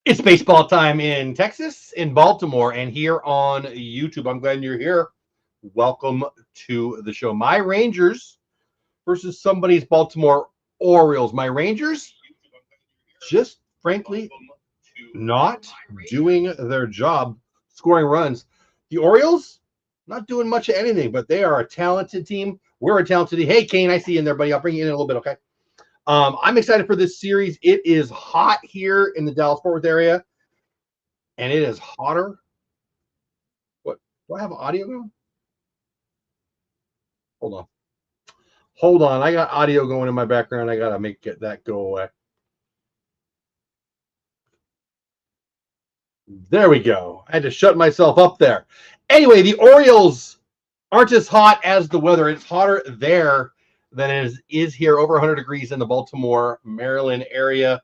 It's baseball time in Texas, in Baltimore, and here on YouTube. I'm glad you're here. Welcome to the show. My Rangers versus somebody's Baltimore Orioles. My Rangers just frankly not doing their job scoring runs. The Orioles not doing much of anything, but they are a talented team. We're a talented team. Hey, Kane, I see you in there, buddy. I'll bring you in a little bit, okay? I'm excited for this series. It is hot here in the Dallas-Fort Worth area, and it is hotter. What? Do I have audio going? Hold on. Hold on. I got audio going in my background. I got to make that go away. There we go. I had to shut myself up there. Anyway, the Orioles aren't as hot as the weather. It's hotter there than it is here, over 100 degrees in the Baltimore, Maryland area.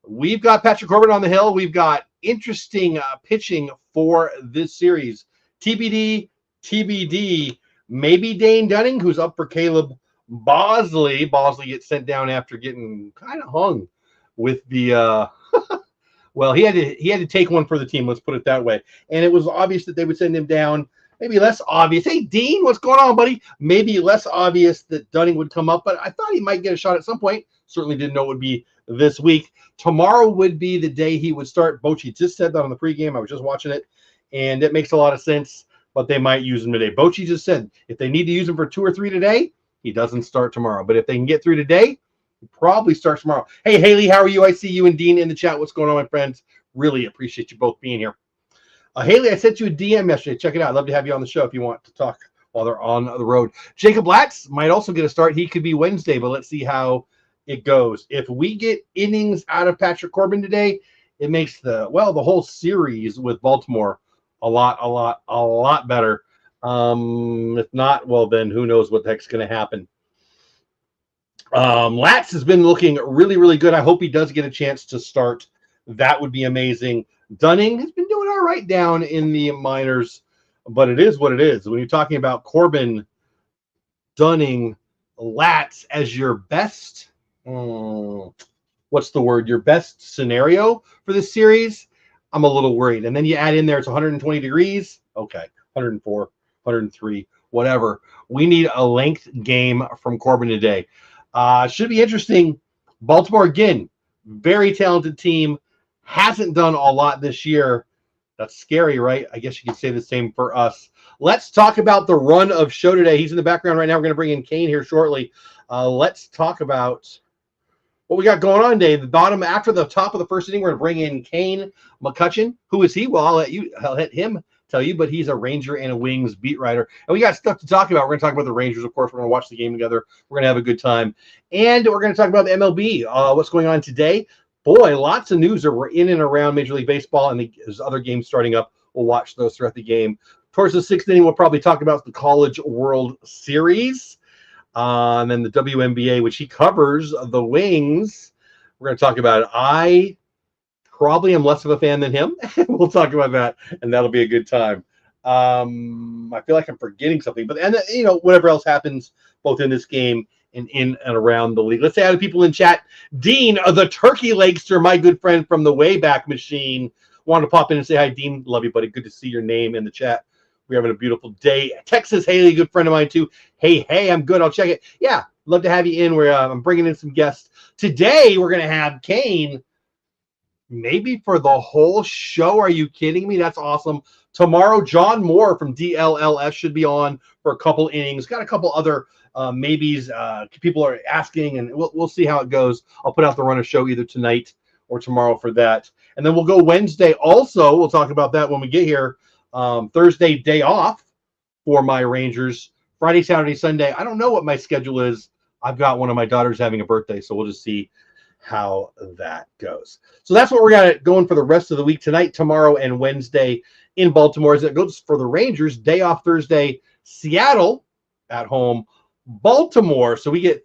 We've got Patrick Corbin on the hill. We've got interesting pitching for this series. TBD, maybe Dane Dunning, who's up for Caleb Bosley. Bosley gets sent down after getting kind of hung with the well, he had to take one for the team, let's put it that way. And it was obvious that they would send him down. Maybe less obvious. Hey, Dean, what's going on, buddy? Maybe less obvious that Dunning would come up, but I thought he might get a shot at some point. Certainly didn't know it would be this week. Tomorrow would be the day he would start. Bochy just said that on the pregame. I was just watching it, and it makes a lot of sense, but they might use him today. Bochy just said if they need to use him for 2 or 3 today, he doesn't start tomorrow. But if they can get through today, he probably starts tomorrow. Hey, Haley, how are you? I see you and Dean in the chat. What's going on, my friends? Really appreciate you both being here. Haley, I sent you a DM yesterday. Check it out. I'd love to have you on the show if you want to talk while they're on the road. Jacob Latz might also get a start. He could be Wednesday, but let's see how it goes. If we get innings out of Patrick Corbin today, it makes the whole series with Baltimore a lot better. If not, well, then who knows what the heck's going to happen. Latz has been looking really, really good. I hope he does get a chance to start. That would be amazing. Dunning has been doing all right down in the minors, but it is what it is. When you're talking about Corbin, Dunning, Latz as your best, what's the word? Your best scenario for this series, I'm a little worried. And then you add in there, it's 120 degrees. Okay, 104, 103, whatever. We need a length game from Corbin today. Should be interesting. Baltimore, again, very talented team. Hasn't done a lot this year. That's scary, right? I guess you could say the same for us. Let's talk about the run of show today. He's in the background right now. We're going to bring in Kane here shortly. Let's talk about what we got going on today. The bottom, after the top of the first inning, we're going to bring in Kane McCutcheon. Who is he? Well, I'll let him tell you, but he's a Ranger and a Wings beat writer. And we got stuff to talk about. We're going to talk about the Rangers, of course. We're going to watch the game together. We're going to have a good time. And we're going to talk about the MLB, what's going on today. Boy, lots of news are in and around Major League Baseball, and there's other games starting up. We'll watch those throughout the game. Towards the 6th inning, we'll probably talk about the College World Series, and then the WNBA, which he covers, the Wings. We're going to talk about it. I probably am less of a fan than him. We'll talk about that, and that'll be a good time. I feel like I'm forgetting something, but whatever else happens, both in this game and in and around the league. Let's say hi to people in chat. Dean, the turkey legster, my good friend from the Wayback Machine, wanted to pop in and say hi. Dean, love you, buddy. Good to see your name in the chat. We're having a beautiful day. Texas Haley, good friend of mine too. Hey, I'm good. I'll check it. Yeah, love to have you in. I'm bringing in some guests. Today, we're going to have Kane maybe for the whole show. Are you kidding me? That's awesome. Tomorrow, John Moore from DLLS should be on for a couple innings. Got a couple other maybes. People are asking, and we'll see how it goes. I'll put out the run of show either tonight or tomorrow for that. And then we'll go Wednesday also. We'll talk about that when we get here. Thursday, day off for my Rangers. Friday, Saturday, Sunday. I don't know what my schedule is. I've got one of my daughters having a birthday, so we'll just see how that goes. So that's what we're going for the rest of the week tonight, tomorrow, and Wednesday in Baltimore. As it goes for the Rangers, day off Thursday, Seattle at home, Baltimore. So we get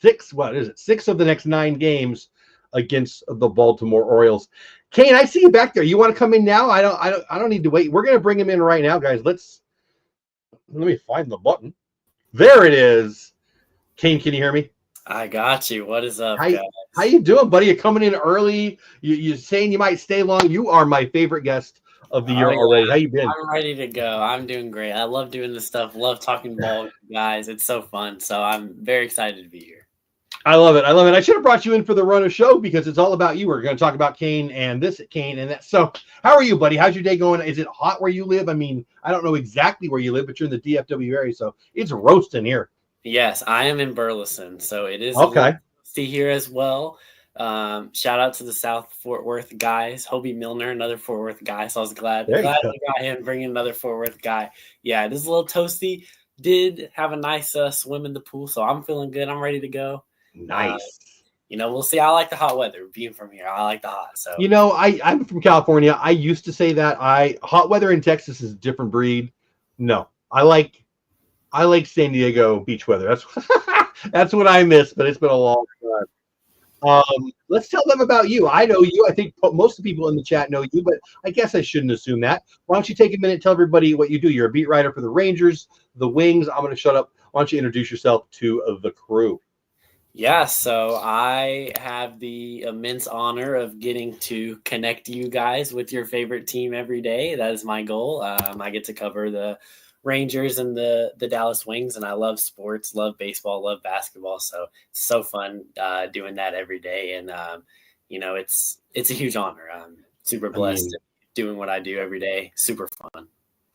6 of the next 9 games against the Baltimore Orioles. Kane, I see you back there. You want to come in now? I don't need to wait. We're going to bring him in right now, guys. Let me find the button. There it is. Kane, can you hear me? I got you. What is up, How guys? how you doing, buddy? You're coming in early. You're saying you might stay long. You are my favorite guest of the Oh year yeah, already. How you been? I'm ready to go. I'm doing great. I love doing this stuff. Love talking ball with you guys. It's so fun. So I'm very excited to be here. I love it. I love it. I should have brought you in for the run of show because it's all about you. We're going to talk about Kane and this Kane and that. So, how are you, buddy? How's your day going? Is it hot where you live? I mean, I don't know exactly where you live, but you're in the DFW area, so it's roasting here. Yes, I am in Burleson, so it is a little Okay, see here as well. Shout out to the South Fort Worth guys, Hobie Milner, another Fort Worth guy. So I was glad there you glad go. we got him bringing another Fort Worth guy. Yeah, it is a little toasty. Did have a nice swim in the pool, so I'm feeling good. I'm ready to go. Uh, Nice. we'll see. I like the hot weather. Being from here, I like the hot. So I'm from California. I used to say that I hot weather in Texas is a different breed. No, I like San Diego beach weather. That's that's what I miss. But it's been a long time. Let's tell them about you. I know you. I think most of the people in the chat know you, but I guess I shouldn't assume that. Why don't you take a minute and tell everybody what you do? You're a beat writer for the Rangers, the Wings. I'm going to shut up. Why don't you introduce yourself to the crew? yeah, so I have the immense honor of getting to connect you guys with your favorite team every day. That is my goal. I get to cover the Rangers and the Dallas Wings, and I love sports, love baseball, love basketball. So it's so fun doing that every day, and it's a huge honor. I'm super I blessed mean, doing what I do every day. Super fun.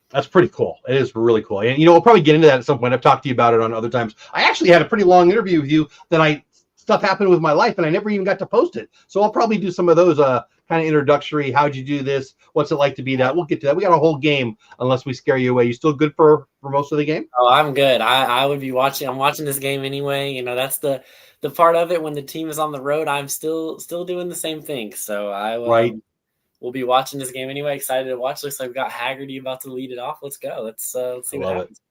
that's pretty cool. It is really cool. And we'll probably get into that at some point. I've talked to you about it on other times. I actually had a pretty long interview with you that stuff happened with my life and I never even got to post it. So I'll probably do some of those kind of introductory. How'd you do this? What's it like to be that? We'll get to that. We got a whole game unless we scare you away. You still good for most of the game? Oh, I'm good. I would be watching. I'm watching this game anyway. That's the part of it when the team is on the road. I'm still doing the same thing. So I Right. will be watching this game anyway. Excited to watch. Looks like we've got Haggerty about to lead it off. Let's go. Let's I see what love it. happens.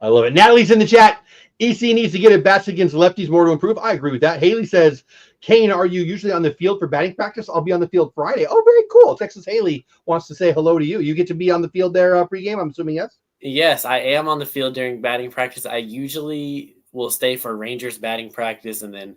I love it. Natalie's in the chat. EC needs to get at bats against lefties more to improve. I agree with that. Haley says, Kane, are you usually on the field for batting practice? I'll be on the field Friday. Oh, very cool. Texas Haley wants to say hello to you. You get to be on the field there pregame, I'm assuming, yes? Yes, I am on the field during batting practice. I usually will stay for Rangers batting practice and then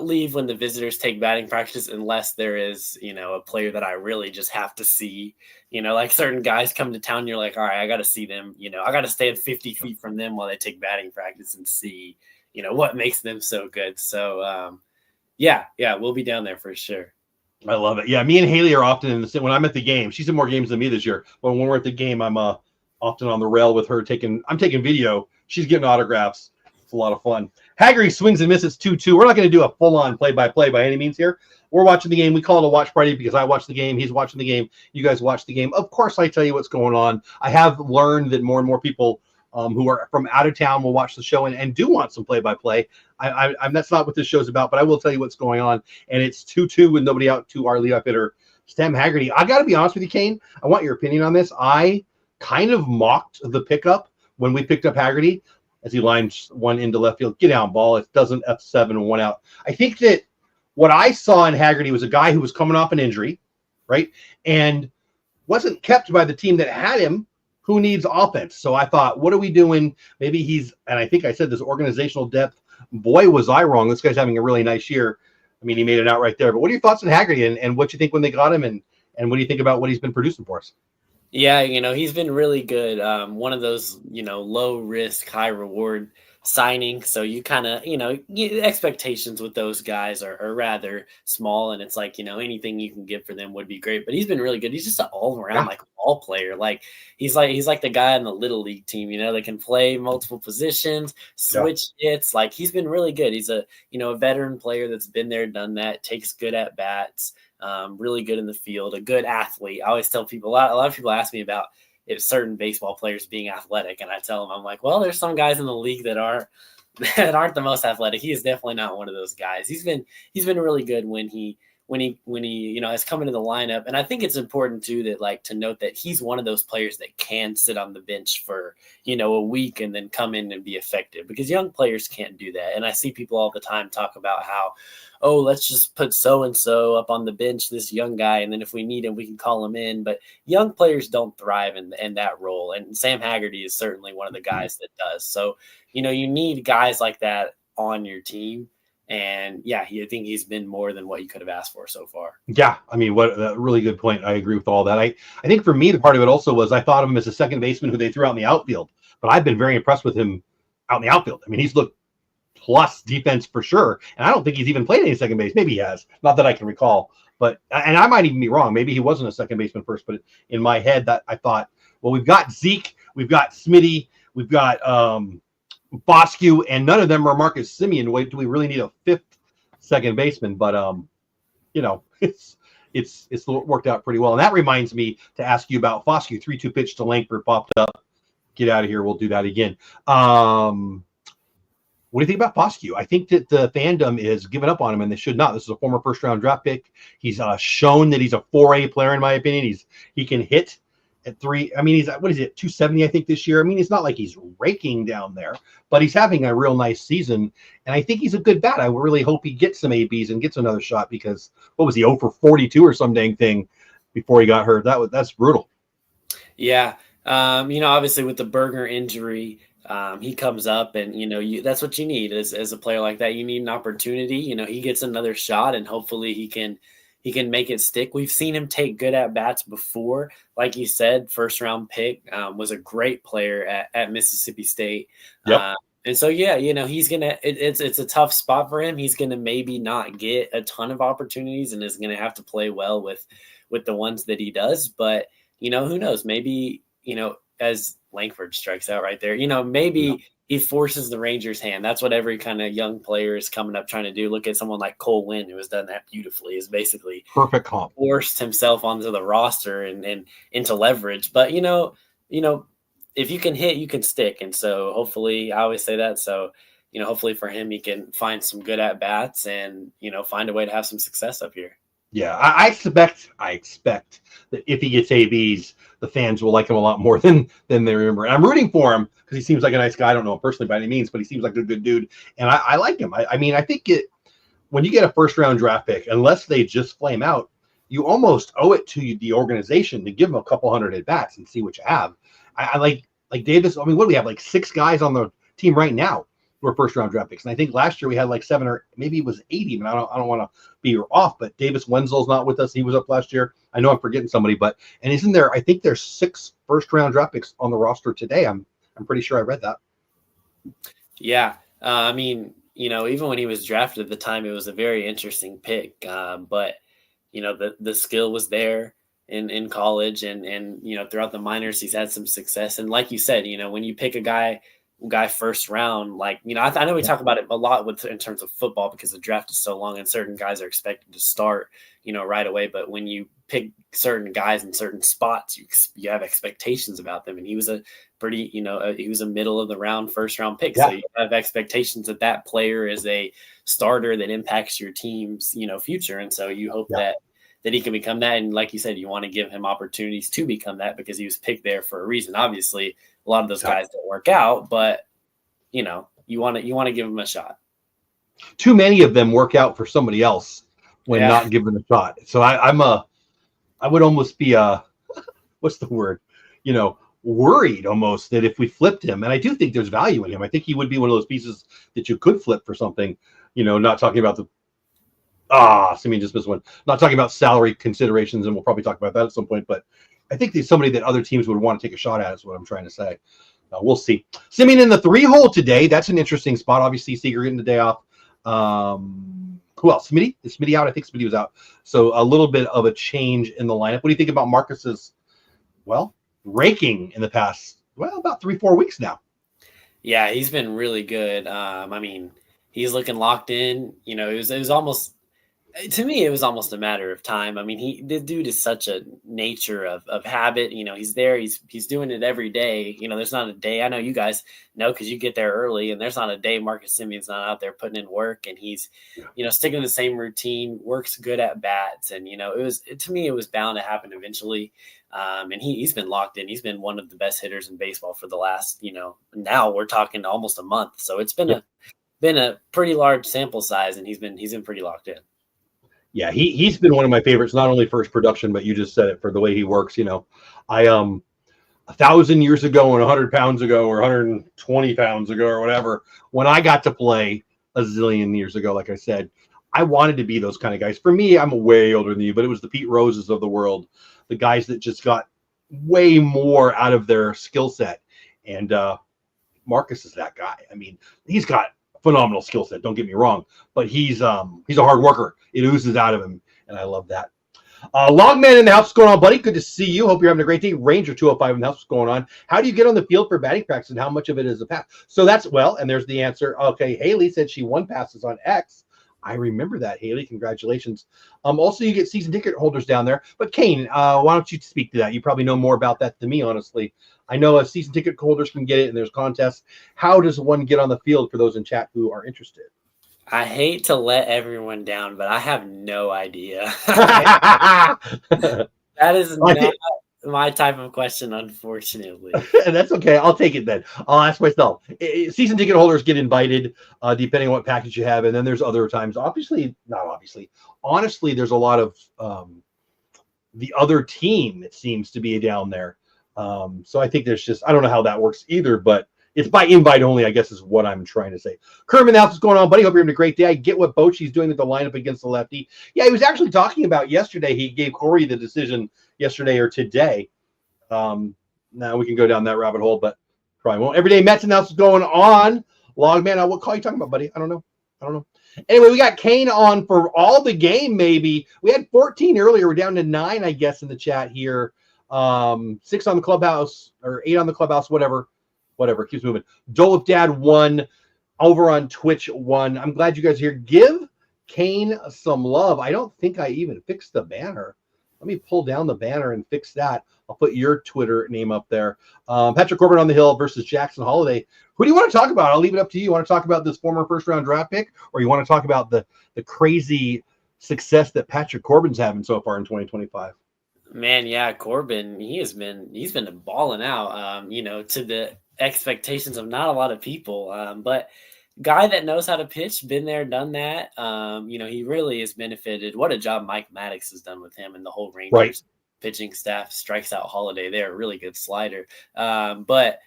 leave when the visitors take batting practice, unless there is, a player that I really just have to see. Like certain guys come to town, you're like, all right, I got to see them. I got to stand 50 feet from them while they take batting practice and see, what makes them so good. So, yeah, we'll be down there for sure. I love it. Yeah, me and Haley are often in the same. When I'm at the game, she's in more games than me this year. But when we're at the game, I'm often on the rail with her. I'm taking video. She's getting autographs. It's a lot of fun. Haggerty swings and misses 2-2. We're not going to do a full-on play-by-play by any means here. We're watching the game. We call it a watch party because I watch the game. He's watching the game. You guys watch the game. Of course, I tell you what's going on. I have learned that more and more people who are from out of town will watch the show and do want some play-by-play. I'm that's not what this show's about, but I will tell you what's going on. And it's 2-2 with nobody out to our leadoff hitter, Sam Haggerty. I got to be honest with you, Kane. I want your opinion on this. I kind of mocked the pickup when we picked up Haggerty as he lines one into left field. Get down, ball. It doesn't F7 and one out. I think that what I saw in Haggerty was a guy who was coming off an injury, right? And wasn't kept by the team that had him, who needs offense. So I thought, what are we doing? Maybe and I think I said this organizational depth. Boy, was I wrong. This guy's having a really nice year. I mean, he made it out right there. But what are your thoughts on Haggerty and what you think when they got him and what do you think about what he's been producing for us? Yeah, he's been really good. One of those, low risk, high reward signings. So you kind of, expectations with those guys are rather small. And it's like, anything you can get for them would be great. But he's been really good. He's just an all around Yeah. ball player. He's like the guy in the little league team, that can play multiple positions, switch hits. Like he's been really good. He's a veteran player that's been there, done that, takes good at bats. Really good in the field, a good athlete. I always tell people, a lot of people ask me about if certain baseball players being athletic, and I tell them, I'm like, well, there's some guys in the league that aren't the most athletic. He is definitely not one of those guys. He's been really good when he has come into the lineup. And I think it's important too that to note that he's one of those players that can sit on the bench for a week and then come in and be effective, because young players can't do that. And I see people all the time talk about how, oh, let's just put so-and-so up on the bench, this young guy, and then if we need him, we can call him in. But young players don't thrive in that role. And Sam Haggerty is certainly one of the guys that does. So, you need guys like that on your team. And yeah, I think he's been more than what you could have asked for so far. Yeah, I mean, what a really good point. I agree with all that. I think for me, the part of it also was I thought of him as a second baseman who they threw out in the outfield, but I've been very impressed with him out in the outfield. I mean, he's looked plus defense for sure, and I don't think he's even played any second base. Maybe he has, not that I can recall. But and I might even be wrong. Maybe he wasn't a second baseman first, but in my head, that I thought, well, we've got Zeke, we've got Smitty, we've got Bosque, and none of them are Marcus Semien. Wait, do we really need a fifth second baseman? But you know, it's worked out pretty well. And that reminds me to ask you about Bosque. 3-2 pitch to Langford popped up. Get out of here. We'll do that again. What do you think about Bosque? I think that the fandom is giving up on him, and they should not. This is a former first-round draft pick. He's shown that he's a 4A player, in my opinion. He can hit at 3. I mean, he's what is it, 270, I think, this year. I mean, it's not like he's raking down there, but he's having a real nice season, and I think he's a good bat. I really hope he gets some ABs and gets another shot because what was he, 0 for 42 or some dang thing before he got hurt? That's brutal. Yeah, obviously with the Berger injury. He comes up and, that's what you need as a player like that. You need an opportunity. He gets another shot and hopefully he can make it stick. We've seen him take good at bats before. Like you said, first round pick, was a great player at Mississippi State. Yep. And so, yeah, he's going to, it's a tough spot for him. He's going to maybe not get a ton of opportunities and is going to have to play well with the ones that he does. But, who knows, maybe, as Langford strikes out right there, maybe he forces the Rangers' hand. That's what every kind of young player is coming up trying to do. Look at someone like Cole Winn, who has done that beautifully, is basically perfect comp, forced himself onto the roster and into leverage. But, if you can hit, you can stick. And so hopefully, I always say that. So, hopefully for him, he can find some good at-bats and, find a way to have some success up here. Yeah, I expect that if he gets ABs, the fans will like him a lot more than they remember. And I'm rooting for him because he seems like a nice guy. I don't know him personally by any means, but he seems like a good dude. And I like him. I mean, I think when you get a first-round draft pick, unless they just flame out, you almost owe it to the organization to give them a couple hundred at-bats and see what you have. I like Davis. I mean, what do we have, like 6 guys on the team right now who are first-round draft picks? And I think last year we had like 7 or maybe it was 8 even. I don't want to be off, but Davis Wenzel's not with us. He was up last year. I know I'm forgetting somebody, and isn't there? I think there's 6 first-round draft picks on the roster today. I'm pretty sure I read that. Yeah, I mean, even when he was drafted at the time, it was a very interesting pick. But the skill was there in college, and throughout the minors, he's had some success. And like you said, when you pick a guy first round, like, I know we talk about it a lot in terms of football because the draft is so long and certain guys are expected to start, right away. But when you pick certain guys in certain spots, you have expectations about them. And he was a pretty, he was a middle of the round, first round pick. Yeah. So you have expectations that player is a starter that impacts your team's, future. And so you hope that he can become that. And like you said, you want to give him opportunities to become that because he was picked there for a reason. Obviously, a lot of those guys don't work out, but you want to give him a shot. Too many of them work out for somebody else when not given a shot. So I would almost be what's the word? Worried almost that if we flipped him, and I do think there's value in him. I think he would be one of those pieces that you could flip for something. Not talking about Simeon just missed one. Not talking about salary considerations, and we'll probably talk about that at some point. But I think he's somebody that other teams would want to take a shot at, is what I'm trying to say. We'll see. Simeon in the 3-hole today. That's an interesting spot. Obviously, Seager getting the day off. Who else? Smitty? Is Smitty out? I think Smitty was out. So a little bit of a change in the lineup. What do you think about Marcus's, raking in the past, about 3-4 weeks now? Yeah, he's been really good. I mean, he's looking locked in. It was almost, to me, it was almost a matter of time. I mean, the dude is such a nature of habit. He's there. He's doing it every day. There's not a day. I know you guys know because you get there early, and there's not a day Marcus Simeon's not out there putting in work, and he's, sticking to the same routine. Works good at bats, and to me, it was bound to happen eventually. And he's been locked in. He's been one of the best hitters in baseball for the last, now we're talking almost a month. So it's been a pretty large sample size, and he's been pretty locked in. Yeah, he's been one of my favorites, not only for his production, but you just said it, for the way he works. I 1,000 years ago and 100 pounds ago or 120 pounds ago or whatever, when I got to play, a zillion years ago. Like I said, I wanted to be those kind of guys. For me, I'm way older than you, but it was the Pete Roses of the world, the guys that just got way more out of their skill set. And Marcus is that guy. I mean, he's got phenomenal skill set. Don't get me wrong, but he's a hard worker. It oozes out of him, and I love that. Logman in the house, what's going on, buddy? Good to see you. Hope you're having a great day. Ranger 205 in the house, what's going on? How do you get on the field for batting practice, and how much of it is a pass? So that's, well, and there's the answer. Okay, Haley said she won passes on X. I remember that, Haley. Congratulations. Also, you get season ticket holders down there. But Kane, why don't you speak to that? You probably know more about that than me, honestly. I know season ticket holders can get it, and there's contests. How does one get on the field for those in chat who are interested? I hate to let everyone down, but I have no idea. That is not my type of question, unfortunately. And that's okay. I'll take it then. I'll ask myself. Season ticket holders get invited, depending on what package you have. And then there's other times. Honestly, there's a lot of the other team that seems to be down there. So I think there's just, I don't know how that works either, but it's by invite only, I guess, is what I'm trying to say. Kerman, what's going on, buddy? Hope you're having a great day. I get what Bochy's doing with the lineup against the lefty. Yeah, he was actually talking about yesterday. He gave Corey the decision yesterday or today. Now we can go down that rabbit hole, but probably won't. Everyday Mets announcements going on. Logman, what call you talking about, buddy? I don't know. Anyway, we got Kane on for all the game, maybe. We had 14 earlier. We're down to 9, I guess, in the chat here. 6 on the clubhouse, or 8 on the clubhouse, whatever, keeps moving. Dolph Dad 1 over on Twitch 1. I'm glad you guys are here. Give Kane some love. I don't think I even fixed the banner. Let me pull down the banner and fix that. I'll put your Twitter name up there. Patrick Corbin on the hill versus Jackson Holiday. Who do you want to talk about? I'll leave it up to you. You want to talk about this former first-round draft pick, or you want to talk about the crazy success that Patrick Corbin's having so far in 2025? Man, yeah, Corbin, he's been balling out, to the expectations of not a lot of people. But guy that knows how to pitch, been there, done that. He really has benefited. What a job Mike Maddox has done with him and the whole Rangers pitching staff. Strikes out Holiday there, really good slider. But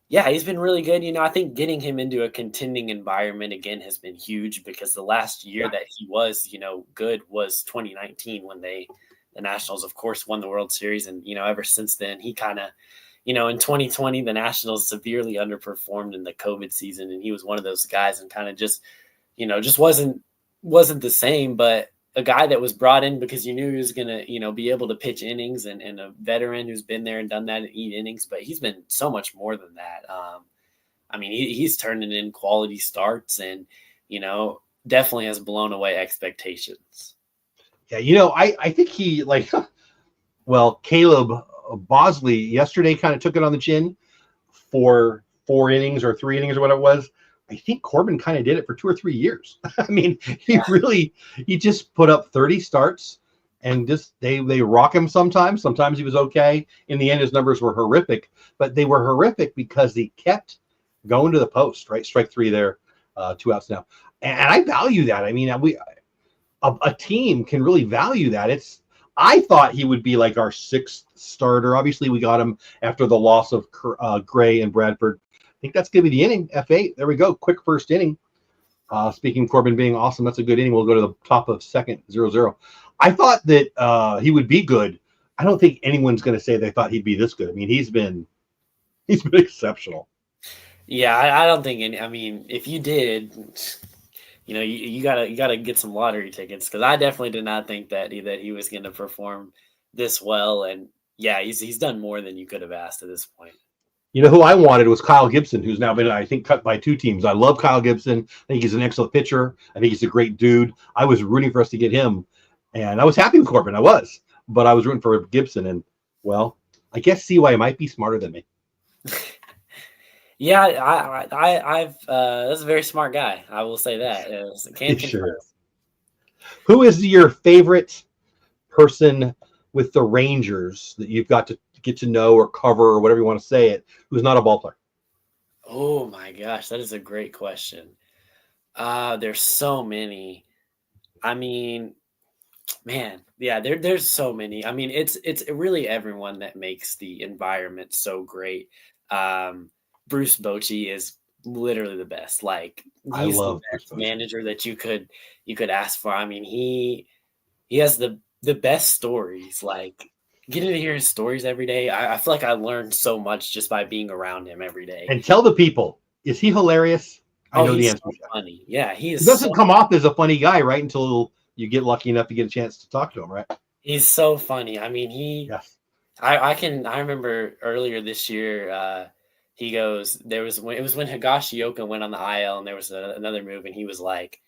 yeah, he's been really good. I think getting him into a contending environment again has been huge, because the last year that he was, good was 2019 when the Nationals, of course, won the World Series. And, ever since then, he kind of, in 2020, the Nationals severely underperformed in the COVID season. And he was one of those guys, and kind of just wasn't the same, but a guy that was brought in because you knew he was going to, be able to pitch innings, and a veteran who's been there and done that and eat innings. But he's been so much more than that. He's turning in quality starts, and, definitely has blown away expectations. Yeah, I think he, Caleb Bosley yesterday kind of took it on the chin for 4 innings or 3 innings or what it was. I think Corbin kind of did it for 2 or 3 years. I mean, he just put up 30 starts, and just they rock him sometimes. Sometimes he was okay. In the end, his numbers were horrific, but they were horrific because he kept going to the post, right? Strike 3 there, 2 outs now. And I value that. I mean, a team can really value that. I thought he would be like our 6th starter. Obviously, we got him after the loss of Gray and Bradford. I think that's going to be the inning. F8. There we go. Quick first inning. Speaking of Corbin being awesome, that's a good inning. We'll go to the top of second, 0-0. I thought that he would be good. I don't think anyone's going to say they thought he'd be this good. I mean, he's been exceptional. Yeah, I don't think any. I mean, if you did, you gotta get some lottery tickets, because I definitely did not think that he was going to perform this well. And yeah, he's done more than you could have asked at this point. Who I wanted was Kyle Gibson, who's now been, I think, cut by 2 teams. I love Kyle Gibson. I think he's an excellent pitcher. I think he's a great dude. I was rooting for us to get him, and I was happy with Corbin. I was, but I was rooting for Gibson, and well, I guess CY might be smarter than me. Yeah, that's a very smart guy. I will say that. Sure is. Who is your favorite person with the Rangers that you've got to get to know or cover or whatever you want to say it, who's not a ball player? Oh my gosh, that is a great question. There's so many. I mean, man, yeah, there's so many. I mean, it's really everyone that makes the environment so great. Bruce Bochy is literally the best. Like I he's the love Bruce best Bochy. manager that you could ask for. I mean, he has the best stories. Like getting to hear his stories every day. I feel like I learned so much just by being around him every day. And tell the people, is he hilarious? I know the he's answer. so funny. Yeah, he is. He doesn't come off as a funny guy, right? Until you get lucky enough to get a chance to talk to him, right? He's so funny. I mean, Yes. I remember earlier this year, he goes, it was when Higashioka went on the IL and there was another move, and he was like,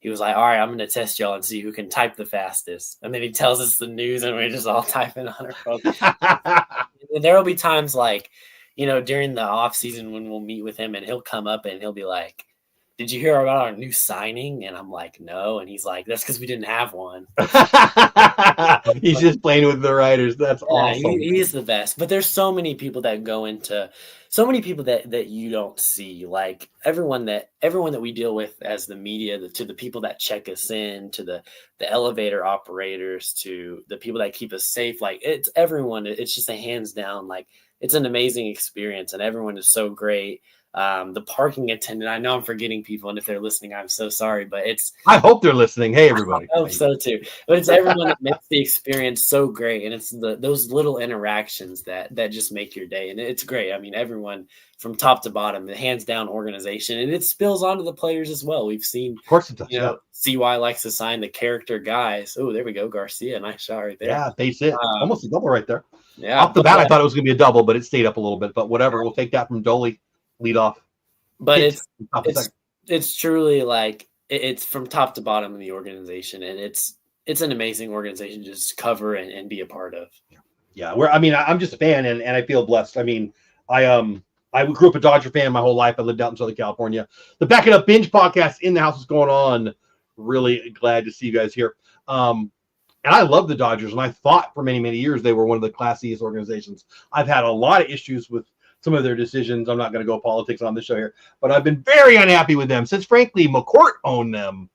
all right, I'm going to test y'all and see who can type the fastest. And then he tells us the news and we're just all typing on our phone. There will be times like, during the off season when we'll meet with him and he'll come up and he'll be like, did you hear about our new signing? And I'm like, no. And he's like, that's because we didn't have one. He's just playing with the writers. That's awesome. He's the best. But there's so many people that go into so many people that you don't see. Like everyone that we deal with as the media, to the people that check us in, to the elevator operators, to the people that keep us safe. Like it's everyone. It's just a hands down. Like it's an amazing experience, and everyone is so great. The parking attendant, I know I'm forgetting people, and if they're listening, I'm so sorry, but I hope they're listening. Hey, everybody. I hope so too. But it's everyone that makes the experience so great, and it's those little interactions that just make your day, and it's great. I mean, everyone from top to bottom, the hands down organization, and it spills onto the players as well. We've seen, of course it does. CY likes to sign the character guys. Oh, there we go, Garcia, nice shot right there. Yeah, base hit, almost a double right there. Yeah, off the bat, I thought it was going to be a double, but it stayed up a little bit. But whatever, we'll take that from Dolly. Lead off. But it's truly like it's from top to bottom of the organization, and it's an amazing organization to just cover and be a part of. Yeah, I'm just a fan, and I feel blessed. I mean, I grew up a Dodger fan my whole life. I lived out in Southern California. The Back It Up Binge podcast in the house is going on. Really glad to see you guys here. And I love the Dodgers, and I thought for many, many years they were one of the classiest organizations. I've had a lot of issues with some of their decisions. I'm not going to go politics on the show here, but I've been very unhappy with them since, frankly, McCourt owned them.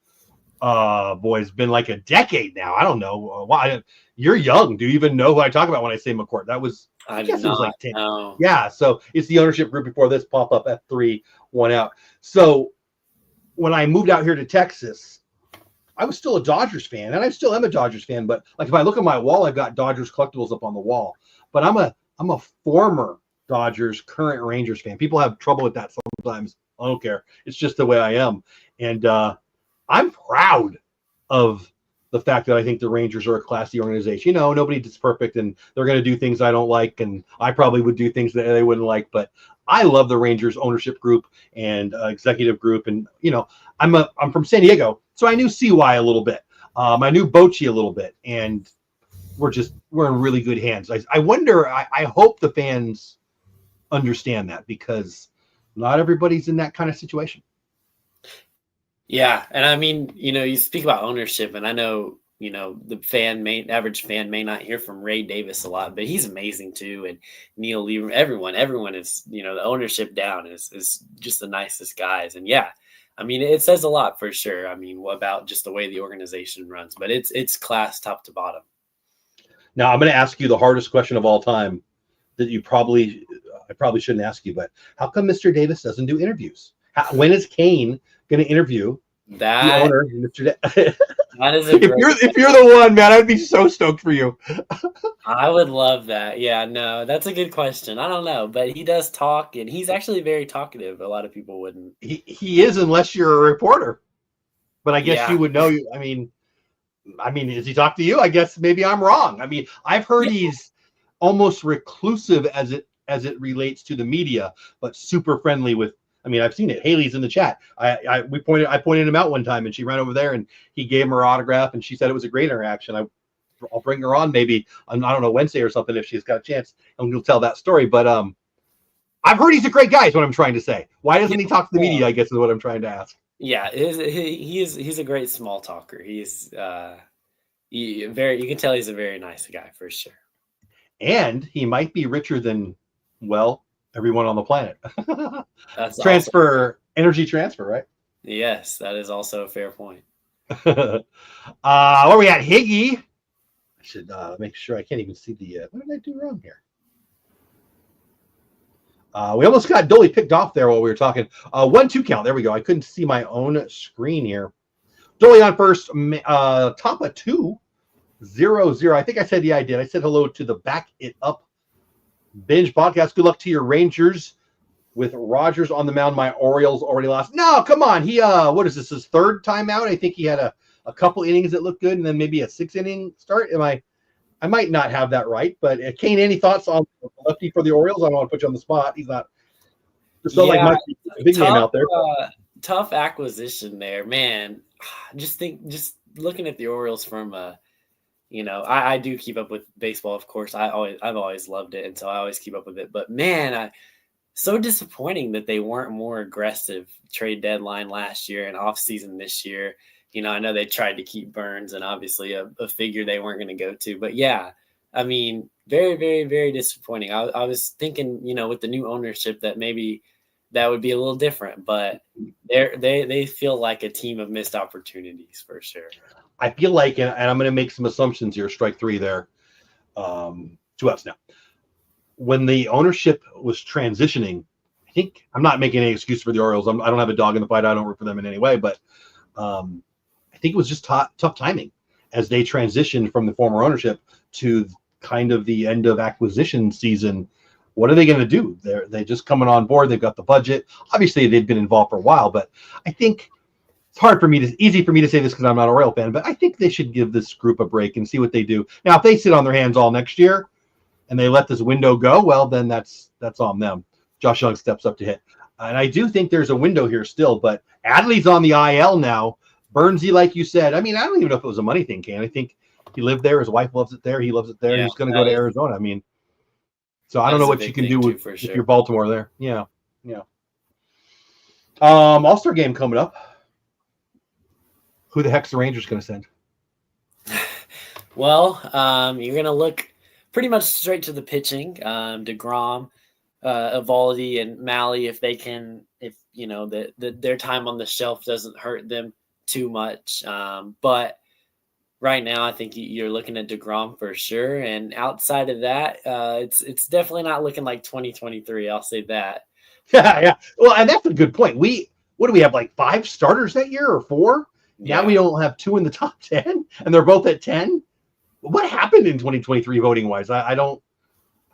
It's been like a decade now. I don't know why. You're young. Do you even know who I talk about when I say McCourt? That was, I guess it was like 10. No. Yeah. So it's the ownership group before this pop up F3 1 out. So when I moved out here to Texas, I was still a Dodgers fan, and I still am a Dodgers fan. But like if I look at my wall, I've got Dodgers collectibles up on the wall. But I'm a former Dodgers, current Rangers fan. People have trouble with that sometimes. I don't care. It's just the way I am. And I'm proud of the fact that I think the Rangers are a classy organization. Nobody is perfect, and they're going to do things I don't like, and I probably would do things that they wouldn't like. But I love the Rangers ownership group and executive group. And, I'm from San Diego, so I knew CY a little bit. I knew Bochy a little bit, and we're in really good hands. I wonder, I hope the fans understand that, because not everybody's in that kind of situation. Yeah, and I mean, you speak about ownership, and I know, the average fan may not hear from Ray Davis a lot, but he's amazing too, and Neil Lieberman, everyone is, the ownership down is just the nicest guys, and yeah, I mean, it says a lot for sure. I mean, about just the way the organization runs, but it's class top to bottom. Now, I'm going to ask you the hardest question of all time that I probably shouldn't ask you, but how come Mr. Davis doesn't do interviews? When is Kane going to interview the owner, Mr. That is if you're the one, man, I'd be so stoked for you. I would love that. Yeah, no, that's a good question. I don't know, but he does talk, and he's actually very talkative. A lot of people wouldn't. He is, unless you're a reporter. But I guess you would know. I mean, does he talk to you? I guess maybe I'm wrong. I mean, I've heard he's almost reclusive as it relates to the media, but super friendly with. I mean, I've seen it. Haley's in the chat. I pointed him out one time, and she ran over there, and he gave her autograph, and she said it was a great interaction. I'll bring her on maybe I don't know, Wednesday or something, if she's got a chance, and we'll tell that story. But I've heard he's a great guy. Is what I'm trying to say. Why doesn't he talk to the media? I guess is what I'm trying to ask. Yeah, he's a great small talker. He's you can tell he's a very nice guy for sure. And he might be richer than everyone on the planet. That's energy transfer, right? Yes, that is also a fair point. Where are we at? Higgy. I should make sure I can't even see the. What did I do wrong here? We almost got Dolly picked off there while we were talking. 1-2 count. There we go. I couldn't see my own screen here. Dolly on first. Top of 2-0-0. I think I said, yeah, I did. I said hello to the Back It Up Binge podcast. Good luck to your Rangers with Rogers on the mound. My Orioles already lost. No, come on. He what is this? His third time out? I think he had a couple innings that looked good and then maybe a 6-inning start. I might not have that right, but Kane, any thoughts on the lefty for the Orioles? I don't want to put you on the spot. He's not just not like my big name out there. Tough acquisition there, man. Just looking at the Orioles from I do keep up with baseball, of course. I've always loved it, and so I always keep up with it. But man, so disappointing that they weren't more aggressive trade deadline last year and off season this year. I know they tried to keep Burns and obviously a figure they weren't going to go to. But yeah, I mean, very, very, very disappointing. I was thinking, with the new ownership that maybe that would be a little different, but they feel like a team of missed opportunities for sure. I feel like, and I'm going to make some assumptions here, strike three there, 2 outs now. When the ownership was transitioning, I think I'm not making any excuse for the Orioles. I don't have a dog in the fight. I don't root for them in any way, but I think it was just tough timing as they transitioned from the former ownership to kind of the end of acquisition season. What are they going to do? They're just coming on board. They've got the budget. Obviously, they've been involved for a while, but I think it's easy for me to say this because I'm not a Royal fan, but I think they should give this group a break and see what they do. Now, if they sit on their hands all next year and they let this window go, well, then that's on them. Josh Young steps up to hit. And I do think there's a window here still, but Adley's on the IL now. Burnsy, like you said, I mean, I don't even know if it was a money thing, Ken. I think he lived there. His wife loves it there. He loves it there. Yeah, he's going to go to Arizona. I mean, so I don't know what you can do if you're Baltimore there. Yeah. All-Star game coming up. Who the heck's the Rangers going to send? Well, you're going to look pretty much straight to the pitching. DeGrom, Evaldi, and Malley, if their time on the shelf doesn't hurt them too much. But right now, I think you're looking at DeGrom for sure. And outside of that, it's definitely not looking like 2023. I'll say that. Yeah. Well, and that's a good point. What do we have, like 5 starters that year or 4? Yeah. Now we don't have 2 in the top 10, and they're both at 10. What happened in 2023 voting wise? I don't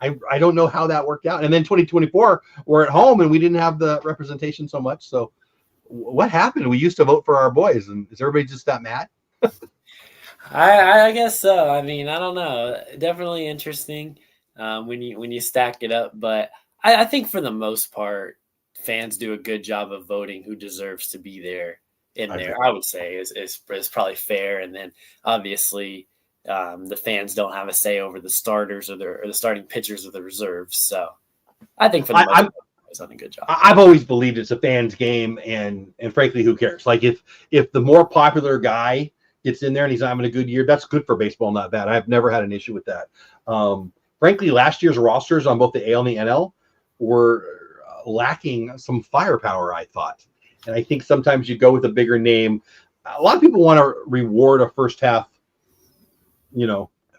know how that worked out. And then 2024, we're at home and we didn't have the representation so much. So what happened? We used to vote for our boys, and is everybody just that mad? I guess so. I mean, I don't know. Definitely interesting when you stack it up, but I think for the most part, fans do a good job of voting who deserves to be there. I would say is probably fair, and then obviously the fans don't have a say over the starters or the starting pitchers or the reserves. So I think for the most part, he's done a good job. I've always believed it's a fans' game, and frankly, who cares? Like if the more popular guy gets in there and he's having a good year, that's good for baseball, not bad. I've never had an issue with that. Frankly, last year's rosters on both the AL and the NL were lacking some firepower, I thought. And I think sometimes you go with a bigger name. A lot of people want to reward a first half,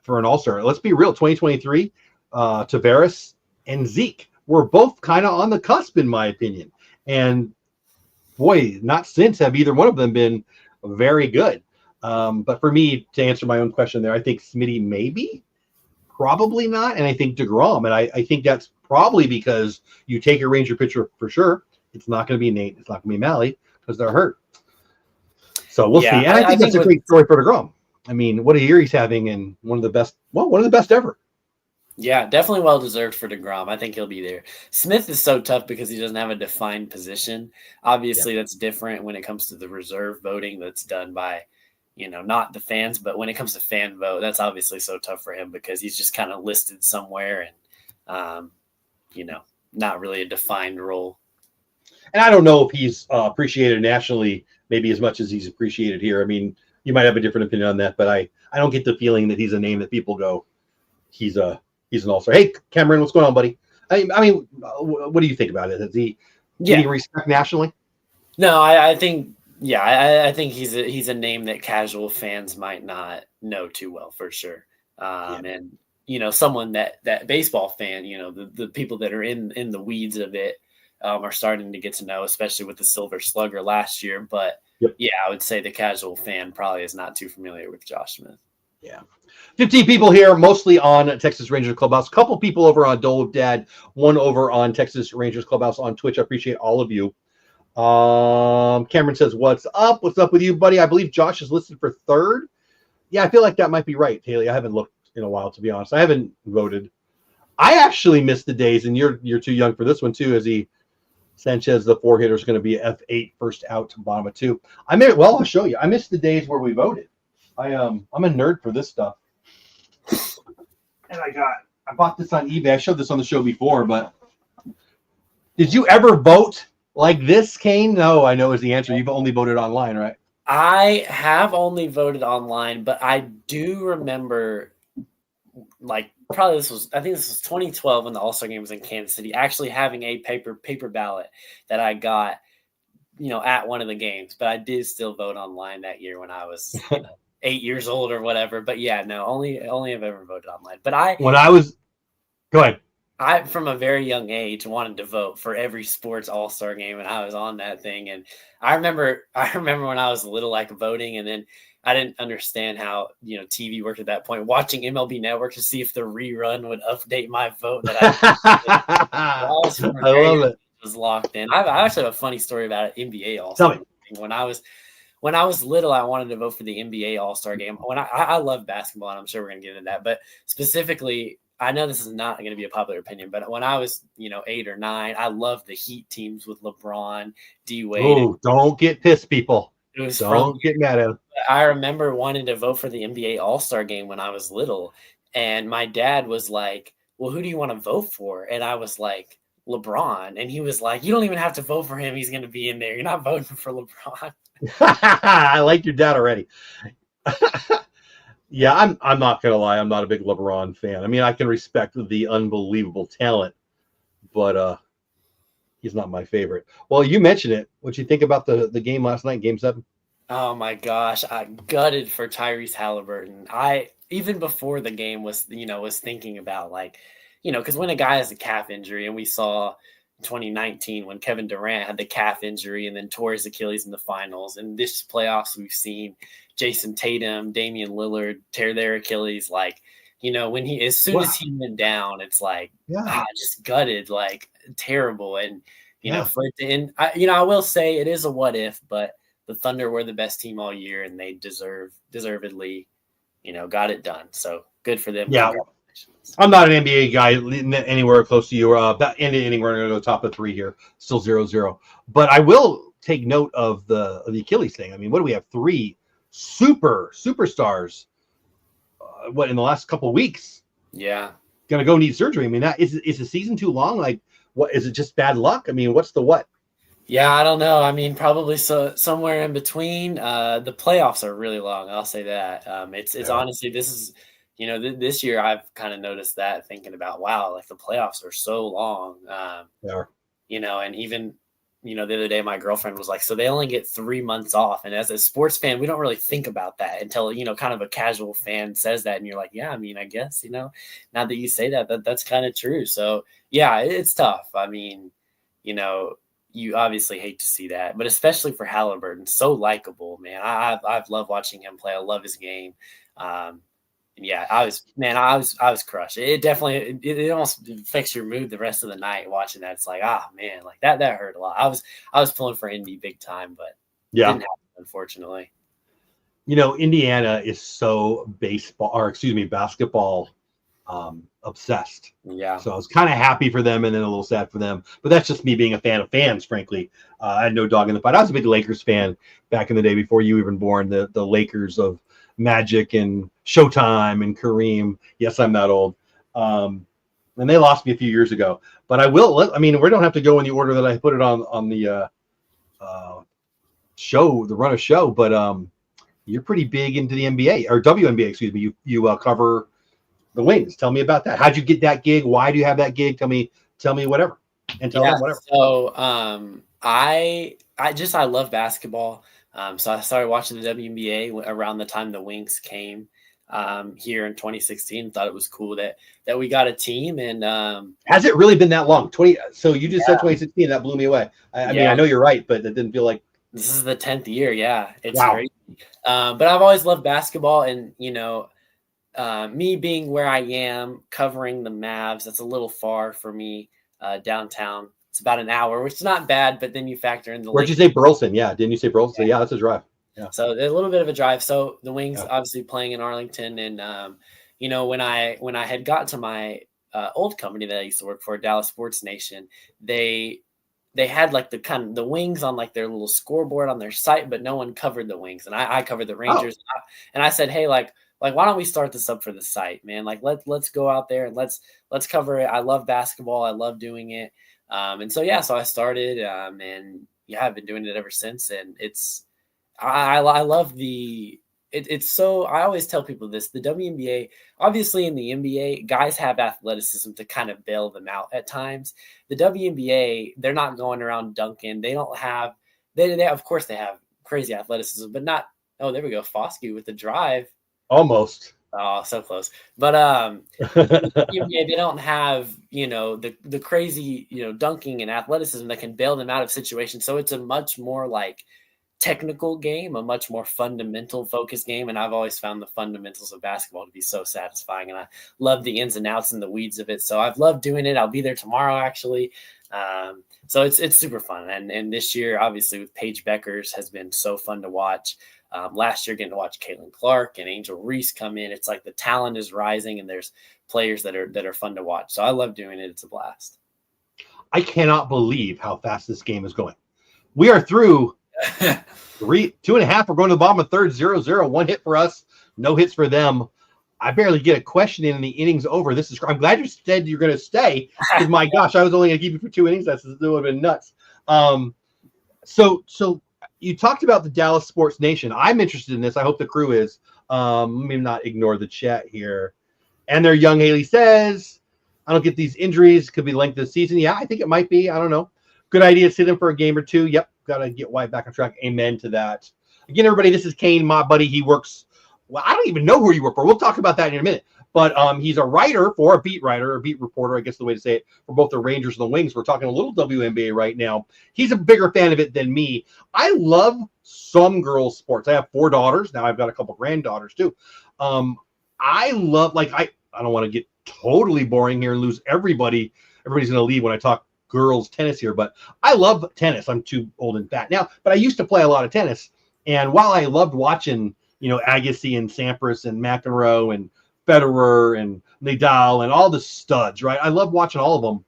for an all-star. Let's be real. 2023, Tavares and Zeke were both kind of on the cusp, in my opinion. And boy, not since have either one of them been very good. But for me, to answer my own question there, I think Smitty maybe, probably not. And I think DeGrom. And I think that's probably because you take a Ranger pitcher for sure. It's not going to be Nate. It's not going to be Malley because they're hurt. So we'll see. And I think that's a great story for DeGrom. I mean, what a year he's having, and one of the best ever. Yeah, definitely well-deserved for DeGrom. I think he'll be there. Smith is so tough because he doesn't have a defined position. Obviously, that's different when it comes to the reserve voting that's done by, not the fans. But when it comes to fan vote, that's obviously so tough for him because he's just kind of listed somewhere and, not really a defined role. And I don't know if he's appreciated nationally maybe as much as he's appreciated here. I mean, you might have a different opinion on that, but I don't get the feeling that he's a name that people go, he's an all-star. Hey, Cameron, what's going on, buddy? I mean, what do you think about it? Is he getting respect nationally? No, I think he's a name that casual fans might not know too well for sure. And someone that baseball fan, the people that are in the weeds of it are starting to get to know, especially with the Silver Slugger last year. But Yep. yeah, I would say the casual fan probably is not too familiar with Josh Smith. Yeah. 15 people here, mostly on Texas Rangers Clubhouse. A couple people over on Dole of Dad, one over on Texas Rangers Clubhouse on Twitch. I appreciate all of you. Cameron says, what's up? What's up with you, buddy? I believe Josh is listed for third. Yeah, I feel like that might be right, Haley. I haven't looked in a while, to be honest. I haven't voted. I actually missed the days, and you're too young for this one, too, as Sanchez, the four hitter, is going to be F8, first out, bottom of two. I'll show you. I missed the days where we voted. I'm a nerd for this stuff. And I bought this on eBay. I showed this on the show before, but did you ever vote like this, Kane? No, I know is the answer. You've only voted online, right? I have only voted online, but I do remember, like, I think this was 2012 when the All-Star game was in Kansas City, actually having a paper ballot that I got, at one of the games. But I did still vote online that year when I was 8 years old or whatever. But yeah, no, only have ever voted online. But go ahead. I, from a very young age, wanted to vote for every sports all-star game, and I was on that thing. And I remember when I was little, like, voting, and then I didn't understand how, TV worked at that point, watching MLB Network to see if the rerun would update my vote. I love it. Was locked in. I actually have a funny story about it. NBA Tell All-Star. me. When I was little, I wanted to vote for the NBA All-Star game. When I love basketball, and I'm sure we're going to get into that, but specifically, I know this is not going to be a popular opinion, but when I was, 8 or 9, I loved the Heat teams with LeBron, D Wade. Oh, don't get pissed, people. Don't get mad at him. I remember wanting to vote for the NBA All-Star game when I was little, and my dad was like, well, who do you want to vote for? And I was like, LeBron. And he was like, you don't even have to vote for him. He's going to be in there. You're not voting for LeBron. I like your dad already. Yeah, I'm not gonna lie. I'm not a big LeBron fan. I mean, I can respect the unbelievable talent, but he's not my favorite. Well, you mentioned it. What'd you think about the game last night, Game 7? Oh my gosh, I gutted for Tyrese Halliburton. I even before the game was thinking about, like, because when a guy has a calf injury, and we saw 2019 when Kevin Durant had the calf injury and then tore his Achilles in the finals, and this playoffs we've seen Jason Tatum, Damian Lillard tear their Achilles. Like, when as soon as he went down, it's like, just gutted, like, terrible. And for it to end, I will say it is a what if, but the Thunder were the best team all year, and they deservedly, got it done. So good for them. Yeah. I'm not an NBA guy anywhere close to you. Anywhere near the top of 3 here, still 0-0. But I will take note of the Achilles thing. I mean, what do we have? 3 superstars. In the last couple of weeks? Yeah, gonna go need surgery. I mean, is the season too long? Like, what is it? Just bad luck? I mean, what's the what? Yeah, I don't know. I mean, probably somewhere in between. The playoffs are really long. I'll say that. It's honestly, this is. This year I've kind of noticed that, thinking about, wow, like, the playoffs are so long. They are. And even, the other day my girlfriend was like, so they only get 3 months off. And as a sports fan, we don't really think about that until, kind of a casual fan says that. And you're like, yeah, I mean, I guess, now that you say that's kind of true. So yeah, it's tough. I mean, you obviously hate to see that, but especially for Halliburton, so likable, man. I've loved watching him play. I love his game. Yeah, I was crushed. It definitely, it almost affects your mood the rest of the night watching that. It's like, man, like that hurt a lot. I was pulling for Indy big time, but it didn't happen, unfortunately. Indiana is so basketball obsessed. Yeah. So I was kind of happy for them and then a little sad for them. But that's just me being a fan of fans, frankly. I had no dog in the fight. I was a big Lakers fan back in the day before you were even born. The Lakers of Magic and Showtime and Kareem. Yes, I'm that old. And they lost me a few years ago. But we don't have to go in the order that I put it on the show, the run of show. But you're pretty big into the NBA or WNBA, excuse me. You cover the Wings. Tell me about that. How'd you get that gig? Why do you have that gig? Tell me whatever. And tell them whatever. So I love basketball. So I started watching the WNBA around the time the Wings came. here in 2016. Thought it was cool that we got a team. And has it really been that long? 20. So you just said yeah, 2016. That blew me away. I mean, yeah, I know you're right, but it didn't feel like. this is the 10th year. Yeah, it's Wow. crazy. But I've always loved basketball, and me being where I am, covering the Mavs, that's a little far for me downtown. It's about an hour, which is not bad, but then you factor in the Where'd lake. you say Burleson? Yeah, didn't you say Burleson? So yeah, that's a drive. Yeah. So a little bit of a drive. So the Wings Yeah. obviously playing in Arlington, and when I had got to my old company that I used to work for, Dallas Sports Nation, they had like the Wings on like their little scoreboard on their site, but no one covered the Wings, and I covered the Rangers, and I said, hey, like why don't we start this up for the site, man? Like let's go out there and let's cover it. I love basketball. I love doing it. And so so I started, and I've been doing it ever since. And I love it's so, I always tell people this, the WNBA, obviously in the NBA, guys have athleticism to kind of bail them out at times. The WNBA, they're not going around dunking. They don't have, they of course they have crazy athleticism, but not, oh, there we go. Foskey with the drive. Almost. Oh, so close. But they don't have, the crazy, dunking and athleticism that can bail them out of situations. So it's a much more like technical game, a much more fundamental focused game. And I've always found the fundamentals of basketball to be so satisfying. And I love the ins and outs and the weeds of it. So I've loved doing it. I'll be there tomorrow, actually. So it's super fun. And this year, obviously, with Paige Beckers has been so fun to watch. Last year, getting to watch Caitlin Clark and Angel Reese come in. It's like the talent is rising, and there's players that are fun to watch. So I love doing it. It's a blast. I cannot believe how fast this game is going. We are through 2.5. We're going to the bottom of third, 0-0. One hit for us, no hits for them. I barely get a question in, and the inning's over. I'm glad you said you're going to stay, because my gosh, I was only going to keep you for 2 innings. That would have been nuts. So you talked about the Dallas Sports Nation. I'm interested in this. I hope the crew is. Let me not ignore the chat here. And their young Haley says, I don't get these injuries. Could be length of the season. Yeah, I think it might be. I don't know. Good idea to sit in for a game or two. Yep. Got to get White back on track. Amen to that. Again, everybody, this is Kane, my buddy. He works. Well, I don't even know who you work for. We'll talk about that in a minute. But he's a writer for a beat writer, or beat reporter, I guess the way to say it, for both the Rangers and the Wings. We're talking a little WNBA right now. He's a bigger fan of it than me. I love some girls' sports. I have 4 daughters. Now I've got a couple granddaughters too. I love, I don't want to get totally boring here and lose everybody. Everybody's going to leave when I talk girls tennis here, but I love tennis. I'm too old and fat now, but I used to play a lot of tennis. And while I loved watching, Agassi and Sampras and McEnroe and Federer and Nadal and all the studs, right? I love watching all of them.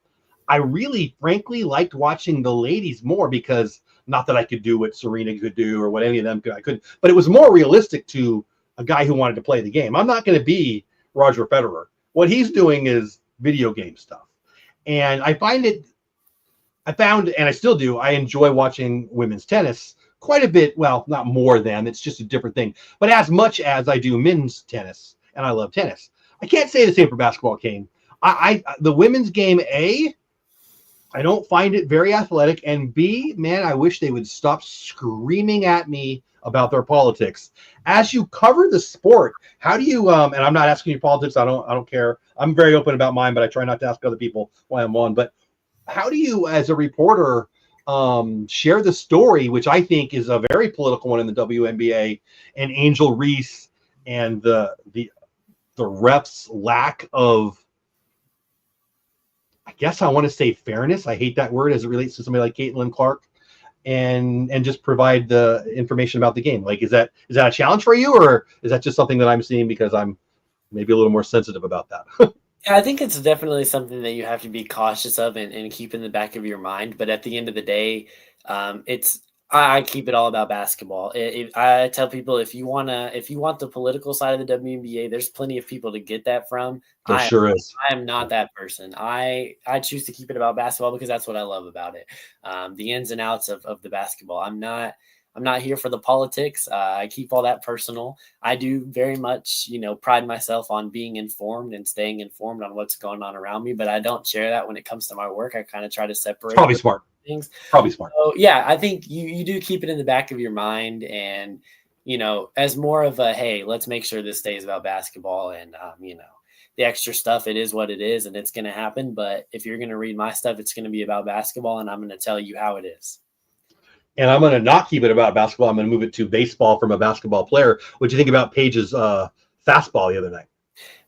I really, frankly, liked watching the ladies more, because not that I could do what Serena could do or what any of them could, I couldn't, but it was more realistic to a guy who wanted to play the game. I'm not going to be Roger Federer. What he's doing is video game stuff. And I found, and I still do, I enjoy watching women's tennis quite a bit. Well, not more than, it's just a different thing, but as much as I do men's tennis, and I love tennis. I can't say the same for basketball, Kane. The women's game, A, I don't find it very athletic, and B, man, I wish they would stop screaming at me about their politics. As you cover the sport, how do you, and I'm not asking you politics, I don't care. I'm very open about mine, but I try not to ask other people why I'm on. But how do you, as a reporter, share the story, which I think is a very political one in the WNBA, and Angel Reese and the refs' lack of, I guess I want to say fairness. I hate that word as it relates to somebody like Caitlin Clark, and just provide the information about the game. Like, is that a challenge for you, or is that just something that I'm seeing because I'm maybe a little more sensitive about that? Yeah, I think it's definitely something that you have to be cautious of and keep in the back of your mind. But at the end of the day, I keep it all about basketball. I tell people, if you want the political side of the WNBA, there's plenty of people to get that from. There sure is. I am not that person. I choose to keep it about basketball because that's what I love about it. The ins and outs of the basketball. I'm not here for the politics. I keep all that personal. I do very much, pride myself on being informed and staying informed on what's going on around me, but I don't share that when it comes to my work. I kind of try to separate. It's probably smart. Things. Probably smart. So yeah, I think you do keep it in the back of your mind, and as more of a, hey, let's make sure this stays about basketball and, the extra stuff, it is what it is and it's going to happen. But if you're going to read my stuff, it's going to be about basketball and I'm going to tell you how it is. And I'm going to not keep it about basketball. I'm going to move it to baseball from a basketball player. What do you think about Paige's fastball the other night?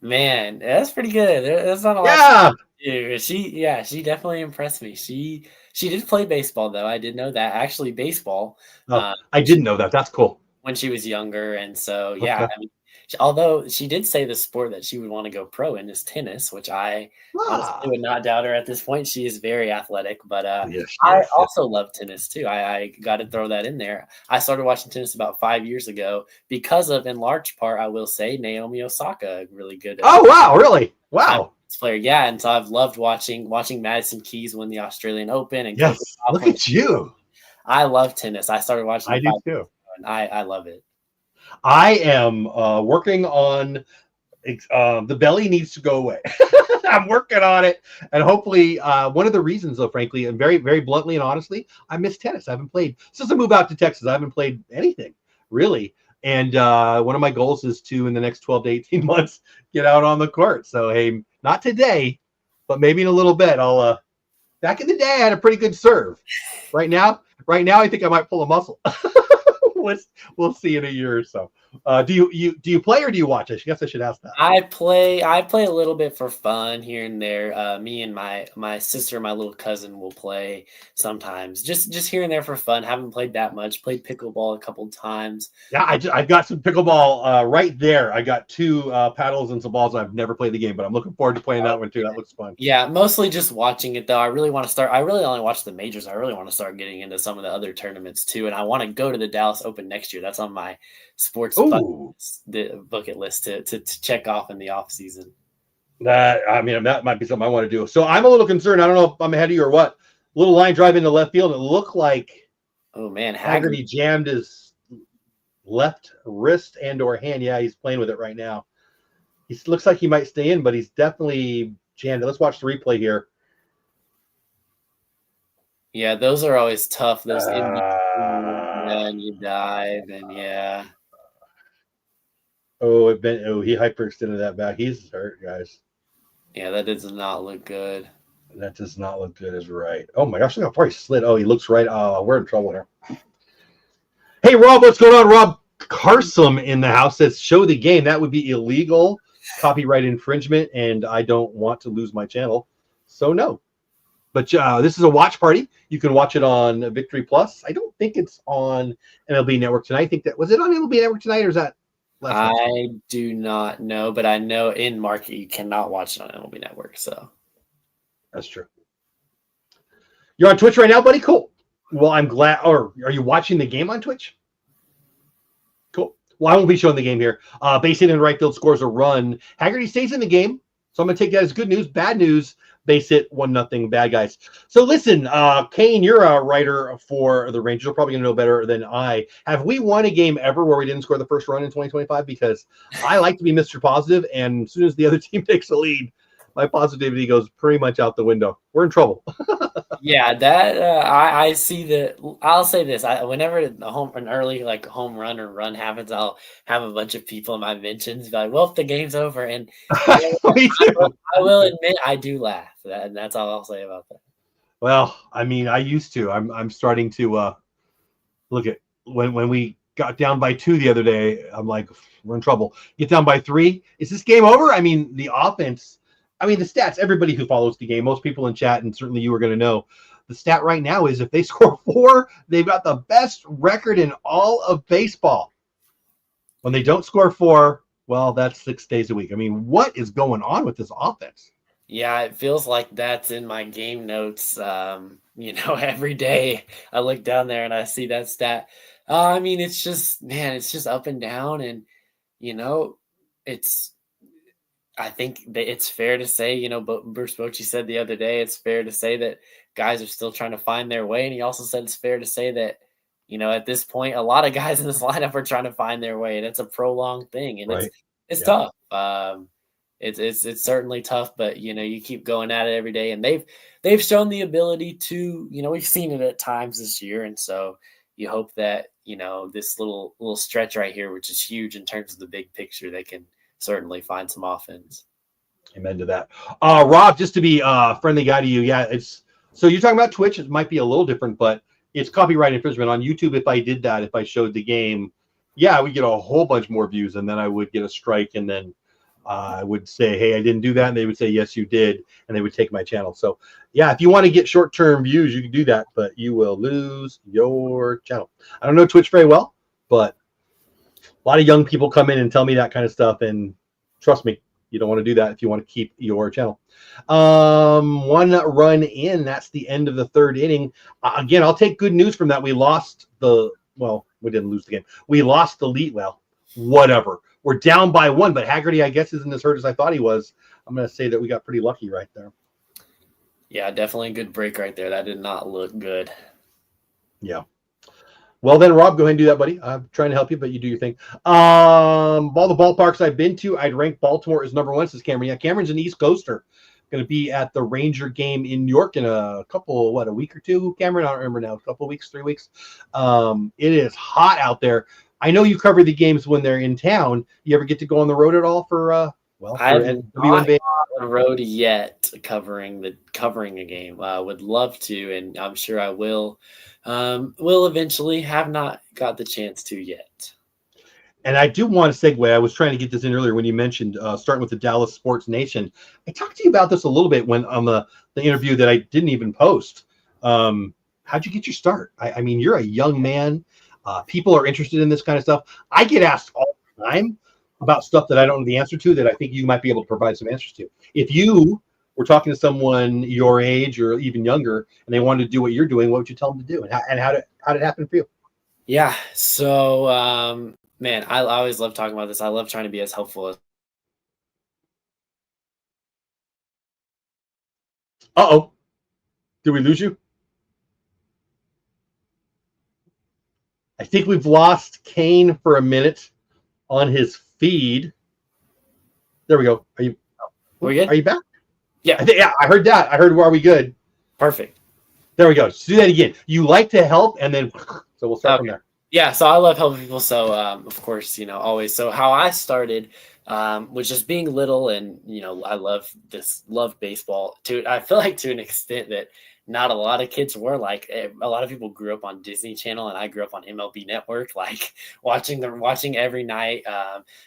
Man, that's pretty good. There's not a lot Yeah. to do. She definitely impressed me. She did play baseball though. I did know that. Actually, baseball. Oh, I didn't know that. That's cool. When she was younger, and so yeah, Okay. I mean, although she did say the sport that she would want to go pro in is tennis, which I honestly would not doubt her at this point. She is very athletic, but Yes, I yes, yes. also love tennis too. I got to throw that in there. I started watching tennis about 5 years ago because of, in large part, I will say, Naomi Osaka, really good. Oh, wow. Really? Wow. Player, yeah, and so I've loved watching Madison Keys win the Australian Open and Yes. Look at you. I love tennis. I started watching. I do too. And I love it. I am working on the belly needs to go away. I'm working on it. And hopefully, one of the reasons, though, frankly, and very, very bluntly and honestly, I miss tennis. I haven't played since I moved out to Texas. I haven't played anything, really. And one of my goals is to, in the next 12 to 18 months, get out on the court. So, hey, not today, but maybe in a little bit. I'll. Back in the day, I had a pretty good serve. Right now, I think I might pull a muscle. We'll see in a year or so. Do you play or do you watch? I guess I should ask that. I play a little bit for fun here and there. Me and my sister, my little cousin will play sometimes, just here and there for fun. Haven't played that much. Played pickleball a couple times. Yeah, I've got some pickleball right there. I got two paddles and some balls. I've never played the game, but I'm looking forward to playing that one too. That looks fun. Yeah, mostly just watching it though. I really want to start. I really only watch the majors. I really want to start getting into some of the other tournaments too, and I want to go to the Dallas Open next year. That's on my sports bucket list to check off in the off season. That might be something I want to do. So I'm a little concerned. I don't know if I'm ahead of you or what. Little line drive into left field. It looked like Haggerty jammed his left wrist and or hand. Yeah, he's playing with it right now. He looks like he might stay in, but he's definitely jammed it. Let's watch the replay here. Yeah, those are always tough. Those and you dive, and yeah. He hyperextended that back. He's hurt, guys. Yeah, that does not look good. That does not look good, is right. Oh my gosh, look how far he slid. Oh, he looks right. Oh, we're in trouble here. Hey, Rob, what's going on? Rob Carsum in the house says, show the game. That would be illegal, copyright infringement, and I don't want to lose my channel. So no. But this is a watch party. You can watch it on Victory Plus. I don't think it's on MLB Network tonight. I think was it on MLB Network tonight, or is that last night? I do not know, but I know in market you cannot watch it on MLB Network. So that's true. You're on Twitch right now, buddy? Cool. Well, I'm glad. Or are you watching the game on Twitch? Cool. Well, I won't be showing the game here. Base hit in right field scores a run. Haggerty stays in the game. So I'm going to take that as good news. Bad news, base hit 1-0 bad guys. So listen, Kane, you're a writer for the Rangers. You're probably going to know better than I. Have we won a game ever where we didn't score the first run in 2025? Because I like to be Mr. Positive, and as soon as the other team takes a lead, my positivity goes pretty much out the window. We're in trouble. Yeah, that I see that. I'll say this: whenever an early home run or run happens, I'll have a bunch of people in my mentions be like, "Well, if the game's over," and I will admit I do laugh, and that's all I'll say about that. Well, I mean, I used to. I'm starting to look at when we got down by 2 the other day. I'm like, we're in trouble. Get down by 3. Is this game over? I mean, the offense. I mean, the stats, everybody who follows the game, most people in chat, and certainly you are going to know, the stat right now is if they score 4, they've got the best record in all of baseball. When they don't score 4, well, that's 6 days a week. I mean, what is going on with this offense? Yeah, it feels like that's in my game notes. Every day I look down there and I see that stat. I mean, it's just up and down. And, I think that it's fair to say, but Bruce Bochy said the other day, it's fair to say that guys are still trying to find their way. And he also said it's fair to say that, at this point, a lot of guys in this lineup are trying to find their way. And it's a prolonged thing. And right. It's tough. It's certainly tough, but, you keep going at it every day. And they've shown the ability to, we've seen it at times this year. And so, you hope that, this little stretch right here, which is huge in terms of the big picture, they can certainly find some offense. Amen to that. Rob, just to be a friendly guy to you, yeah, so you're talking about Twitch. It might be a little different, but it's copyright infringement on YouTube. If I did that, if I showed the game, yeah, I would get a whole bunch more views, and then I would get a strike, and then I would say, hey, I didn't do that, and they would say, yes, you did, and they would take my channel. So, yeah, if you want to get short-term views, you can do that, but you will lose your channel. I don't know Twitch very well, but a lot of young people come in and tell me that kind of stuff, and trust me, you don't want to do that if you want to keep your channel. One run in. That's the end of the third inning. Again, I'll take good news from that. We didn't lose the game. We lost the lead. Well, whatever. We're down by one, but Haggerty, I guess, isn't as hurt as I thought he was. I'm going to say that we got pretty lucky right there. Yeah, definitely a good break right there. That did not look good. Yeah. Well, then, Rob, go ahead and do that, buddy. I'm trying to help you, but you do your thing. All the ballparks I've been to, I'd rank Baltimore as number one, says Cameron. Yeah, Cameron's an East Coaster. Going to be at the Ranger game in New York in a week or two, Cameron? I don't remember now. A couple of weeks, 3 weeks. It is hot out there. I know you cover the games when they're in town. You ever get to go on the road at all for I haven't been on the road yet covering a game. I would love to, and I'm sure I will. Will eventually. Have not got the chance to yet. And I do want to segue. I was trying to get this in earlier when you mentioned starting with the Dallas Sports Nation. I talked to you about this a little bit when on the interview that I didn't even post. How'd you get your start? I mean, you're a young man. People are interested in this kind of stuff. I get asked all the time about stuff that I don't know the answer to that I think you might be able to provide some answers to. If you were talking to someone your age or even younger and they wanted to do what you're doing, what would you tell them to do? And how did it happen for you? Yeah. So, man, I always love talking about this. I love trying to be as helpful as. Uh-oh. Did we lose you? I think we've lost Kane for a minute on his feed. There we go. Are you back? Yeah. I heard that. I heard, are we good? Perfect. There we go. Let's do that again. You like to help, and then so we'll start from there. Yeah, so I love helping people. So, of course, always. So how I started was just being little, and I love baseball. I feel like to an extent that not a lot of kids were like. A lot of people grew up on Disney Channel, and I grew up on MLB Network, like watching every night.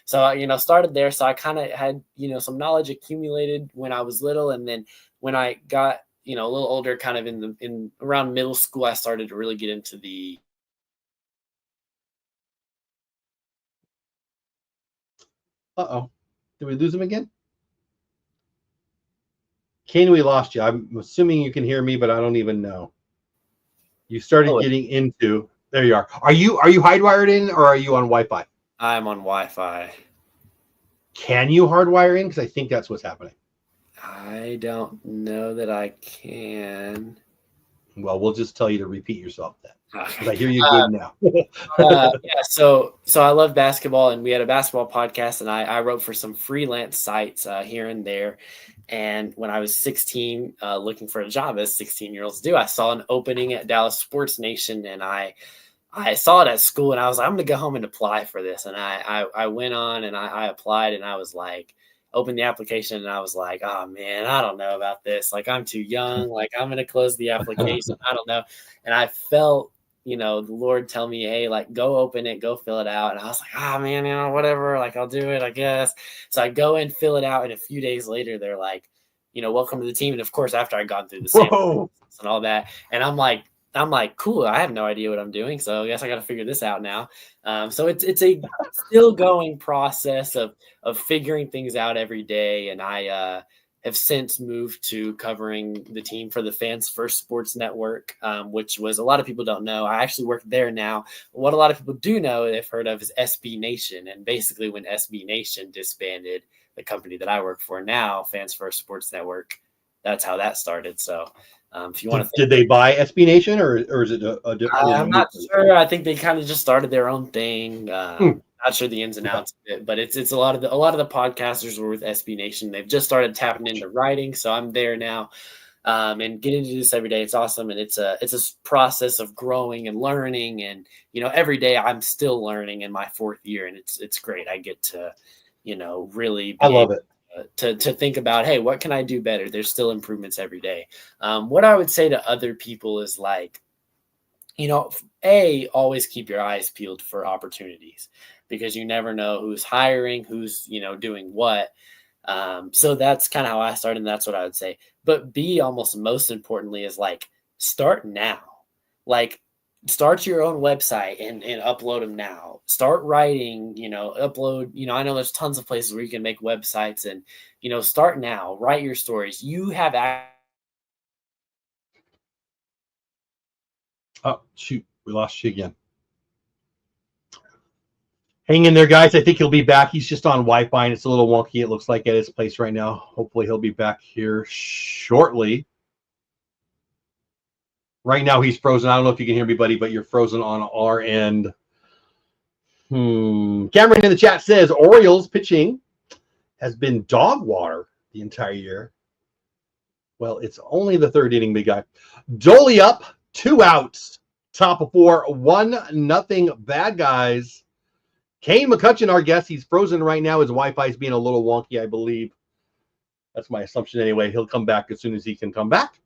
So started there. So I kind of had some knowledge accumulated when I was little, and then when I got a little older, kind of in around middle school, I started to really get into the. Uh-oh. Did we lose him again? Kane, we lost you. I'm assuming you can hear me, but I don't even know. You started getting into. There you are. Are you hardwired in or are you on Wi-Fi? I'm on Wi-Fi. Can you hardwire in? Because I think that's what's happening. I don't know that I can. Well, we'll just tell you to repeat yourself then. Because I hear you good now. Yeah, so I love basketball, and we had a basketball podcast, and I wrote for some freelance sites here and there. And when I was 16, looking for a job, as 16-year-olds do, I saw an opening at Dallas Sports Nation, and I saw it at school, and I was like, I'm going to go home and apply for this. And I went on, and I applied, and I was like, opened the application, and I was like, oh man, I don't know about this. Like, I'm too young. Like, I'm going to close the application. I don't know. And I felt, the Lord tell me, hey, like, go open it, go fill it out. And I was like, man, whatever. Like, I'll do it, I guess. So I go and fill it out. And a few days later, they're like, welcome to the team. And of course, after I gone through the sample and all that, and I'm like, cool. I have no idea what I'm doing. So I guess I got to figure this out now. So it's a still going process of figuring things out every day. And I have since moved to covering the team for the Fans First Sports Network, which was a lot of people don't know. I actually work there now. What a lot of people do know, they've heard of, is SB Nation. And basically when SB Nation disbanded, the company that I work for now, Fans First Sports Network, that's how that started. So if you want to, did they buy SB Nation or is it a different? I'm not sure. I think they kind of just started their own thing. Not sure the ins and outs of it, but it's a lot of the podcasters were with SB Nation. They've just started tapping into writing, so I'm there now. and getting to do this every day. It's awesome. And it's a process of growing and learning. And, every day I'm still learning in my 4th year, and it's great. I get to, really be I love it. To think about, hey, what can I do better? There's still improvements every day. What I would say to other people is like, always keep your eyes peeled for opportunities, because you never know who's hiring, who's, doing what. So that's kind of how I started, and that's what I would say. But B, almost most importantly, is like, start now. Like, start your own website and upload them now. Start writing, upload, I know there's tons of places where you can make websites, and, start now, write your stories. You have Oh, shoot. We lost you again. Hang in there, guys. I think he'll be back. He's just on Wi-Fi, and it's a little wonky, it looks like, at his place right now. Hopefully he'll be back here shortly. Right now he's frozen. I don't know if you can hear me, buddy, but you're frozen on our end. Cameron in the chat says Orioles pitching has been dog water the entire year. Well, it's only the 3rd inning, big guy. Dolly up, 2 outs, top of 4, 1-0 bad guys. Kane McCutcheon, our guest, he's frozen right now. His Wi-Fi is being a little wonky, I believe. That's my assumption anyway. He'll come back as soon as he can come back.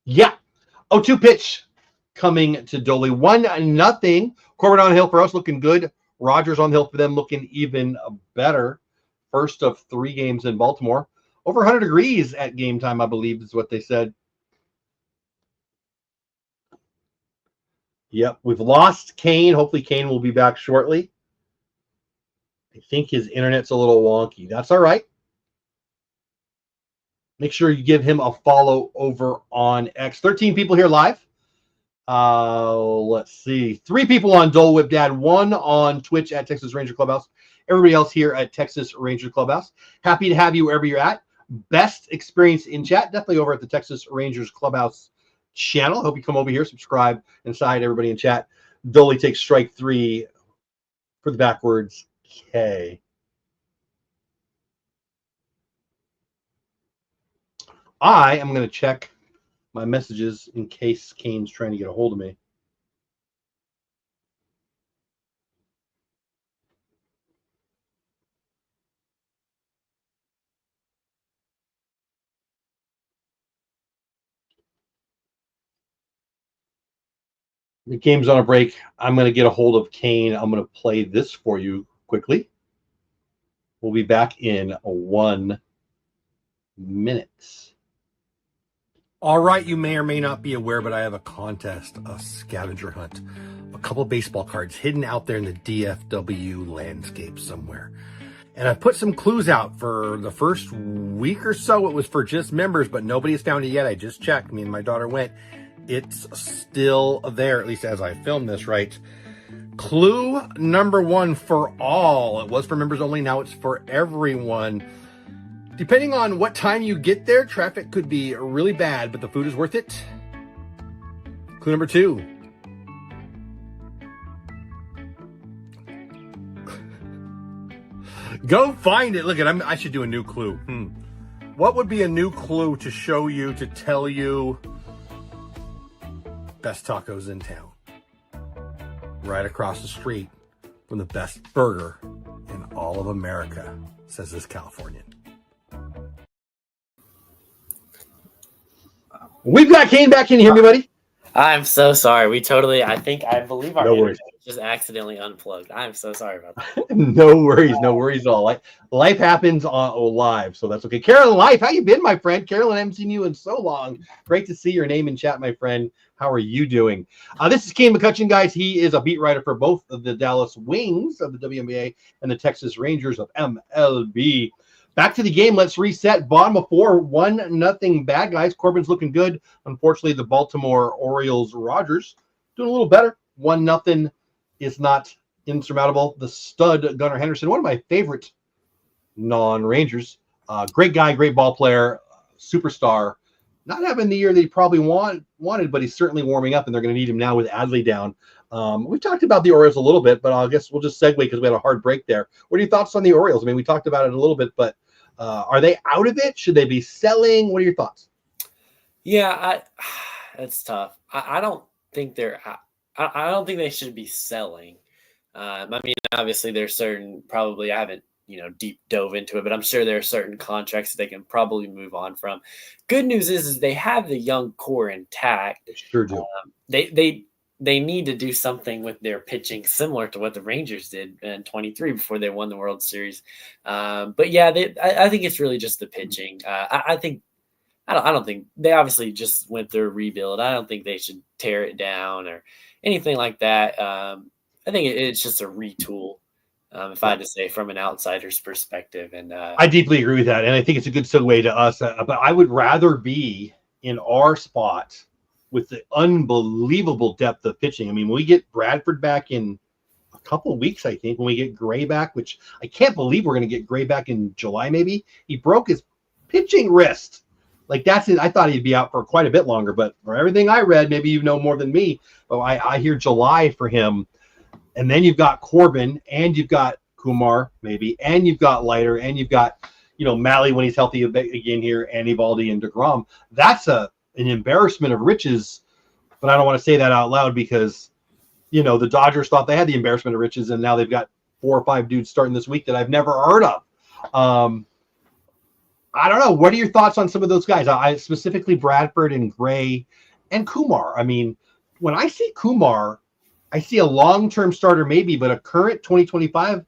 Yeah. 0-2 pitch coming to Dolly. 1-0. Corbin on the hill for us, looking good. Rogers on the hill for them, looking even better. First of 3 games in Baltimore. Over 100 degrees at game time, I believe, is what they said. Yep, we've lost Kane. Hopefully Kane will be back shortly. I think his internet's a little wonky. That's all right. Make sure you give him a follow over on X. 13 people here live. Let's see. 3 people on Dole Whip Dad. 1 on Twitch at Texas Ranger Clubhouse. Everybody else here at Texas Ranger Clubhouse. Happy to have you wherever you're at. Best experience in chat, definitely over at the Texas Rangers Clubhouse channel. Hope you come over here, subscribe, inside everybody in chat. Dolly takes strike 3 for the backwards K. I am going to check my messages in case Kane's trying to get a hold of me. The game's on a break. I'm going to get a hold of Kane. I'm going to play this for you quickly. We'll be back in 1 minute. All right, you may or may not be aware, but I have a contest, a scavenger hunt, a couple of baseball cards hidden out there in the DFW landscape somewhere. And I put some clues out for the first week or so. It was for just members, but nobody has found it yet. I just checked. Me and my daughter went. It's still there, at least as I filmed this, right? Clue number 1 for all. It was for members only. Now it's for everyone. Depending on what time you get there, traffic could be really bad, but the food is worth it. Clue number 2. Go find it. Look at I should do a new clue. What would be a new clue to show you, to tell you best tacos in town? Right across the street from the best burger in all of America, says this Californian. We've got Kane back. Can you hear me, buddy? I'm so sorry. I believe our No internet just accidentally unplugged. I'm so sorry about that. No worries at all. Life happens on live, so that's okay. Carolyn Life, how you been, my friend? Carolyn, I haven't seen you in so long. Great to see your name in chat, my friend. How are you doing? This is Kane McCutcheon, guys. He is a beat writer for both of the Dallas Wings of the WNBA and the Texas Rangers of MLB. Back to the game. Let's reset. Bottom of 4, 1-0 bad guys. Corbin's looking good. Unfortunately, the Baltimore Orioles Rogers doing a little better. 1-0 is not insurmountable. The stud Gunnar Henderson, one of my favorite non-Rangers. Great guy, great ball player, superstar. Not having the year that he probably wanted, but he's certainly warming up, and they're going to need him now with Adley down. We've talked about the Orioles a little bit, but I guess we'll just segue because we had a hard break there. What are your thoughts on the Orioles? I mean, we talked about it a little bit, but Are they out of it? Should they be selling? What are your thoughts? Yeah, that's tough. I don't think they're. I don't think they should be selling. I mean, obviously, there's certain. Probably, I haven't deep dove into it, but I'm sure there are certain contracts that they can probably move on from. Good news is they have the young core intact. They sure do. They need to do something with their pitching, similar to what the Rangers did in 23 before they won the World Series. But yeah, I think it's really just the pitching. I think. I don't think they obviously just went through a rebuild. I don't think they should tear it down or anything like that. I think it's just a retool, if I had to say, from an outsider's perspective. And I deeply agree with that, and I think it's a good segue to us. But I would rather be in our spot with the unbelievable depth of pitching. I mean, when we get Bradford back in a couple of weeks, I think, when we get Gray back, which I can't believe we're going to get Gray back in July. Maybe he broke his pitching wrist. Like that's it. I thought he'd be out for quite a bit longer, but for everything I read, maybe you know more than me. But I hear July for him, and then you've got Corbin, and you've got Kumar maybe, and you've got Leiter, and you've got Malley when he's healthy again here, and Eovaldi and DeGrom. That's an embarrassment of riches, but I don't want to say that out loud because the Dodgers thought they had the embarrassment of riches, and now they've got 4 or 5 dudes starting this week that I've never heard of. I don't know. What are your thoughts on some of those guys? I specifically Bradford and Gray and Kumar. I mean, when I see Kumar, I see a long-term starter maybe, but a current 2025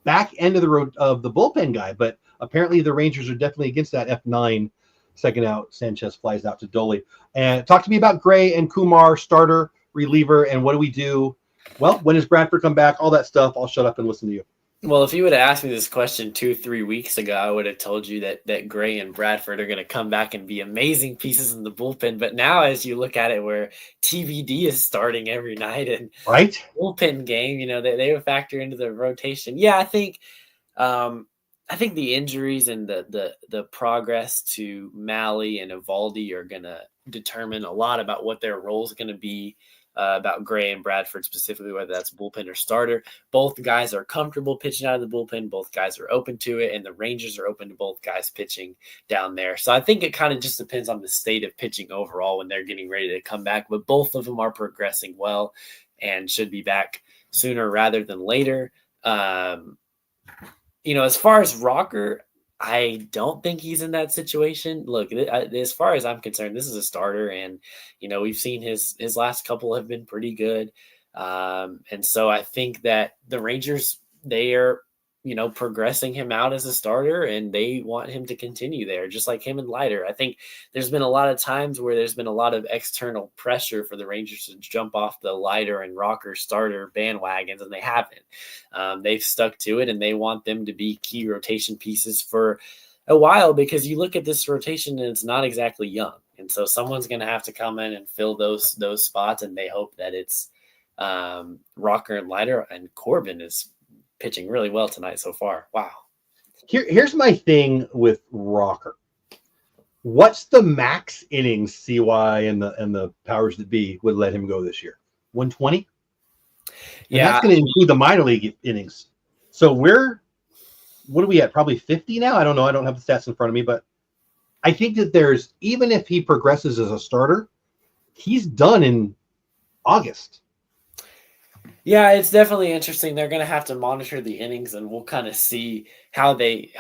back end of the bullpen guy. But apparently the Rangers are definitely against that. F9 second out. Sanchez flies out to Dolly. And talk to me about Gray and Kumar, starter, reliever, and what do we do? Well, when does Bradford come back? All that stuff. I'll shut up and listen to you. Well, if you would have asked me this question 2-3 weeks ago, I would have told you that Gray and Bradford are going to come back and be amazing pieces in the bullpen. But now, as you look at it, where TBD is starting every night and right bullpen game, they would factor into the rotation. Yeah, I think the injuries and the progress to Malley and Eovaldi are going to determine a lot about what their role is going to be. About Gray and Bradford specifically, whether that's bullpen or starter. Both guys are comfortable pitching out of the bullpen. Both guys are open to it, and the Rangers are open to both guys pitching down there. So I think it kind of just depends on the state of pitching overall when they're getting ready to come back. But both of them are progressing well and should be back sooner rather than later. As far as Rocker, I don't think he's in that situation. Look, as far as I'm concerned, this is a starter, and we've seen his last couple have been pretty good, and so I think that the Rangers, they are progressing him out as a starter, and they want him to continue there, just like him and Leiter. I think there's been a lot of times where there's been a lot of external pressure for the Rangers to jump off the Leiter and Rocker starter bandwagons, and they haven't. They've stuck to it, and they want them to be key rotation pieces for a while, because you look at this rotation and it's not exactly young. And so someone's going to have to come in and fill those spots, and they hope that it's Rocker and Leiter, and Corbin is pitching really well tonight so far. Wow. Here's my thing with Rocker. What's the max innings CY and the powers that be would let him go this year? 120? Yeah, that's going to include the minor league innings. So what are we at? Probably 50 now? I don't know. I don't have the stats in front of me, but I think that even if he progresses as a starter, he's done in August. Yeah, it's definitely interesting. They're going to have to monitor the innings, and we'll kind of see how they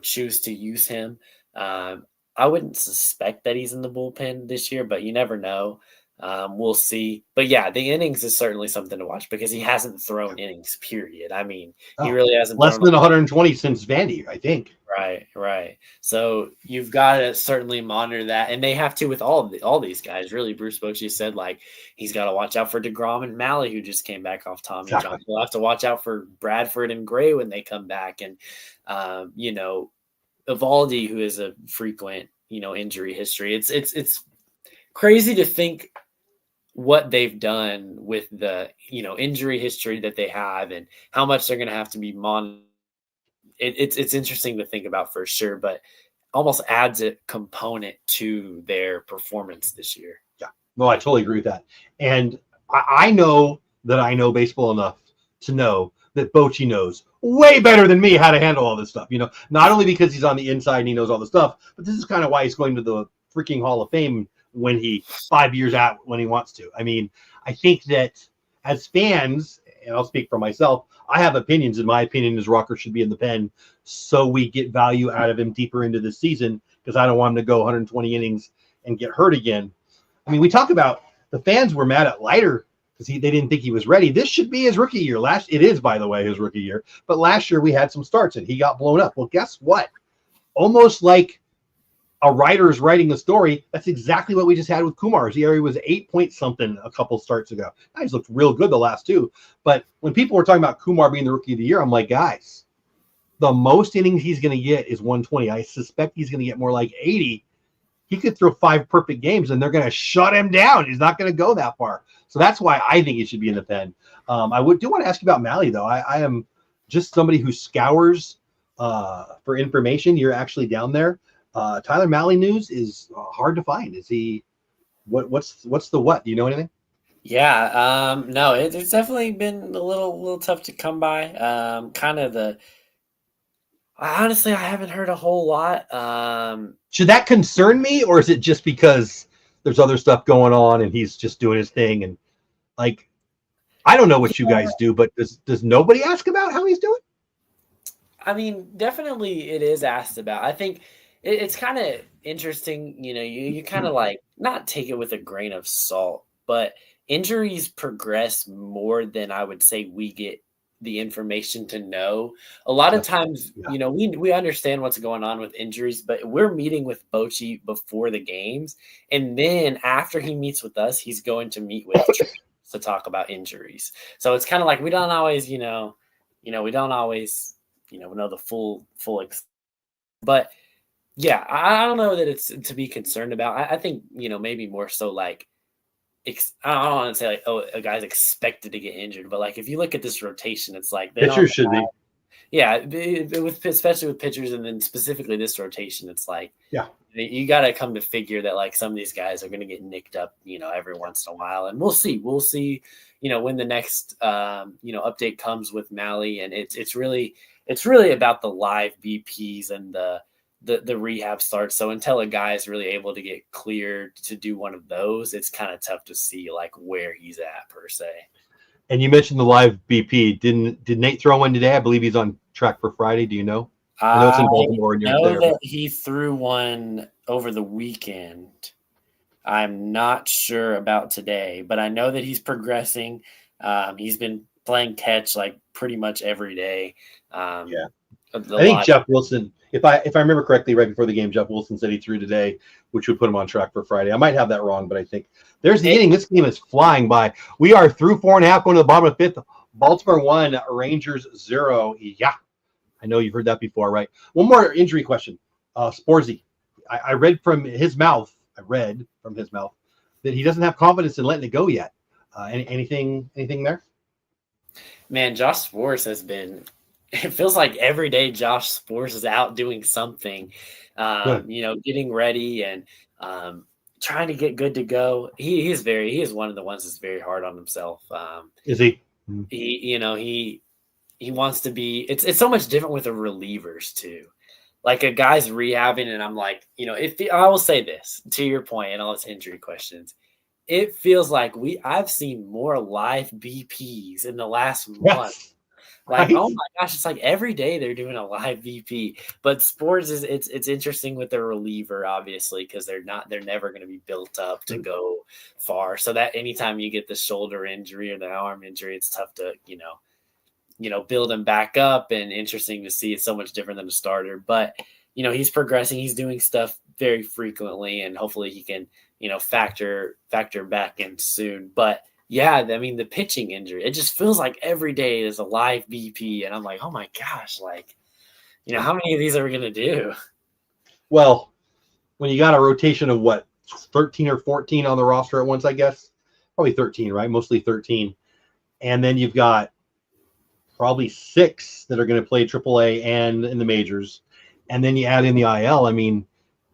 choose to use him. I wouldn't suspect that he's in the bullpen this year, but you never know. We'll see. But yeah, the innings is certainly something to watch, because he hasn't thrown innings, period. I mean, he really hasn't less than 120 since Vandy, I think. Right. So you've got to certainly monitor that, and they have to with all these guys. Really, Bruce Bochy said he's got to watch out for DeGrom and Malley, who just came back off Tommy John. He'll have to watch out for Bradford and Gray when they come back, and Eovaldi, who is a frequent injury history. It's crazy to think what they've done with the injury history that they have, and how much they're going to have to be monitored. It's interesting to think about for sure, but almost adds a component to their performance this year. Yeah, no, I totally agree with that. And I know that I know baseball enough to know that Bochy knows way better than me how to handle all this stuff. Not only because he's on the inside and he knows all the stuff, but this is kind of why he's going to the freaking Hall of Fame when 5 years out when he wants to. I mean, I think that as fans, and I'll speak for myself, I have opinions, and my opinion is Rucker should be in the pen so we get value out of him deeper into this season, because I don't want him to go 120 innings and get hurt again. I mean, we talk about the fans were mad at Leiter because they didn't think he was ready. This should be his rookie year. It is, by the way, his rookie year. But last year we had some starts and he got blown up. Well, guess what? Almost like a writer is writing a story. That's exactly what we just had with Kumar. He was 8 point something a couple starts ago. He's looked real good the last two. But when people were talking about Kumar being the rookie of the year, I'm like, guys, the most innings he's going to get is 120. I suspect he's going to get more like 80. He could throw 5 perfect games and they're going to shut him down. He's not going to go that far. So that's why I think he should be in the pen. I do want to ask you about Malley, though. I am just somebody who scours for information. You're actually down there. Tyler Malley news is hard to find. Is he what's the what? Do you know anything? Yeah, no, it's definitely been a little tough to come by. Honestly, I haven't heard a whole lot. Should that concern me, or is it just because there's other stuff going on and he's just doing his thing? And like, I don't know what you guys do, but does nobody ask about how he's doing? I mean, definitely it is asked about. I think it's kind of interesting. You kind of like not take it with a grain of salt, but injuries progress more than I would say we get the information to know. A lot of times, we understand what's going on with injuries, but we're meeting with Bochy before the games. And then after he meets with us, he's going to meet with to talk about injuries. So it's kind of like, we don't always, we don't always, know the full, but yeah, I don't know that it's to be concerned about. I think, maybe more so like, I don't want to say like, oh, a guy's expected to get injured, but like if you look at this rotation, it's like pitchers should be. Yeah, especially with pitchers, and then specifically this rotation, it's like, yeah, you got to come to figure that like some of these guys are going to get nicked up, every once in a while, and we'll see, when the next update comes with Malley, and it's really about the live BPs and the rehab starts. So until a guy is really able to get cleared to do one of those, it's kind of tough to see like where he's at per se. And you mentioned the live BP. Did Nate throw one today? I believe he's on track for Friday. Do you know? I know it's in Baltimore. And know there, that he threw one over the weekend. I'm not sure about today, but I know that he's progressing. He's been playing catch like pretty much every day. I think Jeff Wilson, if I remember correctly, right before the game, Jeff Wilson said he threw today, which would put him on track for Friday. I might have that wrong, but I think there's the inning. This game is flying by. We are through 4.5, going to the bottom of the 5th. Baltimore 1, Rangers 0. Yeah, I know you've heard that before, right? One more injury question. Sporzy. I read from his mouth that he doesn't have confidence in letting it go yet. Anything there? Man, Josh Sborz has been. It feels like every day Josh Sborz is out doing something, getting ready and trying to get good to go. He is one of the ones that's very hard on himself. Is he? He wants to be. It's so much different with the relievers too. Like a guy's rehabbing, and I'm like, I will say this to your point and all its injury questions. It feels like I've seen more live BPs in the last month. Like, oh my gosh, it's like every day they're doing a live VP. But Sborz it's interesting with the reliever, obviously, because they're never going to be built up to go far. So that anytime you get the shoulder injury or the arm injury, it's tough to, build him back up, and interesting to see. It's so much different than a starter. But, he's progressing, he's doing stuff very frequently, and hopefully he can, factor back in soon. But yeah, I mean, the pitching injury, it just feels like every day there's a live BP, and I'm like, oh my gosh, like, how many of these are we going to do? Well, when you got a rotation of 13 or 14 on the roster at once, I guess, probably 13, right? Mostly 13. And then you've got probably 6 that are going to play AAA and in the majors. And then you add in the IL. I mean,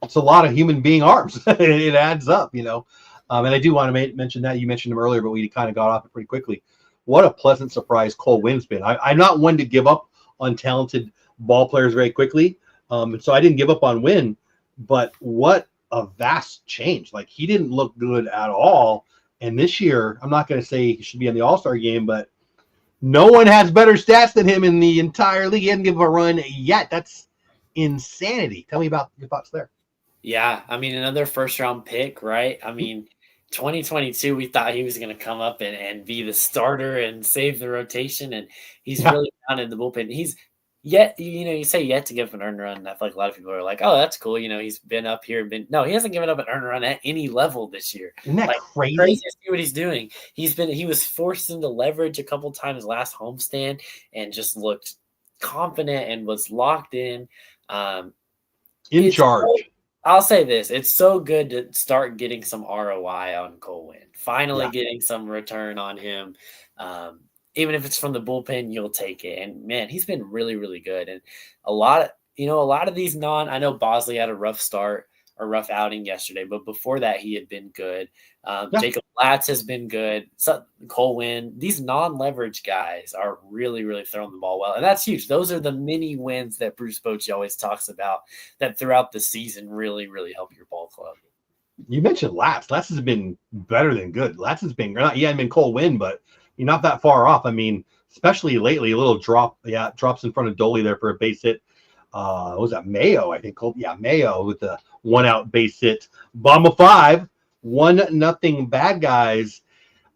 it's a lot of human being arms. It adds up, And I do want to mention that. You mentioned him earlier, but we kind of got off it pretty quickly. what a pleasant surprise Cole Wynn's been. I'm not one to give up on talented ball players very quickly. So I didn't give up on Wynn, but what a vast change. Like, he didn't look good at all. And this year, I'm not going to say he should be in the All-Star game, but no one has better stats than him in the entire league. He hasn't given a run yet. That's insanity. Tell me about your thoughts there. Yeah, I mean, another first-round pick, right? I mean, 2022, we thought he was going to come up and be the starter and save the rotation, and he's really down in the bullpen. He's yet, you say yet to give an earned run. I feel like a lot of people are like, oh, that's cool. He's been up here. No, he hasn't given up an earned run at any level this year. Isn't that crazy? Crazy to see what he's doing. He was forced into leverage a couple times last homestand and just looked confident and was locked in. In charge. I'll say this. It's so good to start getting some ROI on Cole Winn. Finally getting some return on him. Even if it's from the bullpen, you'll take it. And, man, he's been really, really good. And a lot of these I know Bosley had a rough start or rough outing yesterday, but before that, he had been good. Jacob Latz has been good. So, Cole Winn. These non-leverage guys are really, really throwing the ball well. And that's huge. Those are the mini wins that Bruce Bochy always talks about that throughout the season really, really help your ball club. You mentioned Latz. Latz has been better than good. Latz has been, he hadn't been Cole Winn, but you're not that far off. I mean, especially lately, a little drop. Yeah, drops in front of Doley there for a base hit. What was that? Mayo, I think. Mayo with the 1-out base hit. Bomb of 5, 1-0 bad guys.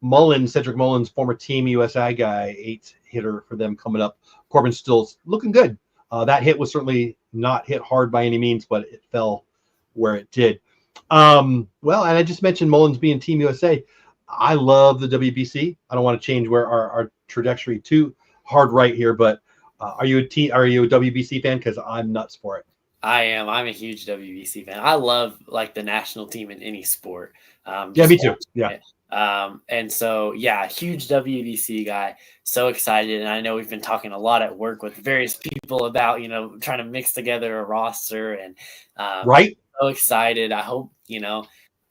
Cedric Mullins, former Team USA guy, 8-hitter for them coming up. Corbin still looking good. That hit was certainly not hit hard by any means, but it fell where it did. And I just mentioned Mullins being Team USA. I love the WBC. I don't want to change where our trajectory too hard right here, but are you a WBC fan? Because I'm nuts for it. I am. I'm a huge WBC fan. I love the national team in any sport. Me too. Yeah. And so, huge WBC guy. So excited. And I know we've been talking a lot at work with various people about, trying to mix together a roster and right. So excited. I hope,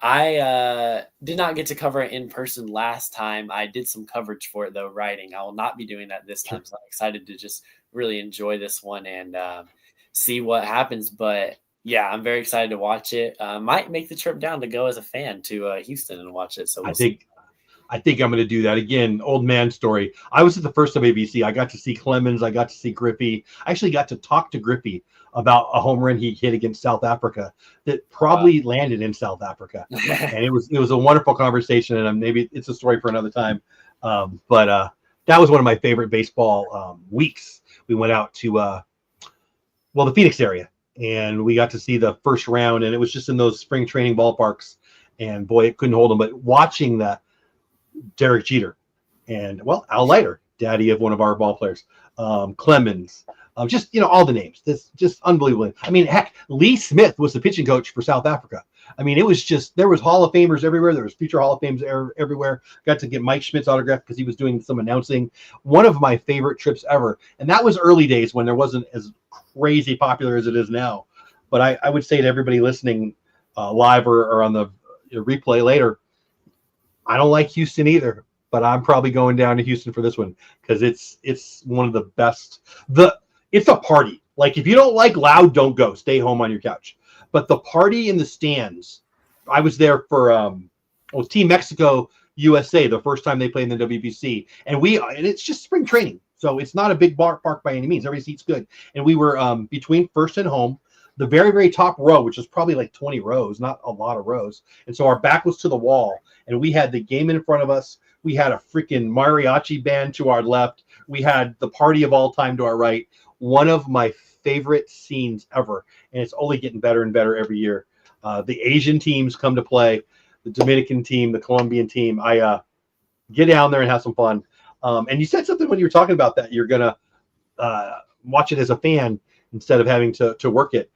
I did not get to cover it in person last time. I did some coverage for it, though, writing. I will not be doing that this time. So I'm excited to just really enjoy this one and see what happens. But, I'm very excited to watch it. Might make the trip down to go as a fan to Houston and watch it. So I think I'm going to do that again. Old man story. I was at the first WBC. I got to see Clemens. I got to see Griffey. I actually got to talk to Griffey about a home run he hit against South Africa that probably landed in South Africa. And it was a wonderful conversation. And maybe it's a story for another time. But that was one of my favorite baseball weeks. We went out to, the Phoenix area, and we got to see the first round. And it was just in those spring training ballparks. And boy, it couldn't hold them. But watching the Derek Jeter and Al Leiter, daddy of one of our ball players, Clemens, just all the names. This just unbelievable. I mean, heck, Lee Smith was the pitching coach for South Africa. I mean, it was just there was Hall of Famers everywhere. There was future Hall of Famers everywhere. Got to get Mike Schmidt's autograph because he was doing some announcing. One of my favorite trips ever, and that was early days when there wasn't as crazy popular as it is now. But I would say to everybody listening live or on the replay later, I don't like Houston either, but I'm probably going down to Houston for this one because it's one of the best. It's a party. Like, if you don't like loud, don't go. Stay home on your couch. But the party in the stands, I was there for it was Team Mexico USA the first time they played in the WBC, and it's just spring training, so it's not a big park by any means. Every seat's good, and we were between first and home. The very, very top row, which was probably like 20 rows, not a lot of rows. And so our back was to the wall, and we had the game in front of us. We had a freaking mariachi band to our left. We had the party of all time to our right. One of my favorite scenes ever, and it's only getting better and better every year. The Asian teams come to play, the Dominican team, the Colombian team. I get down there and have some fun. And you said something when you were talking about that. You're going to watch it as a fan instead of having to work it.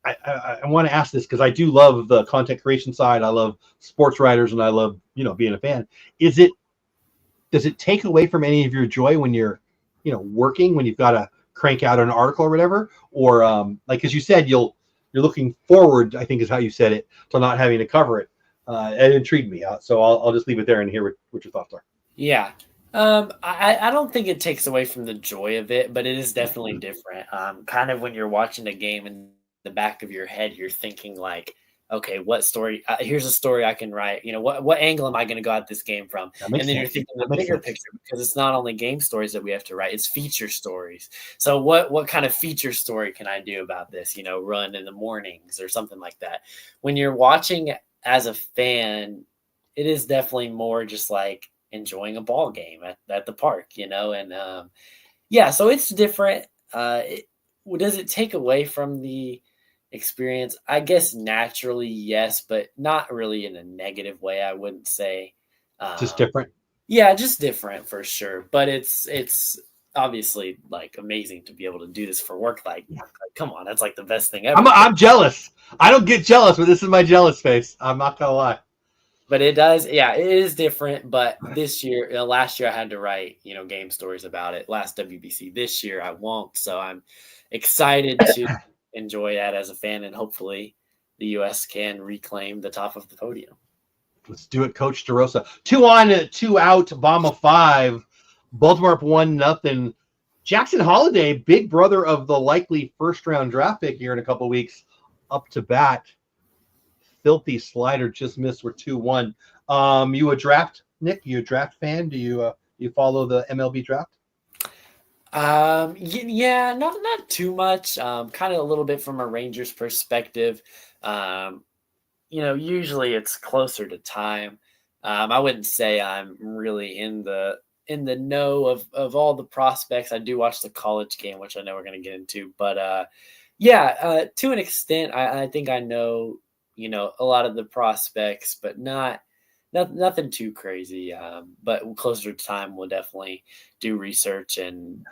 I want to ask this because I do love the content creation side. I love sports writers, and I love being a fan. Does it take away from any of your joy when you're working, when you've got to crank out an article or whatever, or as you said, you're looking forward, I think is how you said it, to not having to cover it. It intrigued me, so I'll just leave it there and hear what your thoughts are. Yeah. I don't think it takes away from the joy of it, but it is definitely different. Kind of when you're watching a game in the back of your head, you're thinking like, okay, what story? Here's a story I can write. What angle am I going to go at this game from? That makes And then you're sense. thinking That the makes bigger sense. picture because it's not only game stories that we have to write; it's feature stories. So what kind of feature story can I do about this? Run in the mornings or something like that. When you're watching as a fan, it is definitely more just like enjoying a ball game at the park, and yeah, so it's different. Does it take away from the experience? I guess naturally, yes, but not really in a negative way. I wouldn't say. Just Um, different. yeah, just different for sure. But it's obviously like amazing to be able to do this for work. Like come on, that's like the best thing ever. I'm jealous. I don't get jealous, but this is my jealous face. I'm not gonna lie. But it does, yeah, it is different. But this year, last year I had to write, game stories about it. Last WBC. This year I won't. So I'm excited to enjoy that as a fan, and hopefully the U.S. can reclaim the top of the podium. Let's do it, Coach DeRosa. 2 on, 2 out. Bama 5. Baltimore up 1-0. Jackson Holiday, big brother of the likely first-round draft pick here in a couple weeks, up to bat. Filthy slider, just missed. We're 2-1. You a draft, Nick? You a draft fan? Do you follow the MLB draft? Yeah, not too much. Kind of a little bit from a Rangers perspective. Usually it's closer to time. I wouldn't say I'm really in the know of all the prospects. I do watch the college game, which I know we're going to get into, but yeah, to an extent, I think I know a lot of the prospects, but nothing too crazy. But closer to time, we'll definitely do research and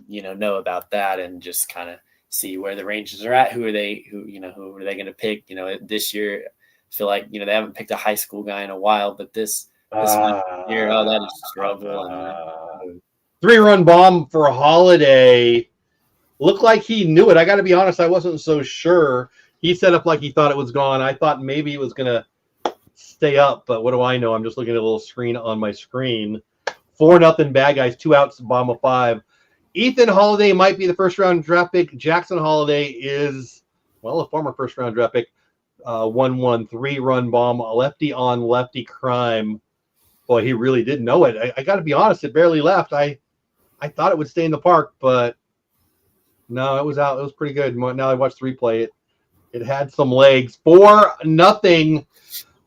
know about that and just kind of see where the Rangers are at. Who are they going to pick? This year, I feel like they haven't picked a high school guy in a while, but this year, oh, that is trouble. And 3-run bomb for Holiday. Looked like he knew it. I got to be honest, I wasn't so sure. He set up like he thought it was gone. I thought maybe it was gonna stay up, but what do I know? I'm just looking at a little screen on my screen. 4-0 bad guys, 2 outs, bomb of 5. Ethan Holiday might be the first-round draft pick. Jackson Holiday is, well, a former first-round draft pick. 1-1, 3-run bomb, lefty on lefty crime. Boy, he really didn't know it. I got to be honest, it barely left. I thought it would stay in the park, but no, it was out. It was pretty good. Now I watched the replay. It had some legs. 4-0.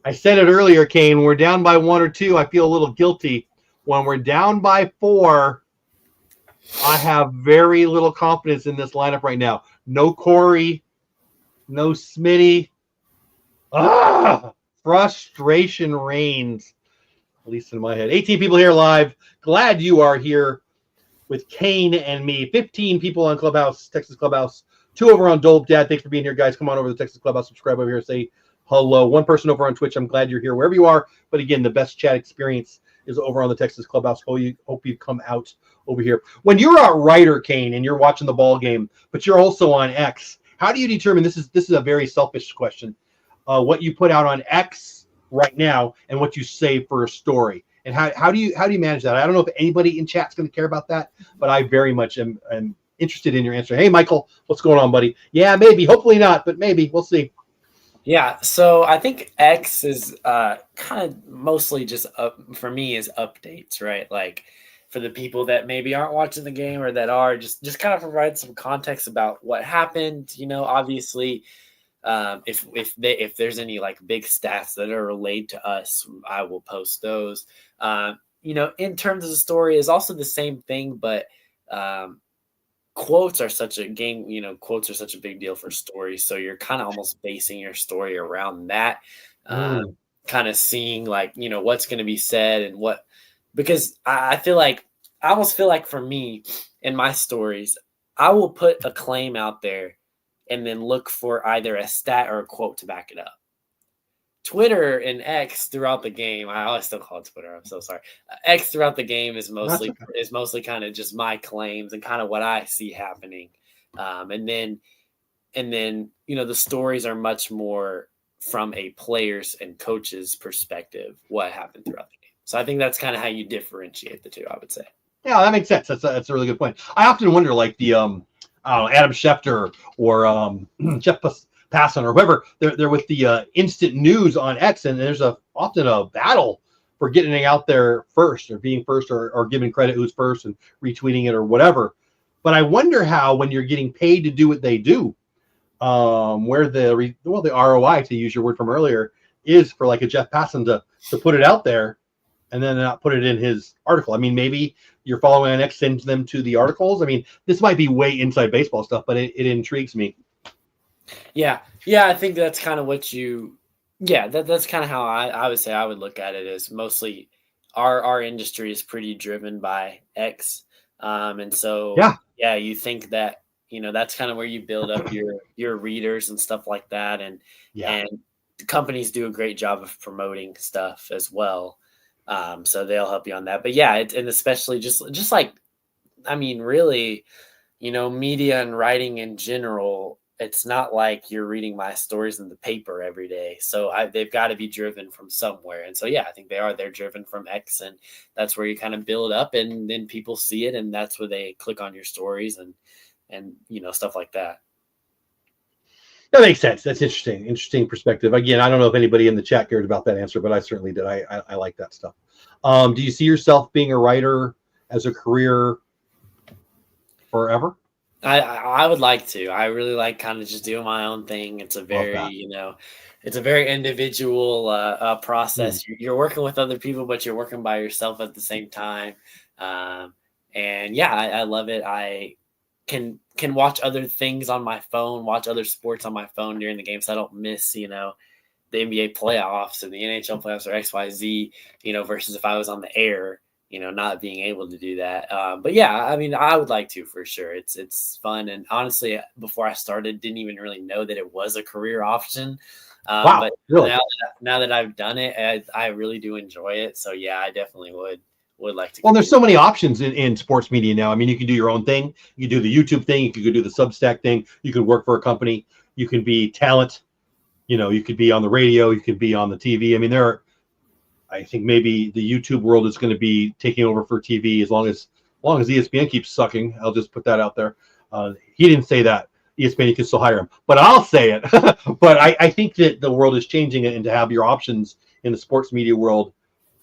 I said it earlier, Kane. We're down by 1 or 2. I feel a little guilty. When we're down by 4, I have very little confidence in this lineup right now. No Corey, no Smitty. Frustration reigns, at least in my head. 18 people here live. Glad you are here with Kane and me. 15 people on Clubhouse, Texas Clubhouse. 2 over on Dope Dad. Thanks for being here, guys. Come on over to the Texas Clubhouse. Subscribe over here. Say hello. 1 person over on Twitch. I'm glad you're here wherever you are. But again, the best chat experience is over on the Texas Clubhouse. Hope you come out over here. When you're a writer, Kane, and you're watching the ball game, but you're also on X, how do you determine, this is a very selfish question, what you put out on X right now and what you save for a story? And how do you manage that? I don't know if anybody in chat's going to care about that, but I very much am interested in your answer. Hey, Michael, what's going on, buddy? Yeah, maybe. Hopefully not, but maybe. We'll see. yeah, so I think X is kind of mostly just for me is updates, right? Like for the people that maybe aren't watching the game or that are just kind of provide some context about what happened. Obviously, if there's any like big stats that are relayed to us, I will post those. In terms of the story is also the same thing, but quotes are such a game, quotes are such a big deal for stories. So you're kind of almost basing your story around that, kind of seeing like, what's going to be said and what, because I almost feel like for me in my stories, I will put a claim out there and then look for either a stat or a quote to back it up. Twitter and X throughout the game, I always still call it Twitter, I'm so sorry. X throughout the game is mostly kind of just my claims and kind of what I see happening. And then the stories are much more from a player's and coach's perspective, what happened throughout the game. So I think that's kind of how you differentiate the two, I would say. Yeah, that makes sense. That's a really good point. I often wonder, like the I don't know, Adam Schefter or Jeff Passan or whoever, they're with the instant news on X, and there's often a battle for getting it out there first, or being first, or giving credit who's first and retweeting it or whatever. But I wonder how, when you're getting paid to do what they do, where the ROI, to use your word from earlier, is for like a Jeff Passan to put it out there and then not put it in his article. I mean, maybe you're following X sends them to the articles. I mean, this might be way inside baseball stuff, but it intrigues me. Yeah. I think that's kind of what that's kind of how I would say I would look at it, is mostly our industry is pretty driven by X. And so, you think that, that's kind of where you build up your readers and stuff like that. And companies do a great job of promoting stuff as well. So they'll help you on that. But yeah, and especially just like, I mean, really, media and writing in general, it's not like you're reading my stories in the paper every day. So they've got to be driven from somewhere. And so, yeah, I think they're driven from X, and that's where you kind of build up, and then people see it, and that's where they click on your stories and stuff like that. That makes sense. That's interesting perspective. Again, I don't know if anybody in the chat cared about that answer, but I certainly did. I like that stuff. Do you see yourself being a writer as a career forever? I would like to. I really like kind of just doing my own thing. It's a very, it's a very individual process. You're working with other people, but you're working by yourself at the same time. And yeah, I love it. I can watch other things on my phone, watch other sports on my phone during the game, so I don't miss, the NBA playoffs or the NHL playoffs or XYZ, versus if I was on the air, not being able to do that. But yeah, I mean, I would like to, for sure. It's fun. And honestly, before I started, didn't even really know that it was a career option. Wow, but really? now that I've done it, I really do enjoy it. So yeah, I definitely would like to. Well, there's so many options in sports media now. I mean, you can do your own thing. You can do the YouTube thing. You can do the Substack thing. You can work for a company. You can be talent. You could be on the radio. You could be on the TV. I mean, I think maybe the YouTube world is going to be taking over for TV as long as ESPN keeps sucking. I'll just put that out there. He didn't say that. ESPN, you can still hire him, but I'll say it. But I think that the world is changing it, and to have your options in the sports media world,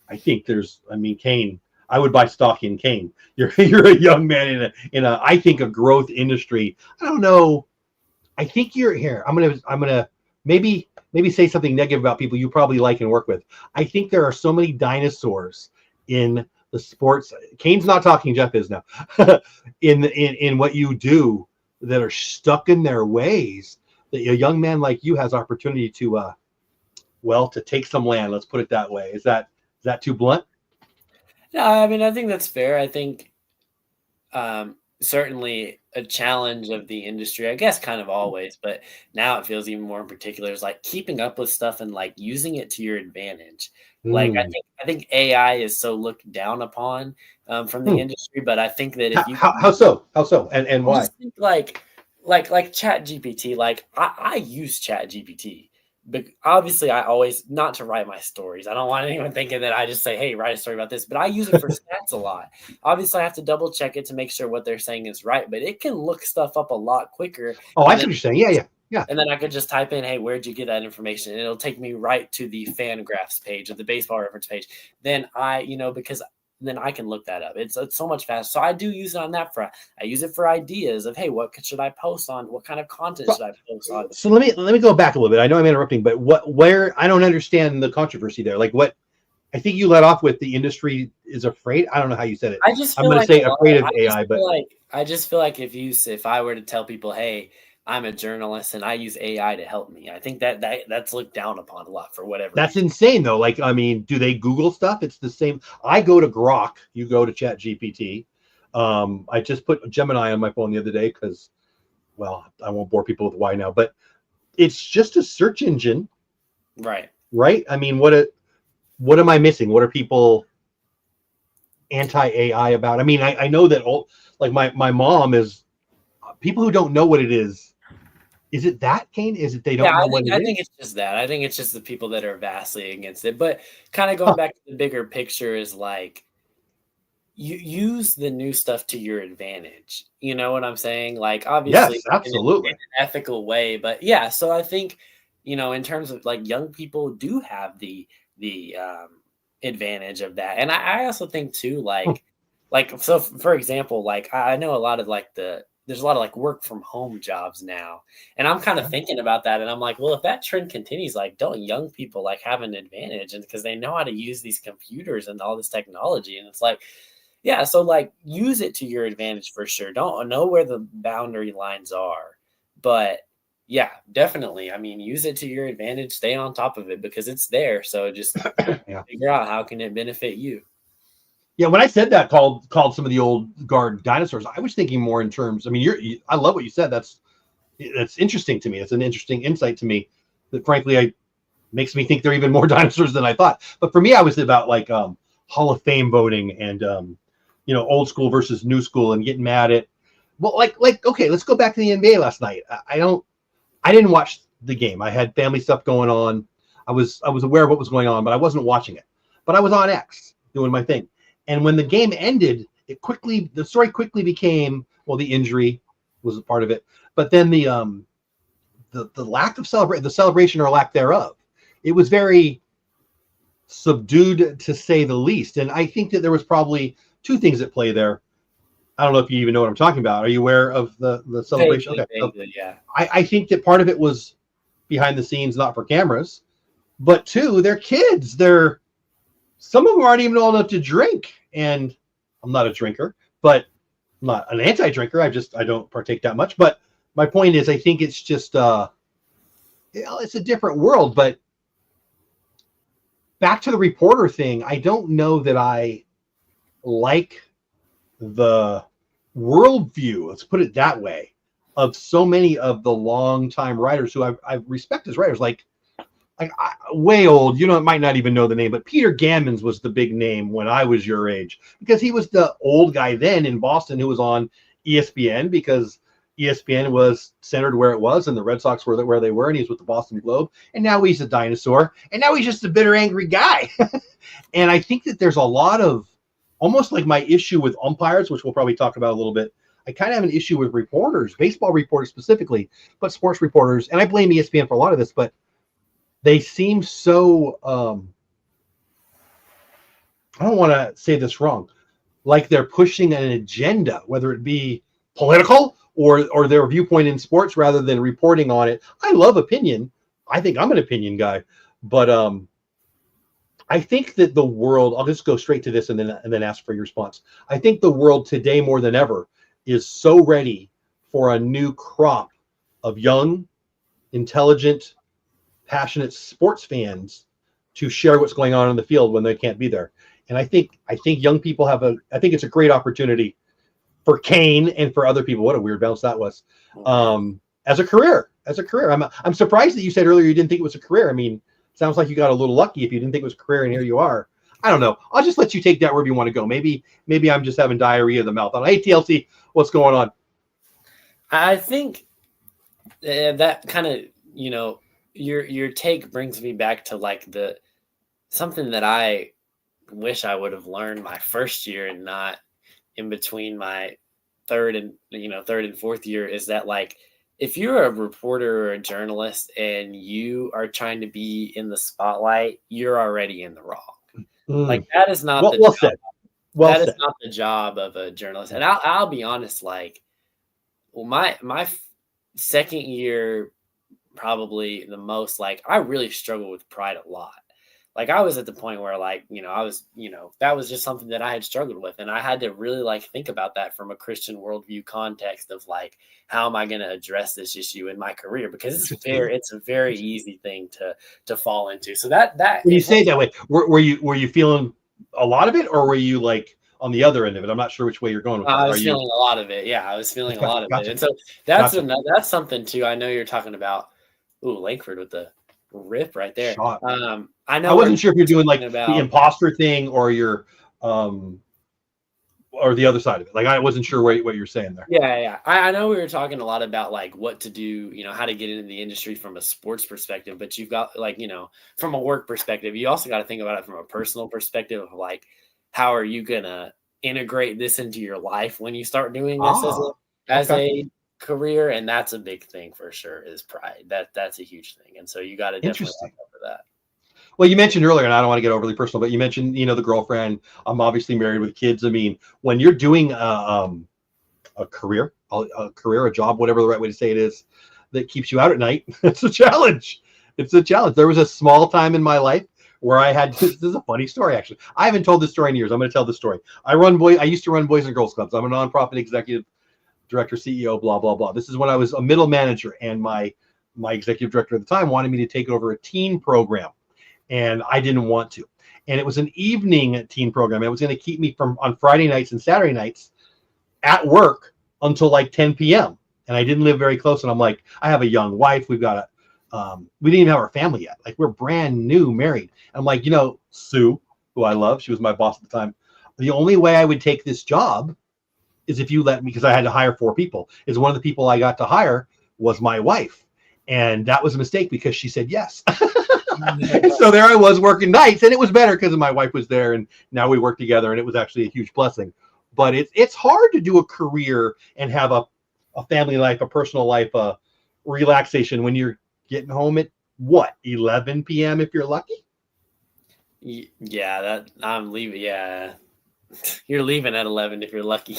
I think Kane. I would buy stock in Kane. You're a young man in a I think a growth industry. I don't know. I think you're here. I'm gonna maybe say something negative about people you probably like and work with. I think there are so many dinosaurs in the sports. Kane's not talking, Jeff is now. in what you do, that are stuck in their ways, that a young man like you has opportunity to to take some land. Let's put it that way. Is that too blunt? Yeah, I mean, I think that's fair. I think certainly a challenge of the industry, I guess, kind of always, but now it feels even more in particular, is like keeping up with stuff and like using it to your advantage. Like I think AI is so looked down upon from the industry, but I think that if you how so and why? I just think like Chat GPT, like I use Chat GPT. But obviously, I always, not to write my stories. I don't want anyone thinking that I just say, hey, write a story about this. But I use it for stats a lot. Obviously, I have to double check it to make sure what they're saying is right. But it can look stuff up a lot quicker. Oh, I see what you're saying. Yeah. And then I could just type in, hey, where'd you get that information? And it'll take me right to the Fangraphs page or the baseball reference page. Then because then I can look that up. It's so much faster. So I do use it on that front. I use it for ideas of, hey, what should I post on? What kind of content should I post on? So let me go back a little bit. I know I'm interrupting, but where I don't understand the controversy there. Like what I think you let off with, the industry is afraid. I don't know how you said it. I just feel I'm going to like say afraid of AI, but I just feel like if I were to tell people, hey, I'm a journalist and I use AI to help me, I think that's looked down upon a lot for whatever. That's insane though. Like, I mean, do they Google stuff? It's the same. I go to Grok, you go to Chat GPT. I just put Gemini on my phone the other day because, well, I won't bore people with why now, but it's just a search engine. Right. I mean, what am I missing? What are people anti-AI about? I mean, I know that like my mom is, people who don't know what it is Is it that, Kane? Is it they Yeah, don't know what it I is? think it's just that. I think it's just the people that are vastly against it. But kind of going back to the bigger picture is like you use the new stuff to your advantage. You know what I'm saying? Like obviously Yes, in absolutely. an ethical way, but yeah. So I think in terms of like young people do have the advantage of that, and I also think too like so for example, like I know a lot of like there's a lot of like work from home jobs now, and I'm kind of thinking about that, and I'm like, well, if that trend continues, like don't young people like have an advantage, and because they know how to use these computers and all this technology, and it's like yeah, so like use it to your advantage for sure. Don't know where the boundary lines are, but yeah, definitely. I mean, use it to your advantage. Stay on top of it because it's there. So just Yeah. figure out how can it benefit you. Yeah, when I said that, called some of the old guard dinosaurs, I was thinking more in terms. I mean, I love what you said. That's interesting to me. It's an interesting insight to me that, frankly, I makes me think they're even more dinosaurs than I thought. But for me, I was about like Hall of Fame voting and old school versus new school and getting mad at. Well, like okay, let's go back to the NBA last night. I didn't watch the game. I had family stuff going on. I was aware of what was going on, but I wasn't watching it. But I was on X doing my thing. And when the game ended, the story quickly became, well, the injury was a part of it, but then the lack of the celebration or lack thereof. It was very subdued to say the least. And I think that there was probably two things at play there. I don't know if you even know what I'm talking about. Are you aware of the celebration? Vaguely, Okay. So vaguely, yeah. I think that part of it was behind the scenes, not for cameras, but two, they're kids. Some of them aren't even old enough to drink. And I'm not a drinker, but I'm not an anti-drinker. I don't partake that much. But my point is, I think it's just it's a different world. But back to the reporter thing, I don't know that I like the worldview, let's put it that way, of so many of the longtime writers who I respect as writers, like way old. Might not even know the name, but Peter Gammons was the big name when I was your age because he was the old guy then in Boston who was on ESPN because ESPN was centered where it was and the Red Sox were where they were, and he was with the Boston Globe, and now he's a dinosaur, and now he's just a bitter, angry guy. And I think that there's a lot of almost like my issue with umpires, which we'll probably talk about a little bit. I kind of have an issue with reporters, baseball reporters specifically, but sports reporters, and I blame ESPN for a lot of this, but they seem so I don't want to say this wrong, like they're pushing an agenda, whether it be political or their viewpoint in sports rather than reporting on it. I love opinion. I think I'm an opinion guy, but I think that the world, I'll just go straight to this and then ask for your response. I think the world today more than ever is so ready for a new crop of young, intelligent, passionate sports fans to share what's going on in the field when they can't be there. And I think young people I think it's a great opportunity for Kane and for other people. What a weird bounce that was. As a career. I'm surprised that you said earlier you didn't think it was a career. I mean, sounds like you got a little lucky if you didn't think it was a career, and here you are. I don't know. I'll just let you take that wherever you want to go. Maybe I'm just having diarrhea of the mouth. Hey, TLC, what's going on? I think that kind of your take brings me back to like something that I wish I would have learned my first year and not in between my third and fourth year, is that like if you're a reporter or a journalist and you are trying to be in the spotlight, you're already in the wrong. Like that is not the well job. said. Well That is said. not the job of a journalist. And I'll be honest, like, well, my second year, probably the most, like, I really struggled with pride a lot. Like I was at the point where like, I was, that was just something that I had struggled with. And I had to really like think about that from a Christian worldview context of like, how am I going to address this issue in my career? Because it's a very easy thing to fall into. So that when you say it that way, were you feeling a lot of it, or were you like on the other end of it? I'm not sure which way you're going with that. I was feeling a lot of it. Yeah, I was feeling a lot of it. And so that's something too. I know you're talking about, Langford with the rip right there. Shot. I know. I wasn't sure if you're doing like about the imposter thing or you're or the other side of it? Like, I wasn't sure what you're saying there. Yeah. I know we were talking a lot about like what to do, how to get into the industry from a sports perspective, but you've got like, from a work perspective, you also got to think about it from a personal perspective of like, how are you gonna integrate this into your life when you start doing this as Okay. a career? And that's a big thing for sure, is pride. That's a huge thing. And so you got to definitely Interesting. cover that. Well, you mentioned earlier, and I don't want to get overly personal, but you mentioned, the girlfriend. I'm obviously married with kids. I mean, when you're doing a career, a job, whatever the right way to say it is, that keeps you out at night, it's a challenge. It's a challenge. There was a small time in my life where I had this is a funny story, actually. I haven't told this story in years. I'm going to tell the story. I used to run Boys and Girls Clubs. I'm a nonprofit executive director, CEO, blah, blah, blah. This is when I was a middle manager, and my executive director at the time wanted me to take over a teen program, and I didn't want to. And it was an evening teen program. It was going to keep me from on Friday nights and Saturday nights at work until like 10 p.m. And I didn't live very close. And I'm like, I have a young wife. We've got we didn't even have our family yet. Like, we're brand new married. I'm like, Sue, who I love, she was my boss at the time. The only way I would take this job is if you let me, because I had to hire 4 people, is one of the people I got to hire was my wife. And that was a mistake because she said yes. And so there I was working nights, and it was better because my wife was there, and now we work together, and it was actually a huge blessing. But it's hard to do a career and have a family life, a personal life, a relaxation when you're getting home at 11 p.m. if you're lucky. Yeah, that I'm leaving. Yeah, you're leaving at 11 if you're lucky.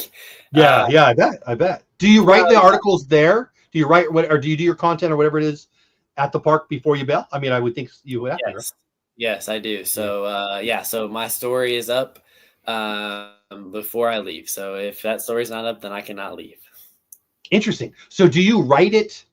Yeah, I bet. Do you write the articles there? Do you write or do you do your content or whatever it is at the park before you bail? I mean, I would think you would have to, right? Yes, I do. So so my story is up before I leave. So if that story's not up, then I cannot leave. Interesting. So do you write it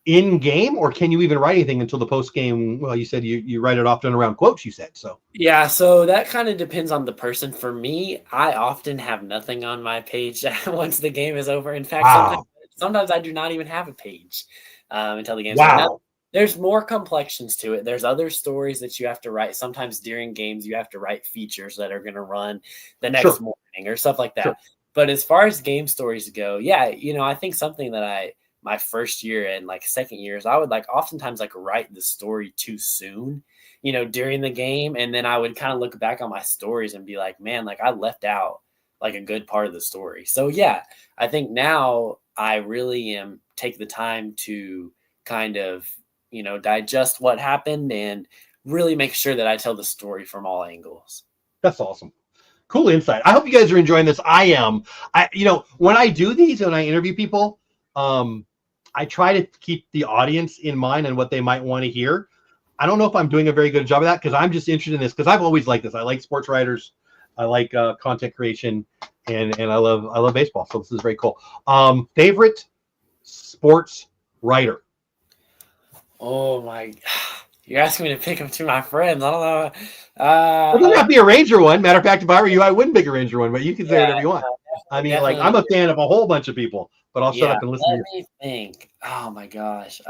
in game, or can you even write anything until the post game? Well, you said you write it often around quotes, you said. So yeah, so that kind of depends on the person. For me, I often have nothing on my page once the game is over. In fact, sometimes I do not even have a page until the game's over. Now, there's more complexions to it. There's other stories that you have to write. Sometimes during games, you have to write features that are going to run the next morning or stuff like that. Sure. But as far as game stories go, yeah, I think something that my first year and like second years, I would oftentimes write the story too soon, during the game. And then I would kind of look back on my stories and be like, man, I left out a good part of the story. So yeah, I think now I really take the time to kind of, digest what happened and really make sure that I tell the story from all angles. That's awesome. Cool insight. I hope you guys are enjoying this. I am. When I do these and I interview people, I try to keep the audience in mind and what they might want to hear. I don't know if I'm doing a very good job of that, because I'm just interested in this, because I've always liked this. I like sports writers. I like content creation, and I love baseball. So this is very cool. Favorite sports writer? Oh my! You're asking me to pick them to my friends. I don't know. It doesn't have to be a Ranger one. Matter of fact, if I were you, I wouldn't pick a Ranger one, but you can say whatever you want. I mean, I'm a fan of a whole bunch of people, but I'll shut up and listen. Let me think. Oh my gosh.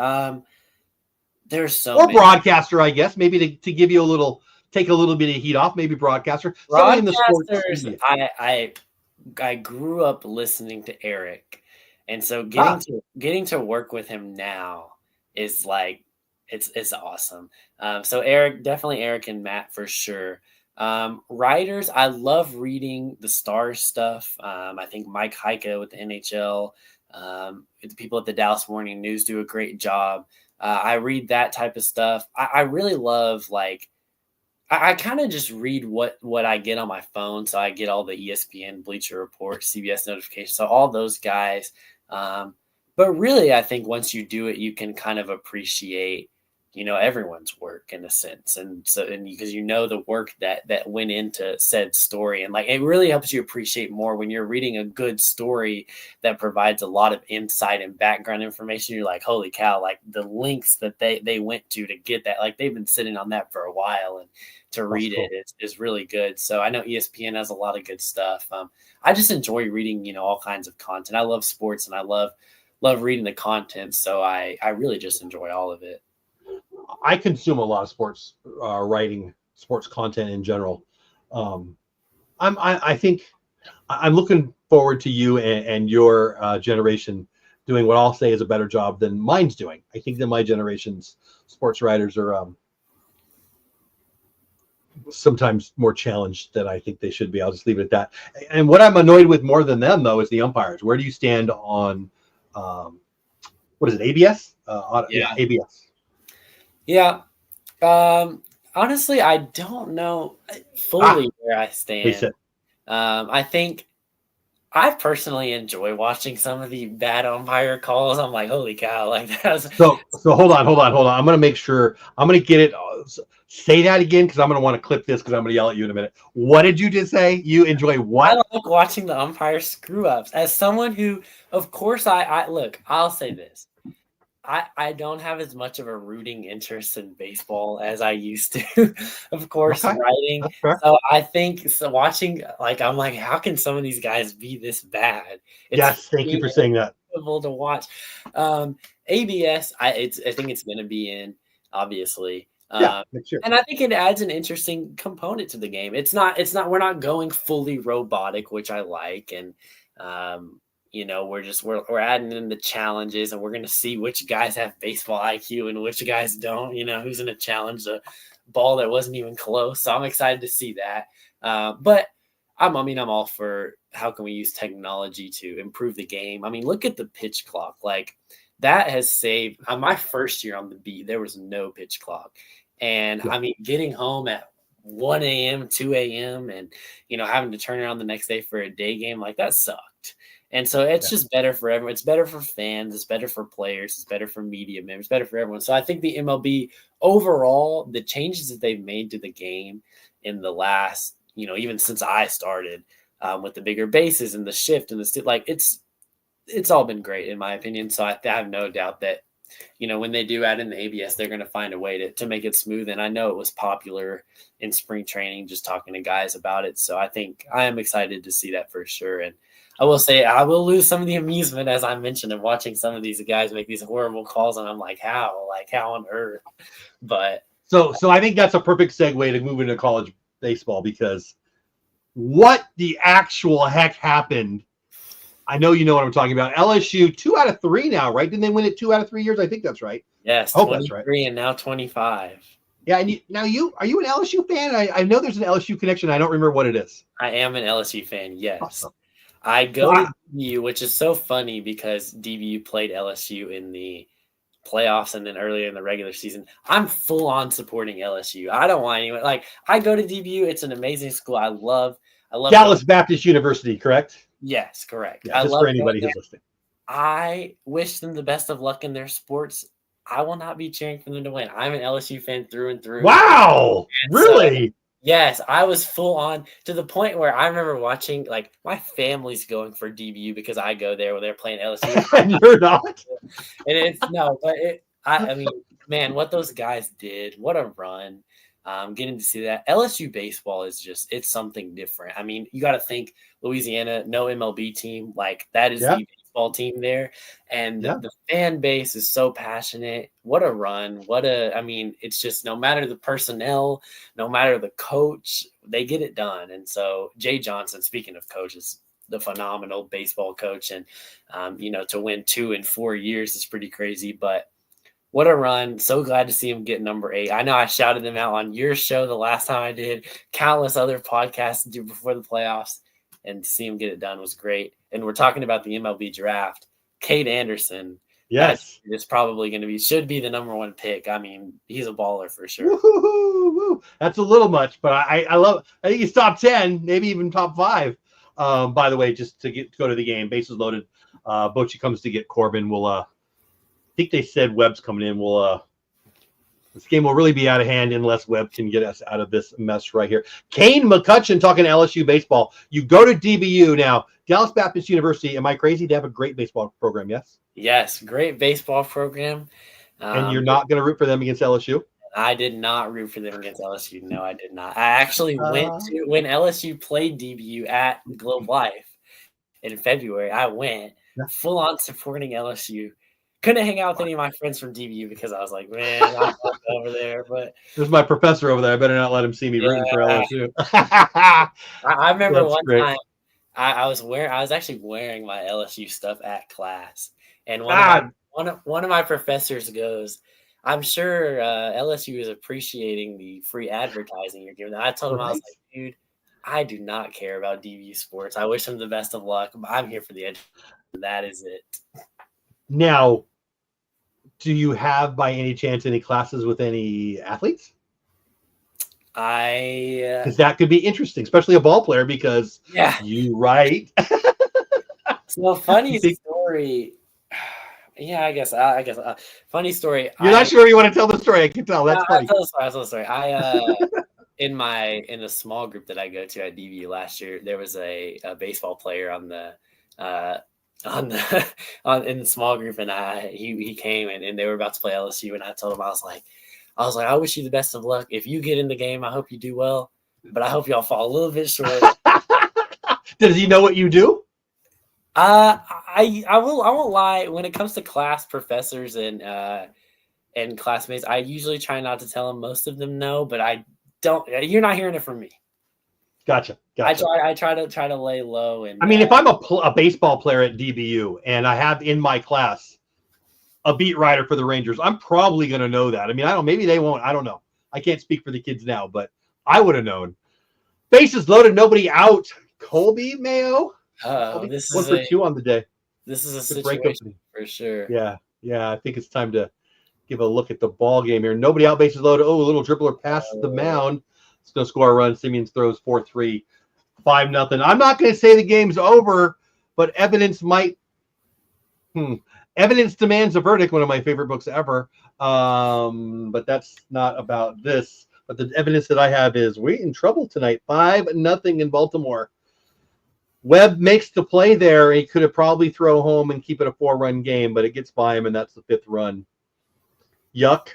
There's so many. Broadcaster, I guess, maybe to give you take a little bit of heat off. Maybe broadcaster. Broadcasters. In the sports I grew up listening to Eric, and so getting to work with him now is it's awesome. So Eric and Matt for sure. Writers, I love reading the Stars stuff. I think Mike Heike with the NHL, the people at the Dallas Morning News do a great job. I read that type of stuff. I really love I kind of just read what I get on my phone. So I get all the ESPN, Bleacher Report, CBS notifications. So all those guys. But really, I think once you do it, you can kind of appreciate, everyone's work in a sense. And because the work that went into said story, and it really helps you appreciate more when you're reading a good story that provides a lot of insight and background information. You're like, holy cow, the links that they went to get that, they've been sitting on that for a while, and to read it is really good. So I know ESPN has a lot of good stuff. I just enjoy reading, all kinds of content. I love sports, and I love reading the content. So I really just enjoy all of it. I consume a lot of sports writing, sports content in general. I think I'm looking forward to you and your generation doing what I'll say is a better job than mine's doing. I think that my generation's sports writers are sometimes more challenged than I think they should be. I'll just leave it at that. And what I'm annoyed with more than them, though, is the umpires. Where do you stand on what is it, ABS? Yeah, ABS. Yeah. Honestly, I don't know fully where I stand. I think I personally enjoy watching some of the bad umpire calls. I'm like, holy cow! Like that's so hold on. I'm gonna make sure. I'm gonna get it. Say that again because I'm gonna want to clip this because I'm gonna yell at you in a minute. What did you just say? You enjoy what? I like watching the umpire screw ups. As someone who, of course, I look. I'll say this. I don't have as much of a rooting interest in baseball as I used to, of course, writing. So I think watching, like, I'm like, how can some of these guys be this bad? Yes, thank you for saying that. To watch. ABS, I think it's going to be in, obviously. Sure. And I think it adds an interesting component to the game. We're not going fully robotic, which I like. And, we're adding in the challenges, and we're going to see which guys have baseball IQ and which guys don't, who's going to challenge a ball that wasn't even close. So I'm excited to see that. But I'm all for how can we use technology to improve the game. I mean, look at the pitch clock. Like that has saved my first year on the beat. There was no pitch clock. And I mean, getting home at 1 a.m., 2 a.m. and, having to turn around the next day for a day game, like that sucked. And so it's just better for everyone. It's better for fans. It's better for players. It's better for media members. It's better for everyone. So I think the MLB overall, the changes that they've made to the game in the last, even since I started with the bigger bases and the shift and it's all been great in my opinion. So I have no doubt that, when they do add in the ABS, they're going to find a way to make it smooth. And I know it was popular in spring training, just talking to guys about it. So I think I am excited to see that for sure. And I will say I will lose some of the amusement, as I mentioned, of watching some of these guys make these horrible calls. And I'm like, how on earth? But so I think that's a perfect segue to move into college baseball, because what the actual heck happened? I know you know what I'm talking about. LSU 2 out of 3 now, right? Didn't they win it 2 out of 3 years? I think that's right. Yes, 23 that's right. And now 25. Yeah, and are you an LSU fan? I know there's an LSU connection. I don't remember what it is. I am an LSU fan. Yes, awesome. I go to DBU, which is so funny because DBU played LSU in the playoffs and then earlier in the regular season. I'm full on supporting LSU. I don't want anyone. Like, I go to DBU. It's an amazing school. I love Dallas Baptist University, correct? Yes, correct. Yeah, just for anybody who's listening. I wish them the best of luck in their sports. I will not be cheering for them to win. I'm an LSU fan through and through. Wow, really? So, yes, I was full on to the point where I remember watching, like, my family's going for DBU because I go there when they're playing LSU. And you're not? I mean, man, what those guys did, what a run. Getting to see that. LSU baseball is it's something different. I mean, you got to think Louisiana, no MLB team. Like, that is the baseball team there. And the fan base is so passionate. What a run. It's just no matter the personnel, no matter the coach, they get it done. And so Jay Johnson, speaking of coaches, the phenomenal baseball coach. And, to win 2 in 4 years is pretty crazy. But what a run. So glad to see him get number 8. I know I shouted him out on your show the last time I did, countless other podcasts before the playoffs, and to see him get it done was great. And we're talking about the MLB draft. Cade Anderson. Yes. Is probably going to should be the number 1 pick. I mean, he's a baller for sure. Woo-hoo-hoo-hoo. That's a little much, but I think he's top 10, maybe even top 5. By the way, just to go to the game, bases loaded. Bochy comes to get Corbin. I think they said Webb's coming in. This game will really be out of hand unless Webb can get us out of this mess right here. Kane McCutcheon talking LSU baseball. You go to DBU now. Dallas Baptist University. Am I crazy? They have a great baseball program, yes? Yes, great baseball program. And you're not going to root for them against LSU? I did not root for them against LSU. No, I did not. I actually went to when LSU played DBU at Globe Life in February. I went full on supporting LSU. Couldn't hang out with any of my friends from DBU because I was like, man, I'm over there. But there's my professor over there. I better not let him see me rooting for LSU. I remember one time I was actually wearing my LSU stuff at class, and God, one of my professors goes, "I'm sure LSU is appreciating the free advertising you're giving them." I told him, I was right like, "Dude, I do not care about DVU sports. I wish them the best of luck, but I'm here for the education. That is it." now. Do you have, by any chance, any classes with any athletes? Because that could be interesting, especially a ball player. Because Yeah. you right. So You funny think story. Yeah, I guess funny story. you're not sure you want to tell the story? I can tell. That's I'll funny. tell the story. I'll tell the story. In the small group that I go to at DVU last year, there was a baseball player on the uh, in the small group, and he came and they were about to play LSU, and I told him, I was like, I wish you the best of luck. If you get in the game, I hope you do well, but I hope y'all fall a little bit short. Does he know what you do? I won't lie. When it comes to class professors and classmates, I usually try not to tell them. Most of them know, but I don't. You're not hearing it from me. Gotcha. I try to lay low. And I mean, if I'm a baseball player at DBU and I have in my class a beat writer for the Rangers, I'm probably going to know that. I mean, I don't. Maybe they won't. I don't know. I can't speak for the kids now, but I would have known. Bases loaded, nobody out. Colby Mayo. This One is for two on the day. This is a Good situation for sure. Yeah. I think it's time to give a look at the ball game here. Nobody out, bases loaded. Oh, a little dribbler passes the mound. It's going to score a run. Simeons throws 4-3, 5-0. I'm not going to say the game's over, but evidence might. Evidence demands a verdict. One of my favorite books ever. But that's not about this. But the evidence that I have is we're in trouble tonight. 5-0 in Baltimore. Webb makes the play there. He could have probably thrown home and keep it a 4-run game, but it gets by him, and that's the 5th run. Yuck.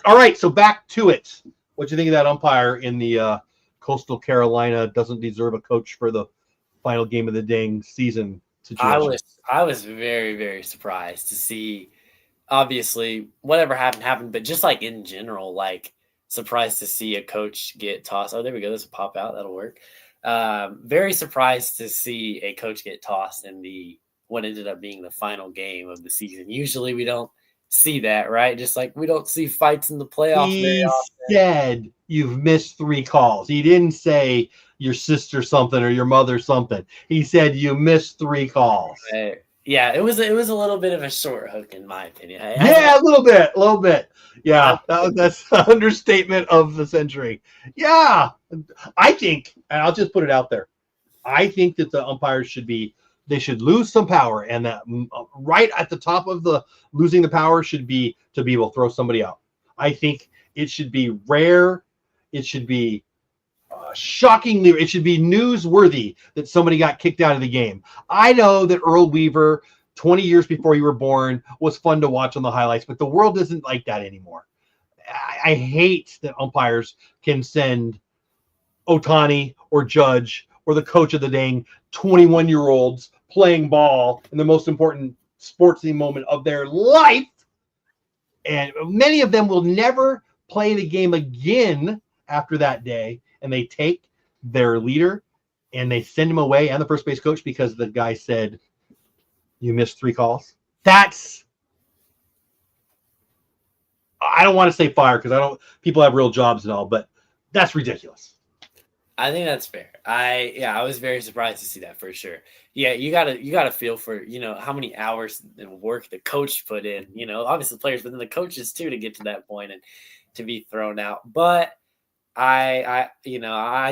All right, so back to it. What do you think of that umpire in the Coastal Carolina doesn't deserve a coach for the final game of the dang season situation? I was very, very surprised to see. Obviously, whatever happened. But just like in general, like surprised to see a coach get tossed. Oh, there we go. This will pop out. That'll work. Very surprised to see a coach get tossed in what ended up being the final game of the season. Usually we don't see that, right? Just like we don't see fights in the playoffs very often. He said you've missed 3 calls. He didn't say your sister something or your mother something. He said you missed 3 calls. Right. Yeah, it was a little bit of a short hook in my opinion. Yeah, a little bit. Yeah, that's an understatement of the century. Yeah, I think, and I'll just put it out there, I think that the umpires they should lose some power, and that right at the top of the losing the power should be to be able to throw somebody out. I think it should be rare. It should be shockingly, it should be newsworthy that somebody got kicked out of the game. I know that Earl Weaver, 20 years before you were born, was fun to watch on the highlights, but the world isn't like that anymore. I hate that umpires can send Ohtani or Judge or the coach of the dang 21-year-olds playing ball in the most important sportsy moment of their life. And many of them will never play the game again after that day. And they take their leader and they send him away and the first base coach because the guy said, you missed 3 calls. I don't want to say fire because people have real jobs and all, but that's ridiculous. I think that's fair. I was very surprised to see that for sure. Yeah, you gotta feel for, how many hours and work the coach put in, obviously the players, but then the coaches too, to get to that point and to be thrown out. But I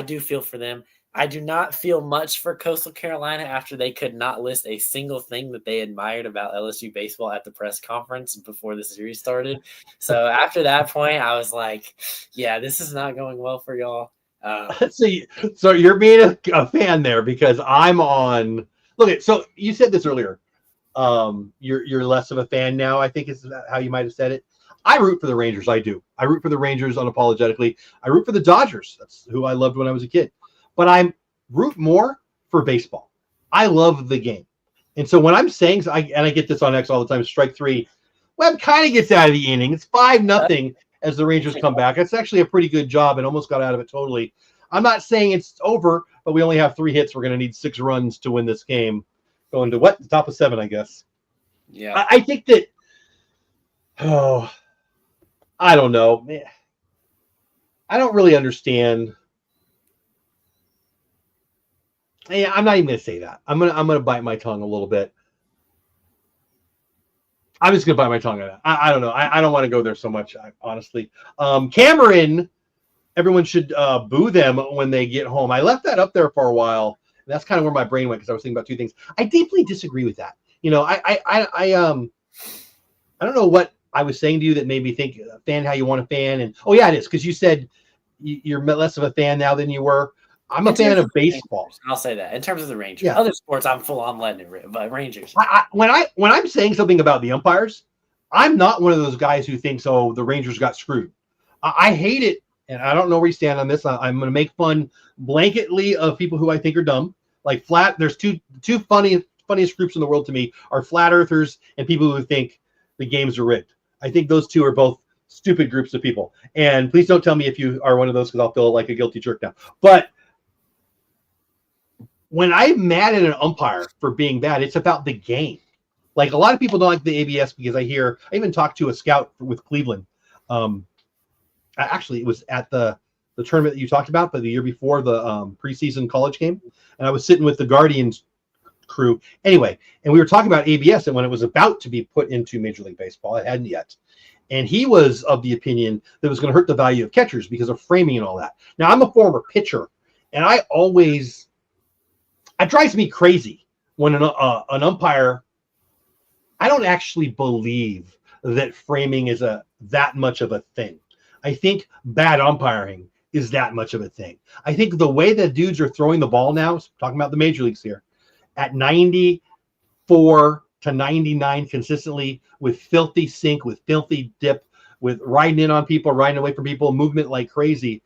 do feel for them. I do not feel much for Coastal Carolina after they could not list a single thing that they admired about LSU baseball at the press conference before the series started. So after that point, I was like, yeah, this is not going well for y'all. So you're being a fan there because I'm on. Look, so you said this earlier. You're less of a fan now, I think is how you might have said it. I root for the Rangers. I do. I root for the Rangers unapologetically. I root for the Dodgers. That's who I loved when I was a kid. But I root more for baseball. I love the game. And so when I'm saying, I get this on X all the time, strike 3, Webb kind of gets out of the inning. It's 5-0 as the Rangers come back. It's actually a pretty good job and almost got out of it totally. I'm not saying it's over, but we only have 3 hits. We're going to need 6 runs to win this game. Going to what? The top of 7, I guess. Yeah. I think that, I don't know. I don't really understand. Yeah, I'm not even going to say that. I'm gonna bite my tongue a little bit. I'm just gonna bite my tongue on that. I don't know. I don't want to go there so much, honestly. Cameron, everyone should boo them when they get home. I left that up there for a while. And that's kind of where my brain went because I was thinking about 2 things. I deeply disagree with that. You know, I don't know what I was saying to you that made me think fan how you want to fan. And oh yeah, it is because you said you're less of a fan now than you were. I'm a fan of baseball. Rangers, I'll say that. In terms of the Rangers, yeah. Other sports, I'm full on letting it rip. But Rangers, when I'm saying something about the umpires, I'm not one of those guys who thinks, oh, the Rangers got screwed. I hate it, and I don't know where you stand on this. I'm going to make fun blanketly of people who I think are dumb. Like there's two funniest groups in the world to me are flat earthers and people who think the games are rigged. I think those two are both stupid groups of people. And please don't tell me if you are one of those because I'll feel like a guilty jerk now. But when I'm mad at an umpire for being bad, it's about the game. Like a lot of people don't like the ABS because I even talked to a scout with Cleveland. Actually, it was at the tournament that you talked about, but the year before the preseason college game. And I was sitting with the Guardians crew anyway, and we were talking about ABS and when it was about to be put into Major League Baseball, it hadn't yet. And he was of the opinion that it was going to hurt the value of catchers because of framing and all that. Now, I'm a former pitcher, and it drives me crazy when an umpire, I don't actually believe that framing is that much of a thing. I think bad umpiring is that much of a thing. I think the way that dudes are throwing the ball now, talking about the major leagues here, at 94 to 99 consistently with filthy sink, with filthy dip, with riding in on people, riding away from people, movement like crazy,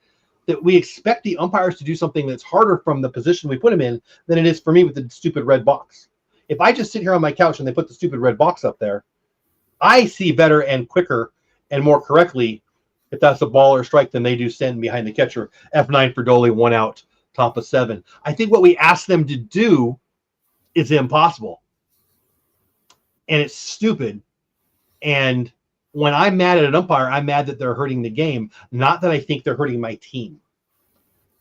that we expect the umpires to do something that's harder from the position we put them in than it is for me with the stupid red box. If I just sit here on my couch and they put the stupid red box up there, I see better and quicker and more correctly if that's a ball or strike than they do standing behind the catcher. F9 for Dolly, 1 out, top of 7. I think what we ask them to do is impossible. And it's stupid. And when I'm mad at an umpire, I'm mad that they're hurting the game, not that I think they're hurting my team.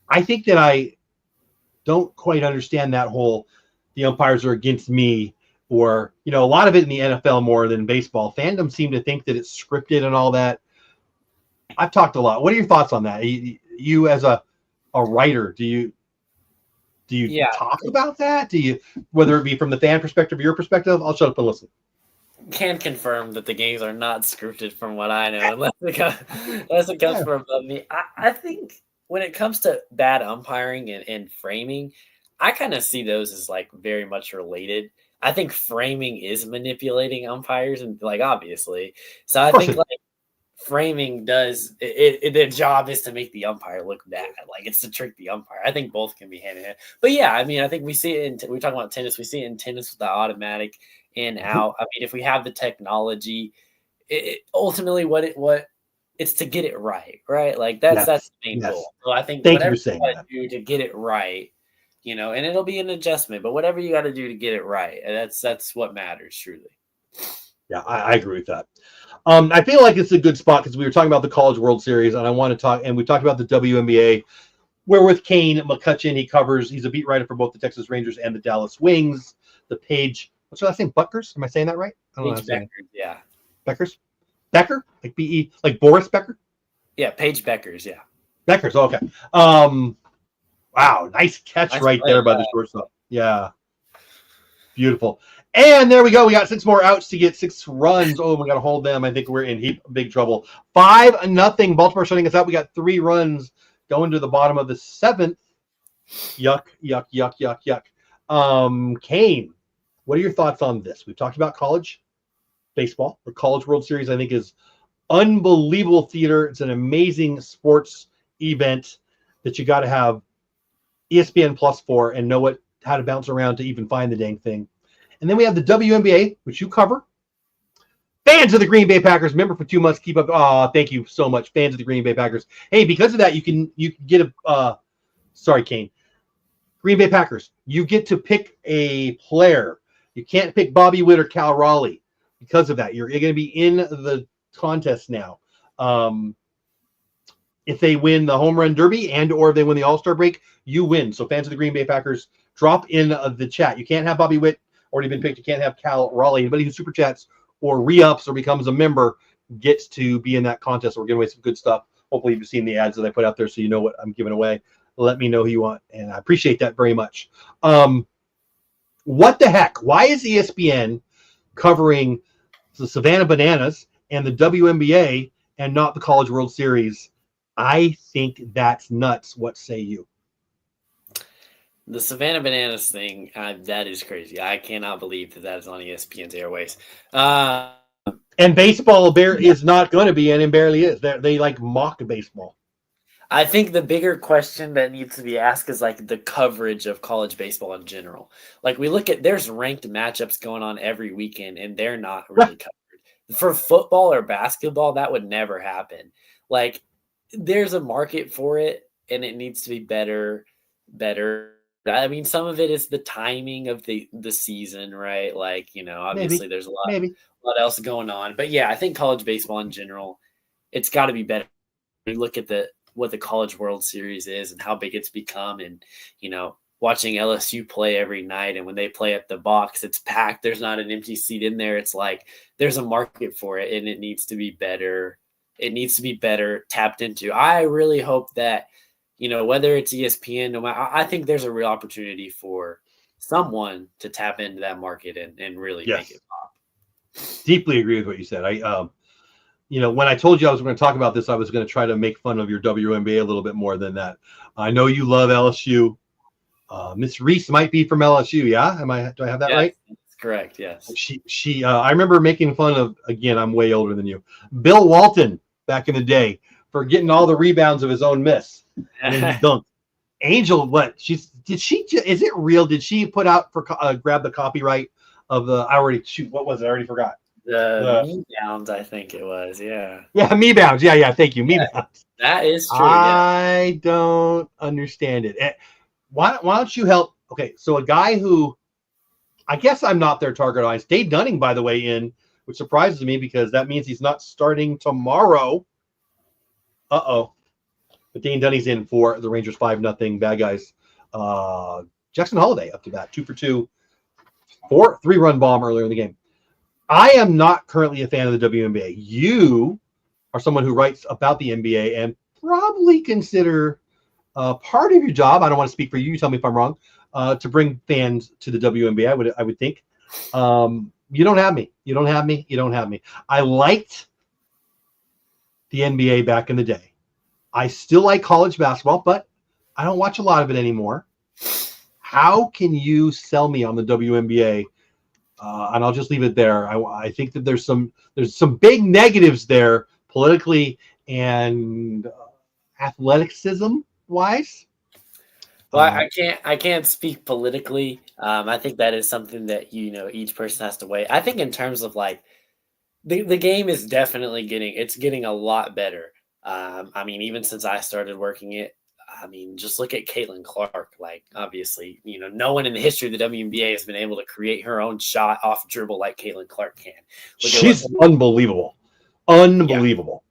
I think that I don't quite understand that whole the umpires are against me, or, you know, a lot of it in the NFL more than baseball. Fandom seem to think that it's scripted and all that. I've talked a lot. What are your thoughts on that? You as a writer, do you talk about that? Do you, whether it be from the fan perspective or your perspective? I'll shut up and listen. Can confirm that the games are not scripted from what I know, unless it comes from above me. I think when it comes to bad umpiring and framing, I kind of see those as like very much related. I think framing is manipulating umpires, and like obviously. So I think like framing does it. Their job is to make the umpire look bad. Like it's to trick the umpire. I think both can be hand in hand. But yeah, I mean, I think we see it we're talking about tennis. We see it in tennis with the automatic in out. I mean, if we have the technology, ultimately what it's to get it right? Like that's the main goal. So I think whatever you got to do to get it right, you know, and it'll be an adjustment, but whatever you got to do to get it right, that's what matters truly. Yeah, I agree with that. I feel like it's a good spot because we were talking about the College World Series, and I want to talk, and we talked about the WNBA, where with Kane McCutcheon, he's a beat writer for both the Texas Rangers and the Dallas Wings. The Page, what's her last name? Buckers? Am I saying that right? I don't know. Beckers, yeah. Beckers? Becker? Like B-E, like Boris Becker? Yeah, Paige Beckers, yeah. Beckers, okay. Wow, nice catch right there by the shortstop. Yeah. Beautiful. And there we go. We got 6 more outs to get 6 runs. Oh, we got to hold them. I think we're in big trouble. 5-0. Baltimore shutting us out. We got 3 runs going to the bottom of the 7th. Yuck, yuck, yuck, yuck, yuck. Kane, what are your thoughts on this? We've talked about college baseball. The College World Series, I think, is unbelievable theater. It's an amazing sports event that you got to have ESPN Plus for and know how to bounce around to even find the dang thing. And then we have the WNBA, which you cover. Fans of the Green Bay Packers, member for 2 months. Keep up. Thank you so much, fans of the Green Bay Packers. Hey, because of that, you can get Sorry, Kane. Green Bay Packers. You get to pick a player. You can't pick Bobby Witt or Cal Raleigh because of that. You're going to be in the contest now. If they win the home run derby and or if they win the All-Star break, you win. So fans of the Green Bay Packers, drop in the chat. You can't have Bobby Witt already been picked. You can't have Cal Raleigh. Anybody who super chats or re-ups or becomes a member gets to be in that contest. We're giving away some good stuff. Hopefully you've seen the ads that I put out there so you know what I'm giving away. Let me know who you want, and I appreciate that very much. What the heck? Why is ESPN covering the Savannah Bananas and the WNBA and not the College World Series? I think that's nuts. What say you? The Savannah Bananas thing, that is crazy. I cannot believe that is on ESPN's airways. And baseball is not going to be, and it barely is. They like mock baseball. I think the bigger question that needs to be asked is like the coverage of college baseball in general. Like we look at, there's ranked matchups going on every weekend, and they're not really covered. For football or basketball, that would never happen. Like there's a market for it, and it needs to be better. I mean, some of it is the timing of the season, right? Like, obviously there's a lot else going on. But yeah, I think college baseball in general, it's got to be better. We look at what the College World Series is and how big it's become, and watching LSU play every night, and when they play at the box, it's packed. There's not an empty seat in there. It's like there's a market for it, and it needs to be better. It needs to be better tapped into. I really hope that whether it's ESPN, I think there's a real opportunity for someone to tap into that market and really make it pop. Deeply agree with what you said. When I told you I was going to talk about this, I was going to try to make fun of your WNBA a little bit more than that. I know you love LSU. Miss Reese might be from LSU. Yeah. Do I have that right? That's correct. Yes. She I remember making fun of, again, I'm way older than you, Bill Walton back in the day for getting all the rebounds of his own miss. And then he dunked. Angel, what? Is it real? Did she put out for grab the copyright of the? What was it? I already forgot. The Me Bounds, I think it was. Yeah. Yeah, Me Bounds. Yeah. Thank you, Me Bounds. That is true. I don't understand it. Why don't you help? Okay, so a guy who, I guess I'm not their target audience. Dave Dunning, by the way, which surprises me because that means he's not starting tomorrow. But Dane Dunning's in for the Rangers 5-0 bad guys. Jackson Holiday up to bat, 2 for 2, 3-run bomb earlier in the game. I am not currently a fan of the WNBA. You are someone who writes about the NBA and probably consider part of your job. I don't want to speak for you. You tell me if I'm wrong. To bring fans to the WNBA, I would think. You don't have me. You don't have me. I liked the NBA back in the day. I still like college basketball, but I don't watch a lot of it anymore. How can you sell me on the WNBA? And I'll just leave it there. I think that there's some big negatives there politically and athleticism wise. Well, I can't speak politically. I think that is something that each person has to weigh. I think in terms of like the game is definitely getting a lot better. I mean, even since I started working it, just look at Caitlin Clark. Like, obviously, no one in the history of the WNBA has been able to create her own shot off dribble like Caitlin Clark can. She's unbelievable. Unbelievable.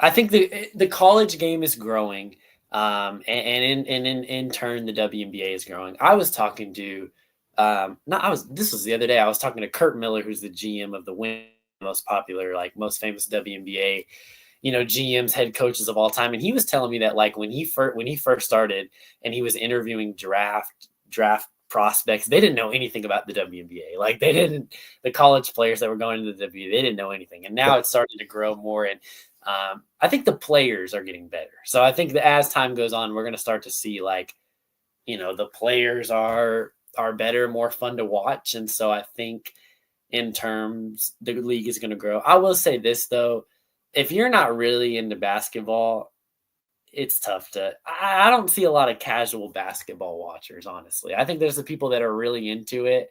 Yeah. I think the college game is growing, and in turn, the WNBA is growing. I was talking to, this was the other day. I was talking to Kurt Miller, who's the GM of the most popular, like most famous WNBA. GMs, head coaches of all time. And he was telling me that like when he first started and he was interviewing draft prospects, they didn't know anything about the WNBA. Like the college players that were going to the WNBA, they didn't know anything. And now it's starting to grow more. And I think the players are getting better. So I think that as time goes on, we're going to start to see like, the players are better, more fun to watch. And so I think in terms, the league is going to grow. I will say this though, if you're not really into basketball, it's tough I don't see a lot of casual basketball watchers, honestly. I think there's the people that are really into it.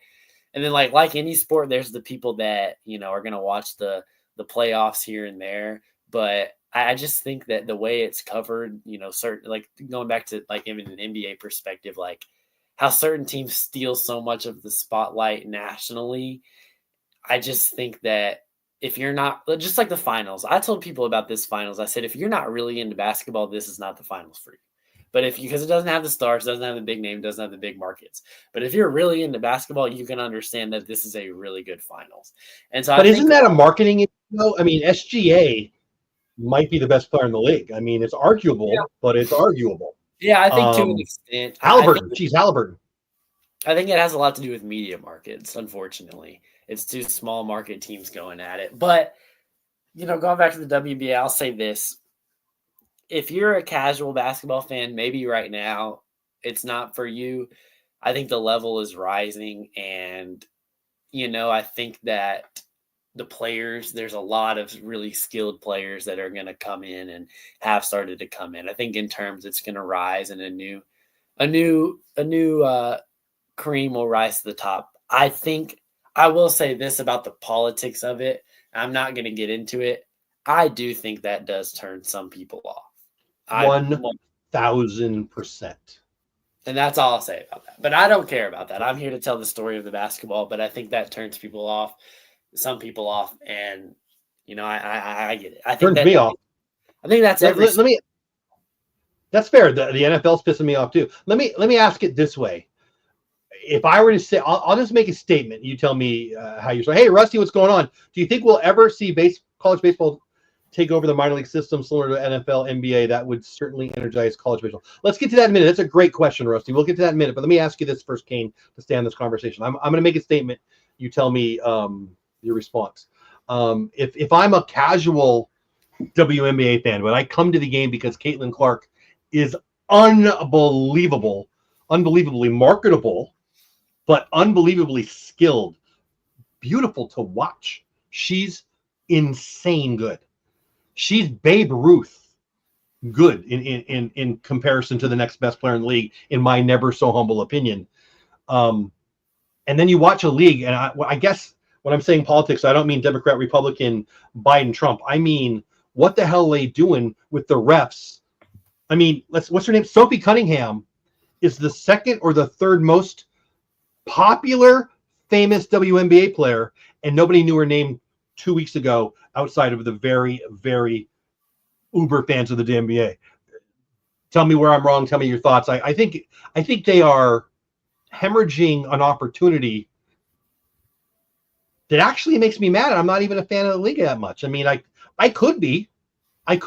And then like any sport, there's the people that, are going to watch the playoffs here and there. But I just think that the way it's covered, certain, like going back to like even an NBA perspective, like how certain teams steal so much of the spotlight nationally. I just think that if you're not, just like the finals, I told people about this finals. I said, if you're not really into basketball, this is not the finals for you. But because it doesn't have the stars, doesn't have the big name, doesn't have the big markets. But if you're really into basketball, you can understand that this is a really good finals. And so, but isn't that a marketing issue? I mean, SGA might be the best player in the league. I mean, it's arguable, but it's arguable. Yeah, I think to an extent. Halliburton. Halliburton. I think it has a lot to do with media markets, unfortunately. It's two small market teams going at it. But, going back to the WNBA, I'll say this. If you're a casual basketball fan, maybe right now it's not for you. I think the level is rising. And, I think that the players, there's a lot of really skilled players that are going to come in and have started to come in. I think in terms it's going to rise, and a new cream will rise to the top. I think I will say this about the politics of it. I'm not going to get into it. I do think that does turn some people off. 1,000%. And that's all I'll say about that. But I don't care about that. I'm here to tell the story of the basketball, but I think that turns people off. Some people off, and I get it. I think turns me off. I think that's let me. That's fair. The NFL's pissing me off too. Let me ask it this way: if I were to say, I'll just make a statement. You tell me how you're saying. Hey, Rusty, what's going on? Do you think we'll ever see college baseball take over the minor league system similar to NFL, NBA? That would certainly energize college baseball. Let's get to that in a minute. That's a great question, Rusty. We'll get to that in a minute. But let me ask you this first, Kane, to stay on this conversation. I'm going to make a statement. You tell me your response. If I'm a casual WNBA fan, when I come to the game because Caitlin Clark is unbelievably marketable, but unbelievably skilled, beautiful to watch. She's insane good. She's Babe Ruth good in comparison to the next best player in the league, in my never so humble opinion. And then you watch a league, and I guess when I'm saying politics, I don't mean Democrat, Republican, Biden, Trump. I mean, what the hell are they doing with the refs? I mean, what's her name? Sophie Cunningham is the second or the third most popular, famous WNBA player, and nobody knew her name 2 weeks ago outside of the very, very uber fans of the WNBA. Tell me where I'm wrong. Tell me your thoughts. I think they are hemorrhaging an opportunity that actually makes me mad. I'm not even a fan of the league that much. I mean, I could be like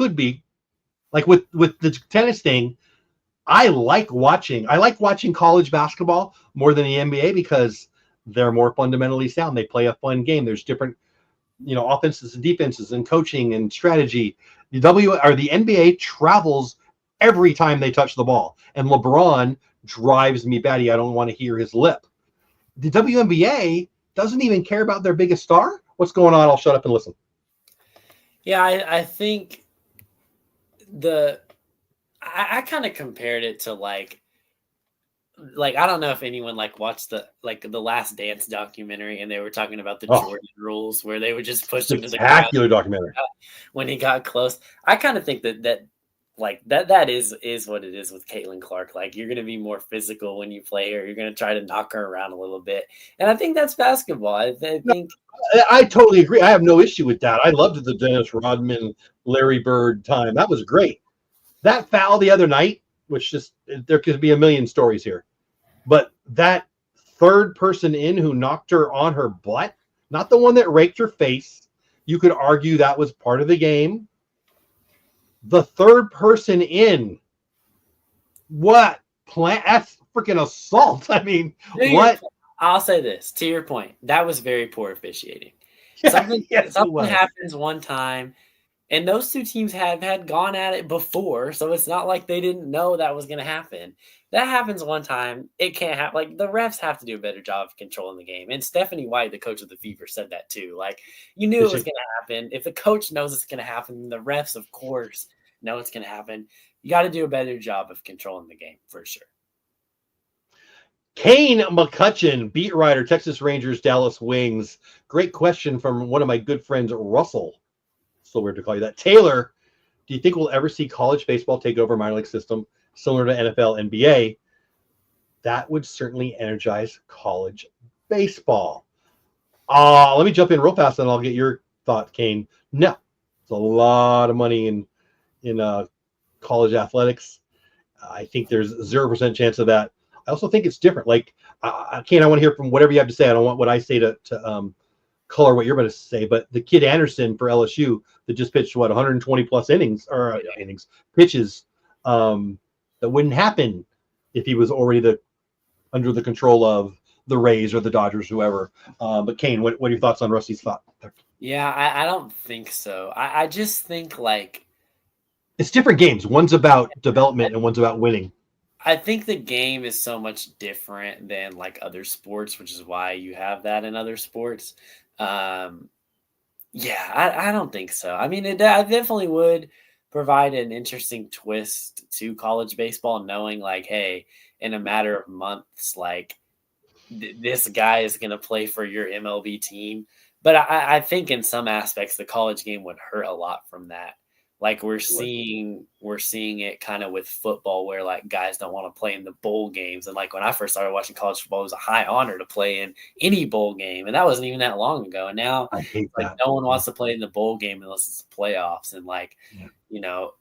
with the tennis thing. I like watching college basketball more than the NBA because they're more fundamentally sound. They play a fun game. There's different, offenses and defenses and coaching and strategy. The NBA travels every time they touch the ball, and LeBron drives me batty. I don't want to hear his lip. The WNBA doesn't even care about their biggest star. What's going on? I'll shut up and listen. Yeah, I think I kind of compared it to like I don't know if anyone watched the Last Dance documentary, and they were talking about the Jordan rules where they would just push him to the ground. Spectacular documentary. When he got close. I kind of think that is what it is with Caitlin Clark. Like, you're going to be more physical when you play her. You're going to try to knock her around a little bit. And I think that's basketball. I totally agree. I have no issue with that. I loved the Dennis Rodman, Larry Bird time. That was great. That foul the other night, which there could be a million stories here. But that third person in who knocked her on her butt, not the one that raked her face, you could argue that was part of the game. The third person in, that's freaking assault. I mean, what? I'll say this, to your point, that was very poor officiating. Something happens one time, and those two teams had gone at it before, so it's not like they didn't know that was going to happen. That happens one time. It can't happen. Like, the refs have to do a better job of controlling the game. And Stephanie White, the coach of the Fever, said that too. Like, you knew it was going to happen. If the coach knows it's going to happen, the refs, of course, know it's going to happen. You got to do a better job of controlling the game, for sure. Kane McCutcheon, beat writer, Texas Rangers, Dallas Wings. Great question from one of my good friends, Russell. So weird to call you that. Taylor, do you think we'll ever see college baseball take over minor league system similar to NFL, NBA? That would certainly energize college baseball. Let me jump in real fast, and I'll get your thought, Kane. No, it's a lot of money in college athletics. I think there's 0% chance of that. I also think it's different. Like, Kane, I want to hear from whatever you have to say. I don't want what I say to color what you're going to say. But the kid Anderson for LSU that just pitched 120 plus pitches, that wouldn't happen if he was already under the control of the Rays or the Dodgers, whoever. But Kane, what are your thoughts on Rusty's thought? Yeah, I don't think so. I just think like it's different games. One's about development and one's about winning. I think the game is so much different than like other sports, which is why you have that in other sports. Yeah, I don't think so. I mean, it definitely would provide an interesting twist to college baseball, knowing like, hey, in a matter of months, like this guy is going to play for your MLB team. But I think in some aspects, the college game would hurt a lot from that. Like we're seeing it kind of with football where like guys don't want to play in the bowl games. And like when I first started watching college football, it was a high honor to play in any bowl game. And that wasn't even that long ago. And now I hate like that. no one wants to play in the bowl game unless it's playoffs. And like, you know,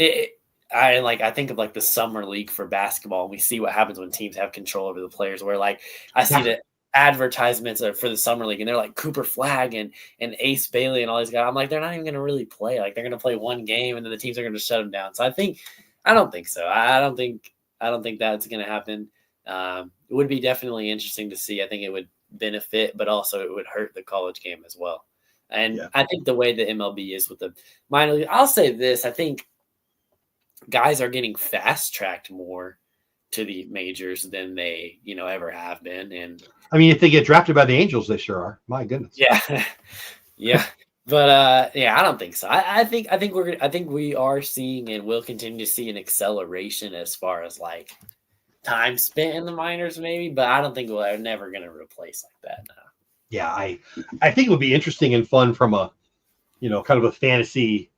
I think of like the summer league for basketball, and we see what happens when teams have control over the players. Where like I see the advertisements for the summer league, and they're like Cooper Flagg and Ace Bailey and all these guys. I'm like, they're not even going to really play. Like they're going to play one game, and then the teams are going to shut them down. So I don't think so. I don't think that's going to happen. It would be definitely interesting to see. I think it would benefit, but also it would hurt the college game as well. And I think the way the MLB is with the minor league, I'll say this: I think guys are getting fast tracked more to the majors than they, ever have been. And I mean, if they get drafted by the Angels, they sure are. My goodness. Yeah. Yeah. But I don't think so. I think we are seeing and will continue to see an acceleration as far as like time spent in the minors, maybe, but I don't think we're never going to replace like that now. Yeah, I think it would be interesting and fun from a, kind of a fantasy,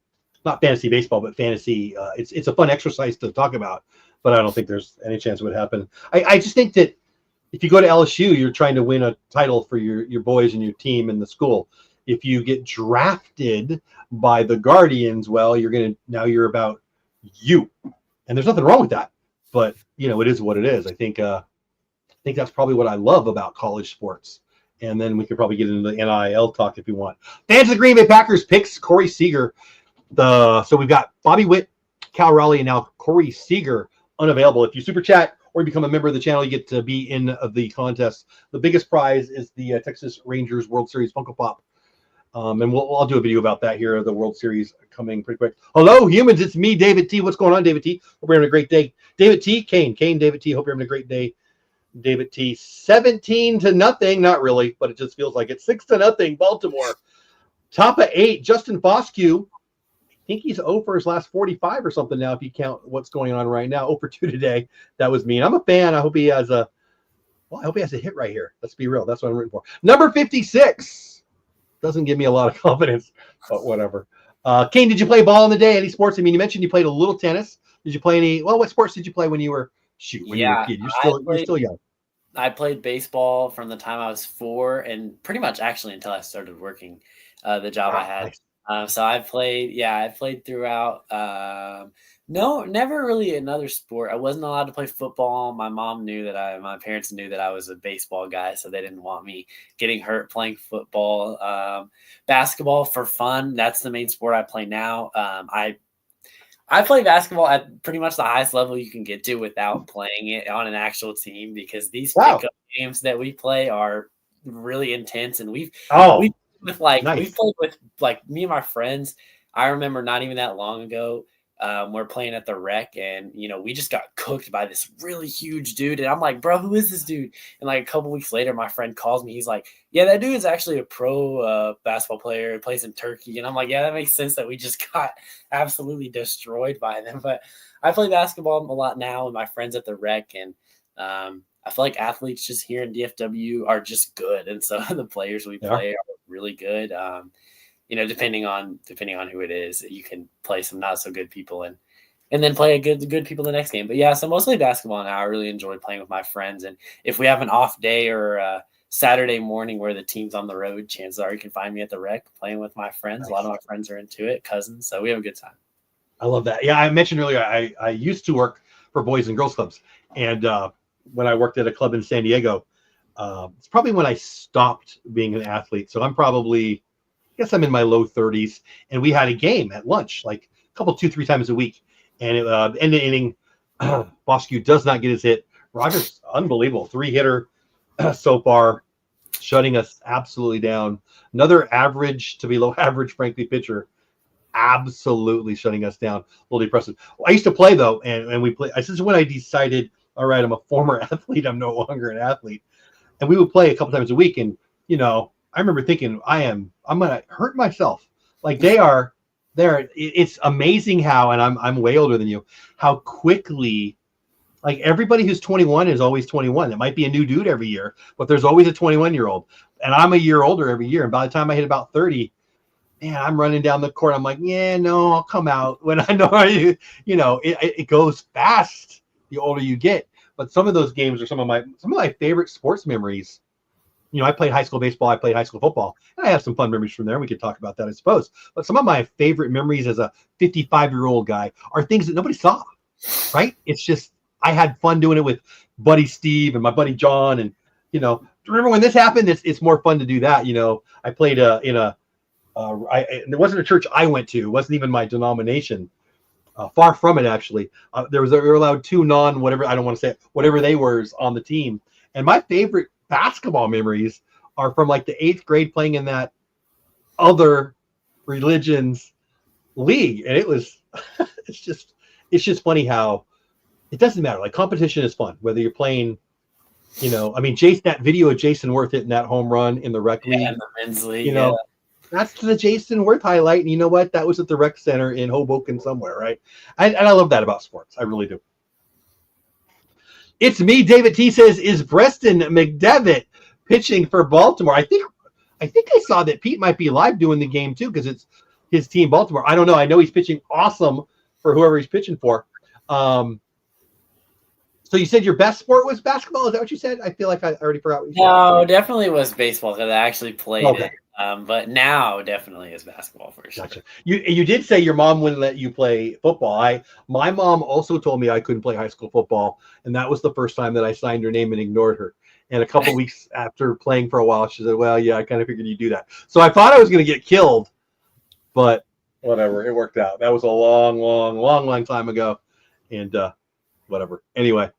not fantasy baseball, but fantasy. It's a fun exercise to talk about, but I don't think there's any chance it would happen. I just think that if you go to LSU, you're trying to win a title for your boys and your team and the school. If you get drafted by the Guardians, well, you're about you, and there's nothing wrong with that. But it is what it is. I think that's probably what I love about college sports. And then we could probably get into the NIL talk if you want. Fans of the Green Bay Packers picks Corey Seager. So we've got Bobby Witt, Cal Raleigh, and now Corey Seager unavailable. If you super chat or you become a member of the channel, you get to be in the contest. The biggest prize is the Texas Rangers World Series Funko Pop. And I'll do a video about that here. The World Series coming pretty quick. Hello, humans. It's me, David T. What's going on, David T? Hope you're having a great day. David T. Kane, David T. Hope you're having a great day. David T. 17-0. Not really, but it just feels like it's 6-0. Baltimore. Top of 8. Justin Foscue. I think he's 0 for his last 45 or something now, if you count what's going on right now. 0 for 2 today. That was mean. I'm a fan. I hope he has a hit right here. Let's be real. That's what I'm rooting for. Number 56. Doesn't give me a lot of confidence, but whatever. Kane, did you play ball in the day? Any sports? I mean, you mentioned you played a little tennis. Did you play any? Well, what sports did you play when you were you were a kid? You're still young. I played baseball from the time I was 4, and pretty much actually until I started working the job I had. Nice. So I played throughout. No, never really another sport. I wasn't allowed to play football. My parents knew that I was a baseball guy, so they didn't want me getting hurt playing football. Basketball for fun. That's the main sport I play now. I play basketball at pretty much the highest level you can get to without playing it on an actual team, because these pickup games that we play are really intense, and we've played with like me and my friends. I remember not even that long ago, we're playing at the rec, and we just got cooked by this really huge dude, and I'm like, bro, who is this dude? And like a couple weeks later, my friend calls me. He's like, yeah, that dude is actually a pro basketball player. He plays in Turkey. And I'm like, yeah, that makes sense that we just got absolutely destroyed by them. But I play basketball a lot now with my friends at the rec, and I feel like athletes just here in DFW are just good, and so the players we play are really good. depending on who it is, you can play some not so good people and then play good people the next game. But yeah, so mostly basketball now. I really enjoy playing with my friends. And if we have an off day or a Saturday morning where the team's on the road, chances are you can find me at the rec playing with my friends. Nice. A lot of my friends are into it, cousins. So we have a good time. I love that. Yeah, I mentioned earlier, I used to work for Boys and Girls Clubs. And when I worked at a club in San Diego, it's probably when I stopped being an athlete. So I'm in my low 30s. And we had a game at lunch, like a couple, 2-3 times a week. And it end of inning, Bosque does not get his hit. Rogers, unbelievable 3-hitter so far, shutting us absolutely down. Another average to below average, frankly, pitcher, absolutely shutting us down. A little depressive. I used to play though, and we play. This is when I decided, all right, I'm a former athlete. I'm no longer an athlete, and we would play a couple times a week. And I remember thinking, I'm gonna hurt myself. Like they are. It's amazing how, and I'm way older than you, how quickly, like everybody who's 21 is always 21. It might be a new dude every year, but there's always a 21-year-old. And I'm a year older every year. And by the time I hit about 30, man, I'm running down the court. I'm like, yeah, no, I'll come out when I know, it goes fast the older you get. But some of those games are some of my favorite sports memories. I played high school baseball. I played high school football. And I have some fun memories from there. We could talk about that, I suppose. But some of my favorite memories as a 55-year-old guy are things that nobody saw, right? It's just I had fun doing it with buddy Steve and my buddy John. And, remember when this happened? It's more fun to do that. I played there wasn't a church I went to. It wasn't even my denomination. Far from it, actually. They were allowed 2 whatever, I don't want to say it, whatever they were on the team. And my favorite basketball memories are from like the 8th grade playing in that other religions league. And it was, it's just funny how it doesn't matter. Like competition is fun, whether you're playing, Jason, that video of Jason Worth hitting that home run in the rec league, and the men's league, that's the Jason Worth highlight. And you know what? That was at the rec center in Hoboken somewhere, right? And I love that about sports. I really do. It's me, David T says, is Preston McDevitt pitching for Baltimore? I think I saw that Pete might be live doing the game too, because it's his team, Baltimore. I don't know. I know he's pitching awesome for whoever he's pitching for. So you said your best sport was basketball? Is that what you said? I feel like I already forgot what you said. No, definitely was baseball because I actually played it. But now definitely is basketball for sure. Gotcha. You did say your mom wouldn't let you play football. My mom also told me I couldn't play high school football, and that was the first time that I signed her name and ignored her. And a couple weeks after playing for a while, she said, well, yeah, I kind of figured you'd do that. So I thought I was going to get killed, but whatever. It worked out. That was a long time ago. And whatever. Anyway,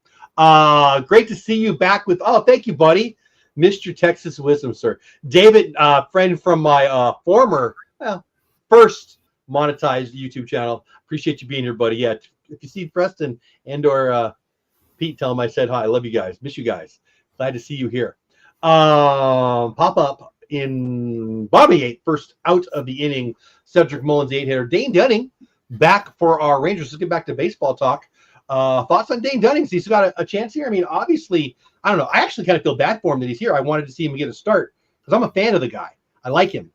great to see you back with, thank you, buddy. Missed your Texas wisdom, sir. David, friend from my first monetized YouTube channel. Appreciate you being here, buddy. Yeah, if you see Preston and or Pete, tell him I said hi. I love you guys. Miss you guys. Glad to see you here. Pop up in Bobby 8, first out of the inning. Cedric Mullins, 8-hitter. Dane Dunning back for our Rangers. Let's get back to baseball talk. Thoughts on Dane Dunning? He's got a chance here. I mean, obviously, I don't know. I actually kind of feel bad for him that he's here. I wanted to see him get a start because I'm a fan of the guy. I like him.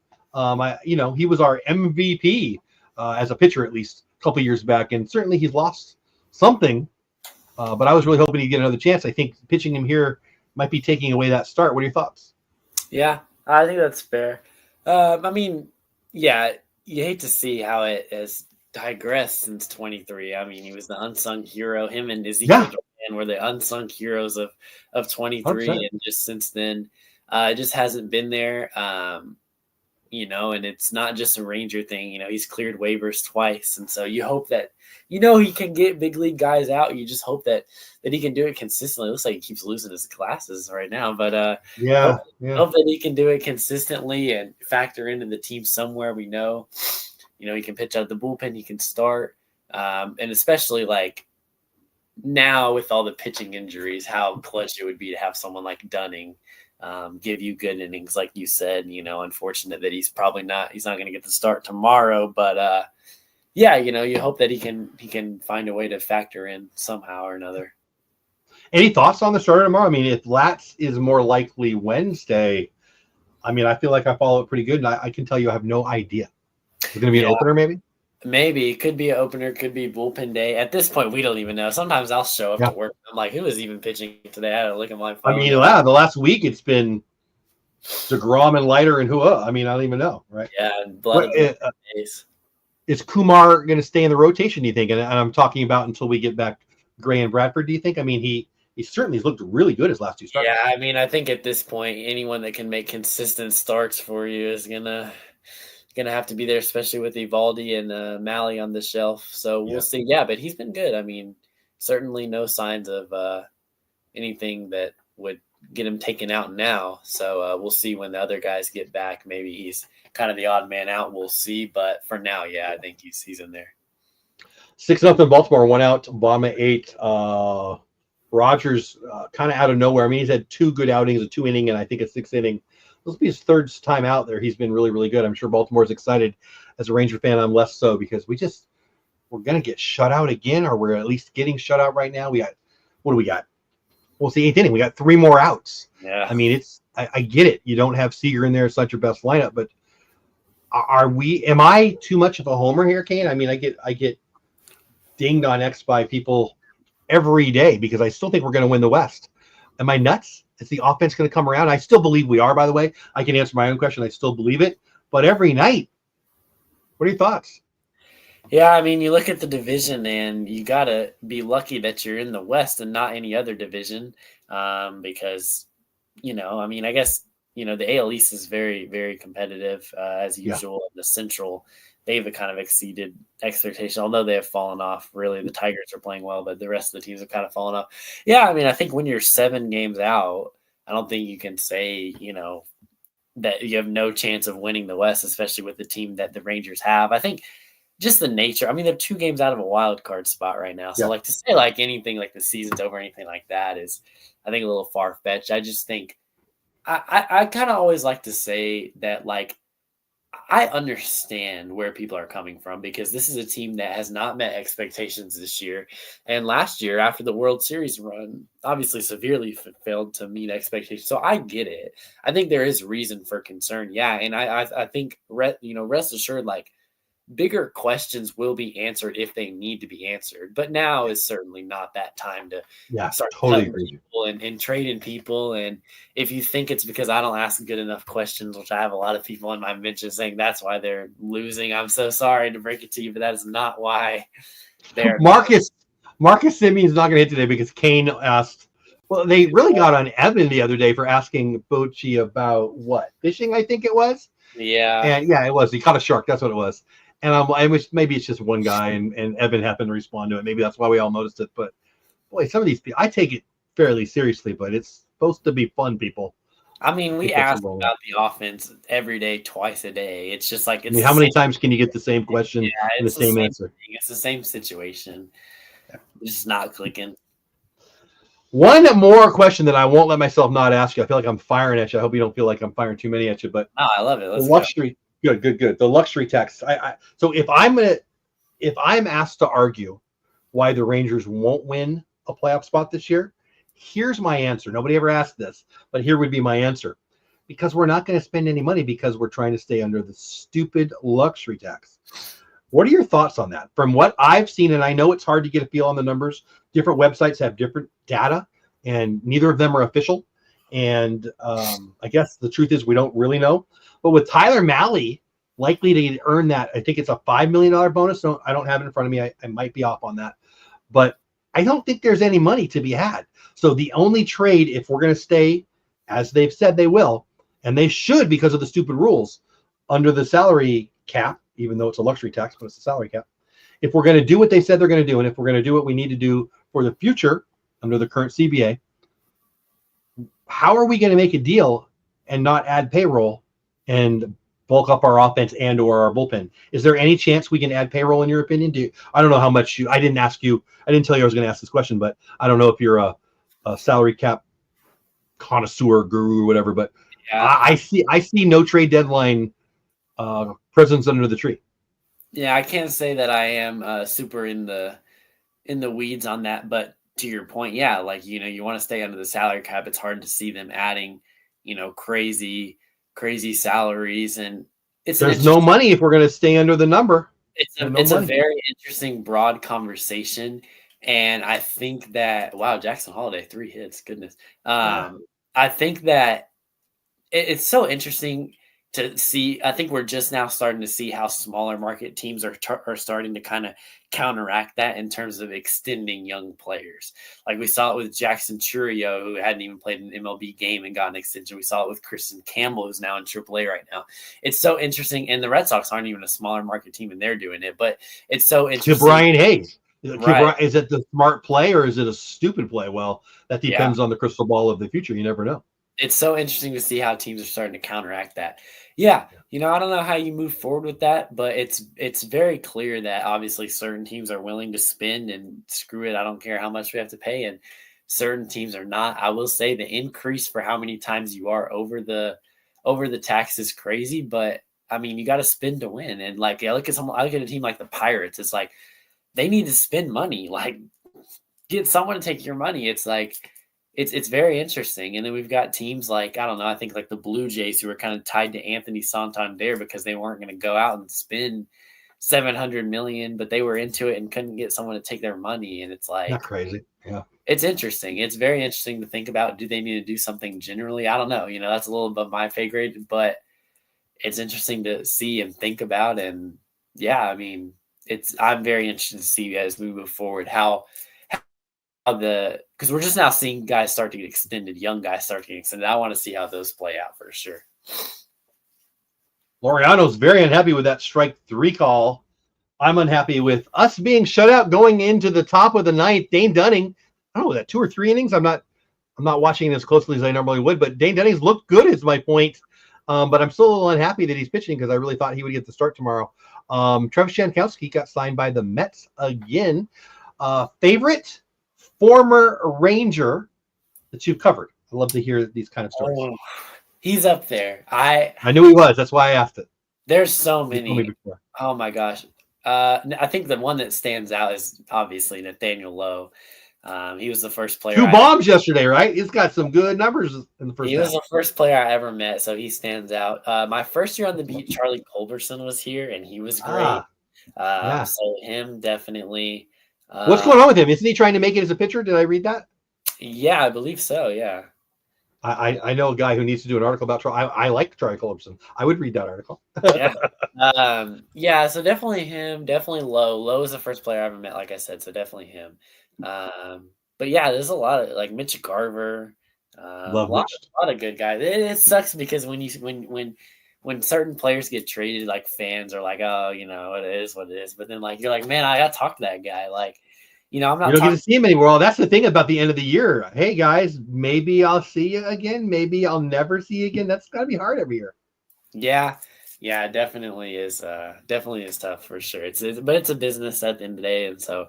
He was our MVP as a pitcher at least a couple years back, and certainly he's lost something. But I was really hoping he'd get another chance. I think pitching him here might be taking away that start. What are your thoughts? Yeah, I think that's fair. You hate to see how it has digressed since 23. I mean, he was the unsung hero. Him and Ezekiel Duran were the unsung heroes of 23, 100%. And just since then, it just hasn't been there. And it's not just a Ranger thing. He's cleared waivers twice, and so you hope that he can get big league guys out. You just hope that he can do it consistently. It looks like he keeps losing his classes right now, but hope that he can do it consistently and factor into the team somewhere. We know. He can pitch out of the bullpen. He can start. And especially like now with all the pitching injuries, how clutch it would be to have someone like Dunning give you good innings. Like you said, unfortunate that he's not going to get the start tomorrow. But you hope that he can find a way to factor in somehow or another. Any thoughts on the starter tomorrow? I mean, if Latz is more likely Wednesday, I mean, I feel like I follow it pretty good, and I can tell you I have no idea. Is it going to be an Yeah, opener, maybe? maybe it could be an opener, could be bullpen day. At this point, we don't even know. Sometimes I'll show up Yeah. to work. I'm like, who is even pitching today? I had to look at my I phone. mean, yeah, the last week it's been DeGrom and Leiter and Hua. I mean, I don't even know, right? Yeah, blood What, of the days. is Kumar going to stay in the rotation, do you think? And I'm talking about until we get back Gray and Bradford, do you think? I mean, he certainly has looked really good his last two starts. Yeah, I mean, I think at this point, anyone that can make consistent starts for you is gonna have to be there, especially with Evaldi and Malley on the shelf. So we'll Yeah. see. Yeah, but he's been good. I mean, certainly no signs of anything that would get him taken out now. So we'll see when the other guys get back. Maybe he's kind of the odd man out. We'll see. But for now, yeah, I think he's in there. 6-0 Baltimore, 1 out, Obama 8. Rogers kind of out of nowhere. I mean, he's had 2 good outings, a 2-inning, and I think a 6-inning. This will be his 3rd time out there. He's been really, really good. I'm sure Baltimore's excited. As a Ranger fan, I'm less so because we're going to get shut out again, or we're at least getting shut out right now. What do we got? Well, it's the 8th inning. We got 3 more outs. Yeah. I mean, I get it. You don't have Seager in there. It's not your best lineup, but am I too much of a homer here, Kane? I mean, I get dinged on X by people every day because I still think we're going to win the West. Am I nuts? Is the offense going to come around? I still believe we are, by the way. I can answer my own question. I still believe it. But every night, what are your thoughts? Yeah, I mean, you look at the division, and you got to be lucky that you're in the West and not any other division because, I mean, I guess, the AL East is very, very competitive as usual. Yeah. The Central, they've kind of exceeded expectation, although they have fallen off. Really, the Tigers are playing well, but the rest of the teams have kind of fallen off. Yeah, I mean, I think when you're 7 games out, I don't think you can say, that you have no chance of winning the West, especially with the team that the Rangers have. I think just the nature. I mean, they're 2 games out of a wild card spot right now. So, to say anything like the season's over, anything like that is, I think, a little far fetched. I just think I kind of always like to say that I understand where people are coming from because this is a team that has not met expectations this year. And last year, after the World Series run, obviously severely failed to meet expectations. So I get it. I think there is reason for concern. Yeah. And I think, rest assured, bigger questions will be answered if they need to be answered. But now is certainly not that time to start totally cutting people and trading people. And if you think it's because I don't ask good enough questions, which I have a lot of people in my mentions saying that's why they're losing, I'm so sorry to break it to you, but that is not why they're Marcus Simeon's not going to hit today because Kane asked. Well, they really got on Evan the other day for asking Bochy about what? Fishing, I think it was. Yeah. And yeah, it was. He caught a shark. That's what it was. And I wish maybe it's just one guy and Evan happened to respond to it. Maybe that's why we all noticed it. But boy, some of these people, I take it fairly seriously, but it's supposed to be fun, people. I mean, we ask about the offense every day, twice a day. It's just like, how many times can you get the same question and the same answer? Thing. It's the same situation. It's just not clicking. One more question that I won't let myself not ask you. I feel like I'm firing at you. I hope you don't feel like I'm firing too many at you. But no, I love it. Let's luxury. Go. Good. The luxury tax. So if I'm asked to argue why the Rangers won't win a playoff spot this year, here's my answer. Nobody ever asked this, but here would be my answer. Because we're not going to spend any money because we're trying to stay under the stupid luxury tax. What are your thoughts on that? From what I've seen, and I know it's hard to get a feel on the numbers, different websites have different data, and neither of them are official. And I guess the truth is we don't really know. But with Tyler Malley likely to earn that, I think it's a $5 million bonus. So I don't have it in front of me. I might be off on that. But I don't think there's any money to be had. So the only trade, if we're going to stay, as they've said they will, and they should because of the stupid rules, under the salary cap, even though it's a luxury tax, but it's a salary cap. If we're going to do what they said they're going to do, and if we're going to do what we need to do for the future under the current CBA, how are we going to make a deal and not add payroll and bulk up our offense and or our bullpen? Is there any chance we can add payroll in your opinion? I don't know how much I didn't ask you. I didn't tell you I was going to ask this question, but I don't know if you're a salary cap connoisseur guru or whatever, but yeah. I see no trade deadline presence under the tree. Yeah, I can't say that I am super in the weeds on that, but to your point, yeah, you want to stay under the salary cap. It's hard to see them adding, crazy crazy salaries, and it's an There's no interesting money if we're going to stay under the number. There's no it's a money. very interesting broad conversation, and I think that wow, Jackson Holiday 3 hits, goodness. Yeah. I think that it's so interesting to see. I think we're just now starting to see how smaller market teams are starting to kind of counteract that in terms of extending young players. Like we saw it with Jackson Churio, who hadn't even played an MLB game and got an extension. We saw it with Kristen Campbell, who's now in AAA right now. It's so interesting, and the Red Sox aren't even a smaller market team, and they're doing it. But it's so To interesting, Brian Hayes. right? Is it the smart play or is it a stupid play? Well, that Yeah. depends on the crystal ball of the future. You never know. It's so interesting to see how teams are starting to counteract that. Yeah, I don't know how you move forward with that, but it's very clear that obviously certain teams are willing to spend and screw it. I don't care how much we have to pay, and certain teams are not. I will say the increase for how many times you are over the tax is crazy, but I mean you got to spend to win. And like I look at a team like the Pirates. It's like they need to spend money. Like get someone to take your money. It's like it's very interesting. And then we've got teams like, I don't know, I think like the Blue Jays who are kind of tied to Anthony Santander because they weren't going to go out and spend $700 million, but they were into it and couldn't get someone to take their money. And it's like, Not crazy. Yeah. it's interesting. It's very interesting to think about. Do they need to do something generally? I don't know. That's a little above my pay grade, but it's interesting to see and think about. And yeah, I mean, I'm very interested to see as we move forward because we're just now seeing guys start to get extended, young guys start getting extended. I want to see how those play out for sure. Laureano's very unhappy with that strike 3 call. I'm unhappy with us being shut out going into the top of the ninth. Dane Dunning, I don't know, that 2 or 3 innings. I'm not watching it as closely as I normally would, but Dane Dunning's looked good is my point. But I'm still a little unhappy that he's pitching because I really thought he would get the start tomorrow. Travis Jankowski got signed by the Mets again. Favorite former Ranger that you've covered? I love to hear these kind of stories. Oh, he's up there. I knew he was. That's why I asked it. There's so many. Oh my gosh. I think the one that stands out is obviously Nathaniel Lowe. He was the first player. 2 bombs yesterday, right? He's got some good numbers in the first. He was the first player I ever met, so he stands out. My first year on the beat, Charlie Culberson was here, and he was great. So him definitely. What's going on with him? Isn't he trying to make it as a pitcher? Did I read that? Yeah, I believe so. Yeah. I know a guy who needs to do an article about Charlie. I like Charlie Culberson. I would read that article. Yeah. So definitely him. Definitely Lowe. Lowe is the first player I ever met, like I said. So definitely him. But yeah, there's a lot of like Mitch Garver. A lot of good guys. It sucks because when certain players get traded, like fans are like, oh, it is what it is. But then like you're like, man, I got to talk to that guy. Like, I'm not. You don't get to see him anymore. Well, that's the thing about the end of the year. Hey guys, maybe I'll see you again. Maybe I'll never see you again. That's got to be hard every year. Yeah, it definitely is. Definitely is tough for sure. But it's a business at the end of the day, and so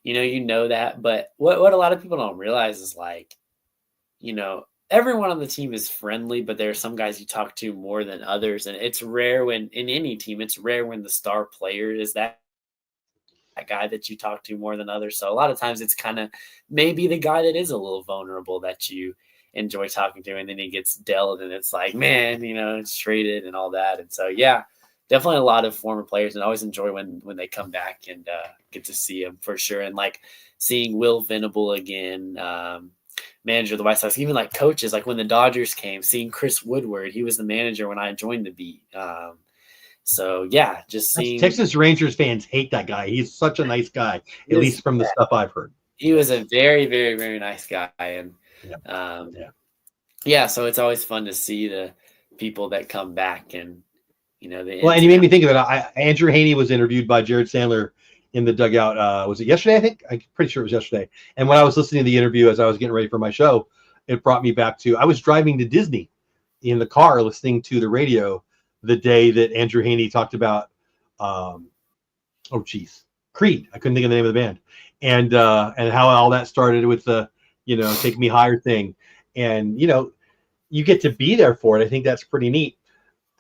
you know that. But what a lot of people don't realize is like, everyone on the team is friendly, but there are some guys you talk to more than others. And it's rare in any team, it's rare when the star player is that guy that you talk to more than others. So a lot of times it's kind of maybe the guy that is a little vulnerable that you enjoy talking to, and then he gets dealt and it's like, man, it's traded and all that. And so, yeah, definitely a lot of former players, and I always enjoy when they come back and get to see them for sure. And like seeing Will Venable again, manager of the White Sox, even like coaches, like when the Dodgers came, seeing Chris Woodward, he was the manager when I joined the beat. So yeah, just seeing Texas Rangers fans hate that guy. He's such a nice guy, at least from the stuff I've heard. He was a very, very, very nice guy. And so it's always fun to see the people that come back and and you made me think of it. Andrew Haney was interviewed by Jared Sandler in the dugout. Was it yesterday? I think I'm pretty sure it was yesterday. And when I was listening to the interview as I was getting ready for my show, it brought me back to I was driving to Disney in the car listening to the radio the day that Andrew Haney talked about Creed. I couldn't think of the name of the band. And how all that started with the Take Me Higher thing. And you get to be there for it. I think that's pretty neat.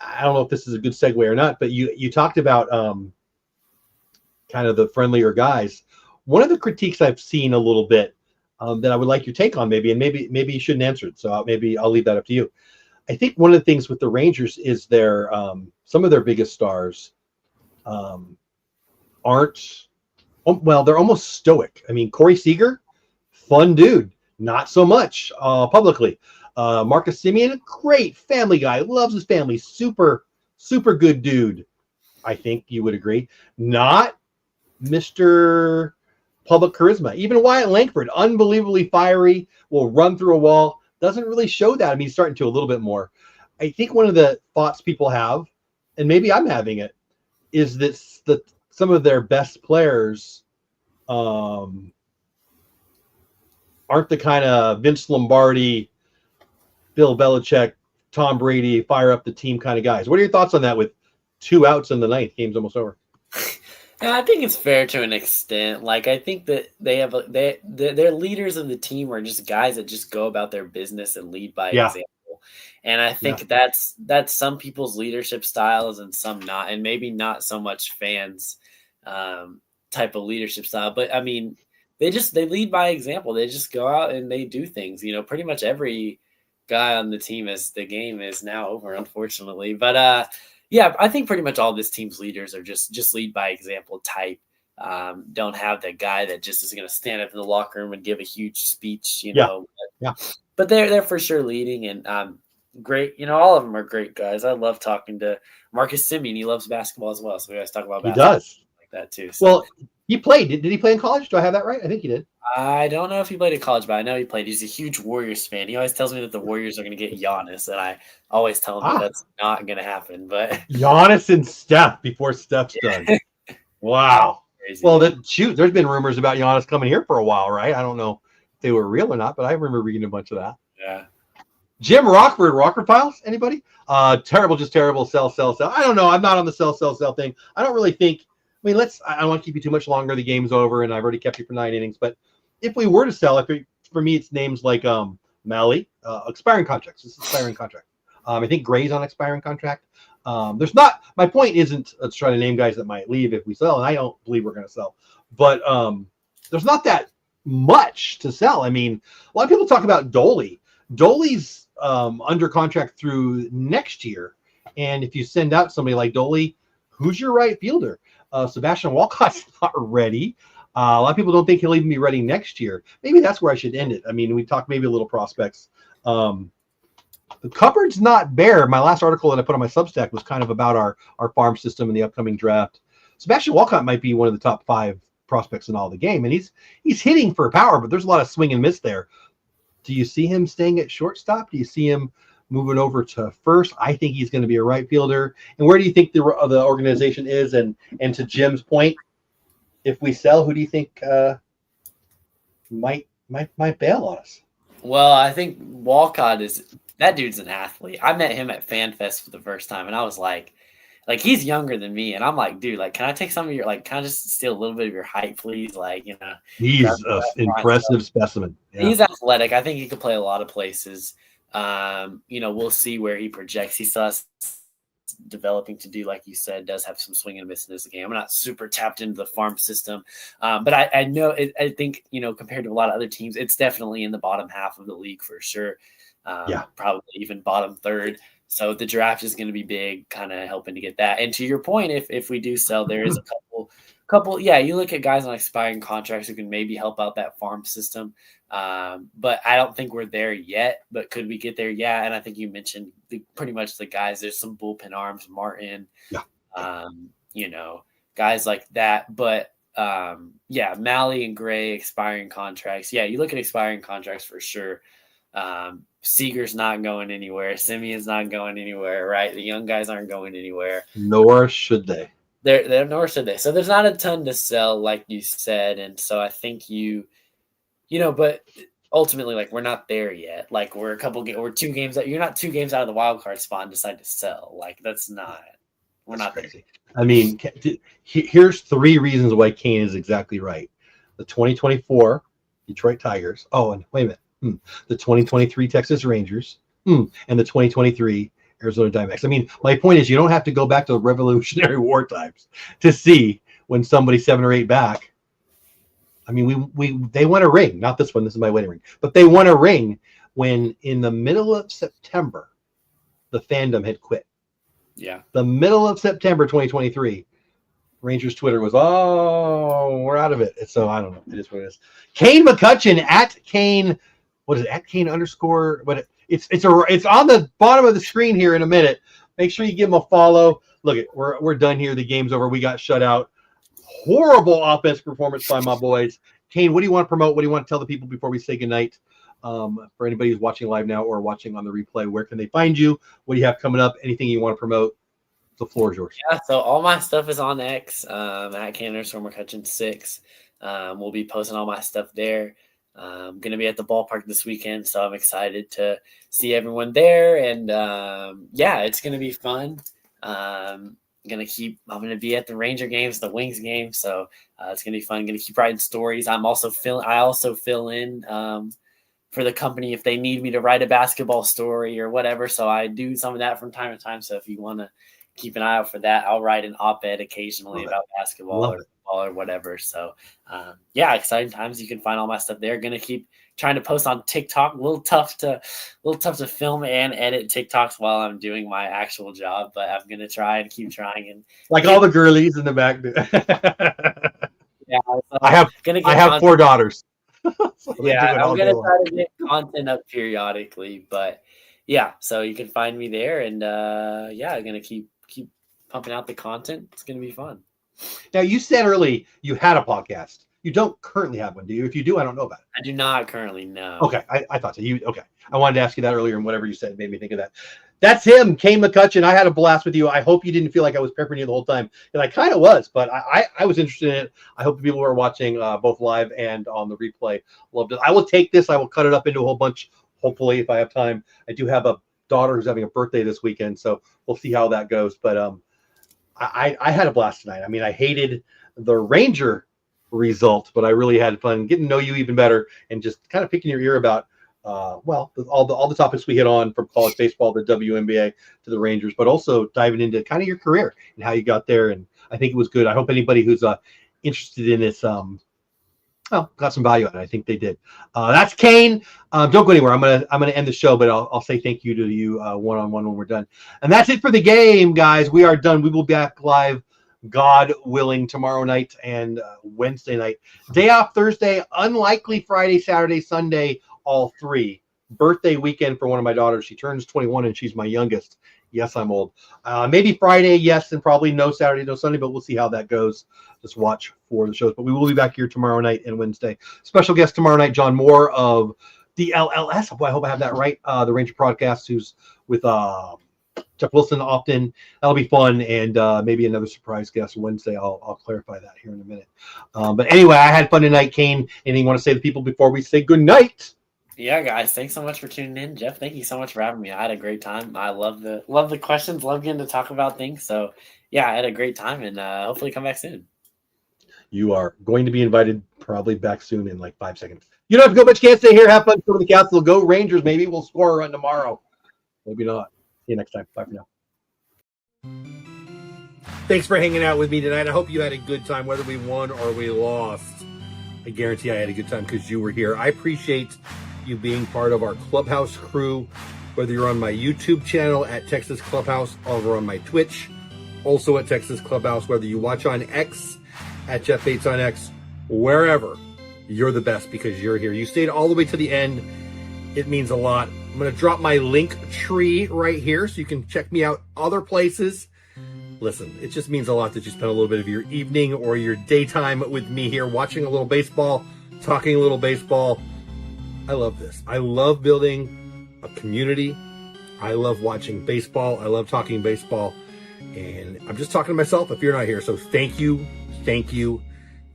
I don't know if this is a good segue or not, but you talked about kind of the friendlier guys. One of the critiques I've seen a little bit that I would like your take on, maybe you shouldn't answer it, so maybe I'll leave that up to you. I think one of the things with the Rangers is their some of their biggest stars aren't well, they're almost stoic. I mean, Corey Seager, fun dude, not so much publicly. Marcus Simeon, great family guy, loves his family, super good dude. I think you would agree. Not Mr. Public charisma. Even Wyatt Langford, unbelievably fiery, will run through a wall. Doesn't really show that. I mean, he's starting to a little bit more. I think one of the thoughts people have, and maybe I'm having it, is that some of their best players aren't the kind of Vince Lombardi, Bill Belichick, Tom Brady, fire up the team kind of guys. What are your thoughts on that with 2 outs in the ninth? Game's almost over. Yeah, I think it's fair to an extent. Like, I think that their leaders of the team are just guys that just go about their business and lead by example. And I think that's some people's leadership styles and some not, and maybe not so much fans type of leadership style. But I mean, they lead by example. They just go out and they do things. You know, pretty much every guy on the team as the game is now over, unfortunately. But yeah, I think pretty much all this team's leaders are just lead by example type. Don't have that guy that just is going to stand up in the locker room and give a huge speech, you know. But they're for sure leading, and great. You know, all of them are great guys. I love talking to Marcus Simeon. He loves basketball as well, so we guys talk about basketball. He does like that too. So. Well, he played. Did he play in college? Do I have that right? I think he did. I don't know if he played in college, but I know he played. He's a huge Warriors fan. He always tells me that the Warriors are going to get Giannis, and I always tell him that that's not going to happen. But Giannis and Steph before Steph's done. Wow. Crazy. Well, there's been rumors about Giannis coming here for a while, right? I don't know if they were real or not, but I remember reading a bunch of that. Yeah. Jim Rockford Files, anybody? Terrible, just terrible, sell. I don't know. I'm not on the sell thing. I don't really think. I mean, I don't want to keep you too much longer. The game's over, and I've already kept you for 9 innings. But if we were to sell, for me, it's names like Malley, expiring contracts. This is expiring contract. I think Gray's on expiring contract. There's not. My point isn't let's try to name guys that might leave if we sell, and I don't believe we're going to sell. But there's not that much to sell. I mean, a lot of people talk about Doley. Doley's under contract through next year, and if you send out somebody like Doley, who's your right fielder? Sebastian Walcott's not ready. A lot of people don't think he'll even be ready next year. Maybe that's where I should end it. I mean, we talked maybe a little prospects. The cupboard's not bare. My last article that I put on my Substack was kind of about our farm system and the upcoming draft. Sebastian Walcott might be one of the top 5 prospects in all the game, and he's hitting for power, but there's a lot of swing and miss there. Do you see him staying at shortstop? Do you see him moving over to first? I think he's going to be a right fielder. And where do you think the organization is? And to Jim's point, if we sell, who do you think might bail on us? Well, I think Walcott that dude's an athlete. I met him at FanFest for the first time, and I was like he's younger than me, and I'm like, dude, like, can I take some of your, like, can I just steal a little bit of your height, please? Like, you know, he's an impressive specimen. Yeah. He's athletic. I think he could play a lot of places. You know, we'll see where he projects. He still has developing to do, like you said, does have some swing and miss in this game. I'm not super tapped into the farm system, but I know I think, you know, compared to a lot of other teams, it's definitely in the bottom half of the league for sure. Probably even bottom third. So the draft is going to be big, kind of helping to get that. And to your point, if we do sell, there is a couple. Yeah, you look at guys on expiring contracts who can maybe help out that farm system. But I don't think we're there yet. But could we get there? Yeah. And I think you mentioned pretty much the guys. There's some bullpen arms, Martin, you know, guys like that. But yeah, Malley and Gray expiring contracts. Yeah, you look at expiring contracts for sure. Seager's not going anywhere. Simeon's not going anywhere, right? The young guys aren't going anywhere. Nor should they. Nor should they. So there's not a ton to sell, like you said. And so I think you know, but ultimately, like, we're not there yet. Like, we're 2 games out. You're not 2 games out of the wild card spot and decide to sell. Like, we're not crazy. There. I mean, here's 3 reasons why Kane is exactly right. The 2024 Detroit Tigers. Oh, and wait a minute. The 2023 Texas Rangers, and the 2023 Arizona Diamondbacks. I mean, my point is you don't have to go back to the Revolutionary War times to see when somebody's 7 or 8 back. I mean, they won a ring. Not this one. This is my wedding ring. But they won a ring when in the middle of September, the fandom had quit. Yeah. The middle of September 2023, Rangers Twitter was, oh, we're out of it. So I don't know. It is what it is. Kane McCutcheon at Kane. What is it? At Kane _ But it's on the bottom of the screen here in a minute. Make sure you give him a follow. Look, we're done here. The game's over. We got shut out. Horrible offensive performance by my boys. Kane, what do you want to promote? What do you want to tell the people before we say goodnight? For anybody who's watching live now or watching on the replay, where can they find you? What do you have coming up? Anything you want to promote? The floor is yours. Yeah, so all my stuff is on X, at Kane_McCutcheon6. We'll be posting all my stuff there. I'm going to be at the ballpark this weekend, so I'm excited to see everyone there. And yeah, it's going to be fun. I'm going to be at the Ranger games, the Wings game. So it's going to be fun. I'm going to keep writing stories. I also fill in for the company if they need me to write a basketball story or whatever. So I do some of that from time to time. So if you want to keep an eye out for that, I'll write an op-ed occasionally about basketball or football or whatever. So yeah, exciting times. You can find all my stuff there. Going to keep trying to post on TikTok. A little tough to film and edit TikToks while I'm doing my actual job, but I'm going to try and keep trying. And like all the girlies in the back. Yeah, so I have 4 daughters. So yeah, I'm going to try to get content up periodically, but yeah, so you can find me there. And yeah, I'm going to keep pumping out the content. It's going to be fun. Now, you said early you had a podcast. You don't currently have one, do you? If you do, I don't know about it. I do not currently, no. Okay, I thought so. Okay. I wanted to ask you that earlier, and whatever you said made me think of that. That's him, Kane McCutcheon. I had a blast with you. I hope you didn't feel like I was peppering you the whole time. And I kind of was, but I was interested in it. I hope the people who are watching both live and on the replay loved it. I will take this. I will cut it up into a whole bunch, hopefully, if I have time. I do have a daughter who's having a birthday this weekend, so we'll see how that goes. But I had a blast tonight. I mean, I hated the Ranger result, but I really had fun getting to know you even better and just kind of picking your ear about all the topics we hit on, from college baseball to WNBA to the Rangers, but also diving into kind of your career and how you got there. And I think it was good. I hope anybody who's interested in this got some value out of it. I think they did. That's Kane. Don't go anywhere. I'm gonna end the show, but I'll say thank you to you one-on-one when we're done. And that's it for the game, guys. We are done. We will be back live, God willing, tomorrow night and Wednesday night. Day off Thursday, unlikely Friday, Saturday, Sunday, all 3. Birthday weekend for one of my daughters. She turns 21 and she's my youngest. Yes, I'm old. Maybe Friday, yes, and probably no Saturday, no Sunday, but we'll see how that goes. Just watch for the shows. But we will be back here tomorrow night and Wednesday. Special guest tomorrow night, John Moore of the LLS. Boy, I hope I have that right. The Ranger podcast, who's with Jeff Wilson often. That'll be fun, and maybe another surprise guest Wednesday. I'll clarify that here in a minute. But anyway, I had fun tonight, Kane. Anything you want to say to people before we say good night? Yeah, guys, thanks so much for tuning in. Jeff, thank you so much for having me. I had a great time. I love the questions, love getting to talk about things. So yeah, I had a great time, and hopefully come back soon. You are going to be invited probably back soon in like 5 seconds. You don't have to go, but you can't stay here. Have fun. Go to the castle. Go Rangers. Maybe we'll score a run tomorrow. Maybe not. See you next time. Bye for now. Thanks for hanging out with me tonight. I hope you had a good time, whether we won or we lost. I guarantee I had a good time because you were here. I appreciate you being part of our Clubhouse crew, whether you're on my YouTube channel at Texas Clubhouse or over on my Twitch, also at Texas Clubhouse, whether you watch on X at Jeff Bates on X, wherever. You're the best because you're here. You stayed all the way to the end. It means a lot. I'm going to drop my link tree right here so you can check me out other places. Listen, it just means a lot that you spend a little bit of your evening or your daytime with me here, watching a little baseball, talking a little baseball. I love this. I love building a community. I love watching baseball. I love talking baseball. And I'm just talking to myself if you're not here. So thank you, thank you,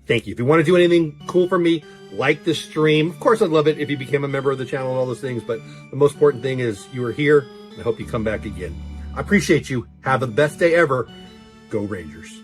thank you. If you want to do anything cool for me, like the stream. Of course, I'd love it if you became a member of the channel and all those things. But the most important thing is you are here. I hope you come back again. I appreciate you. Have the best day ever. Go Rangers.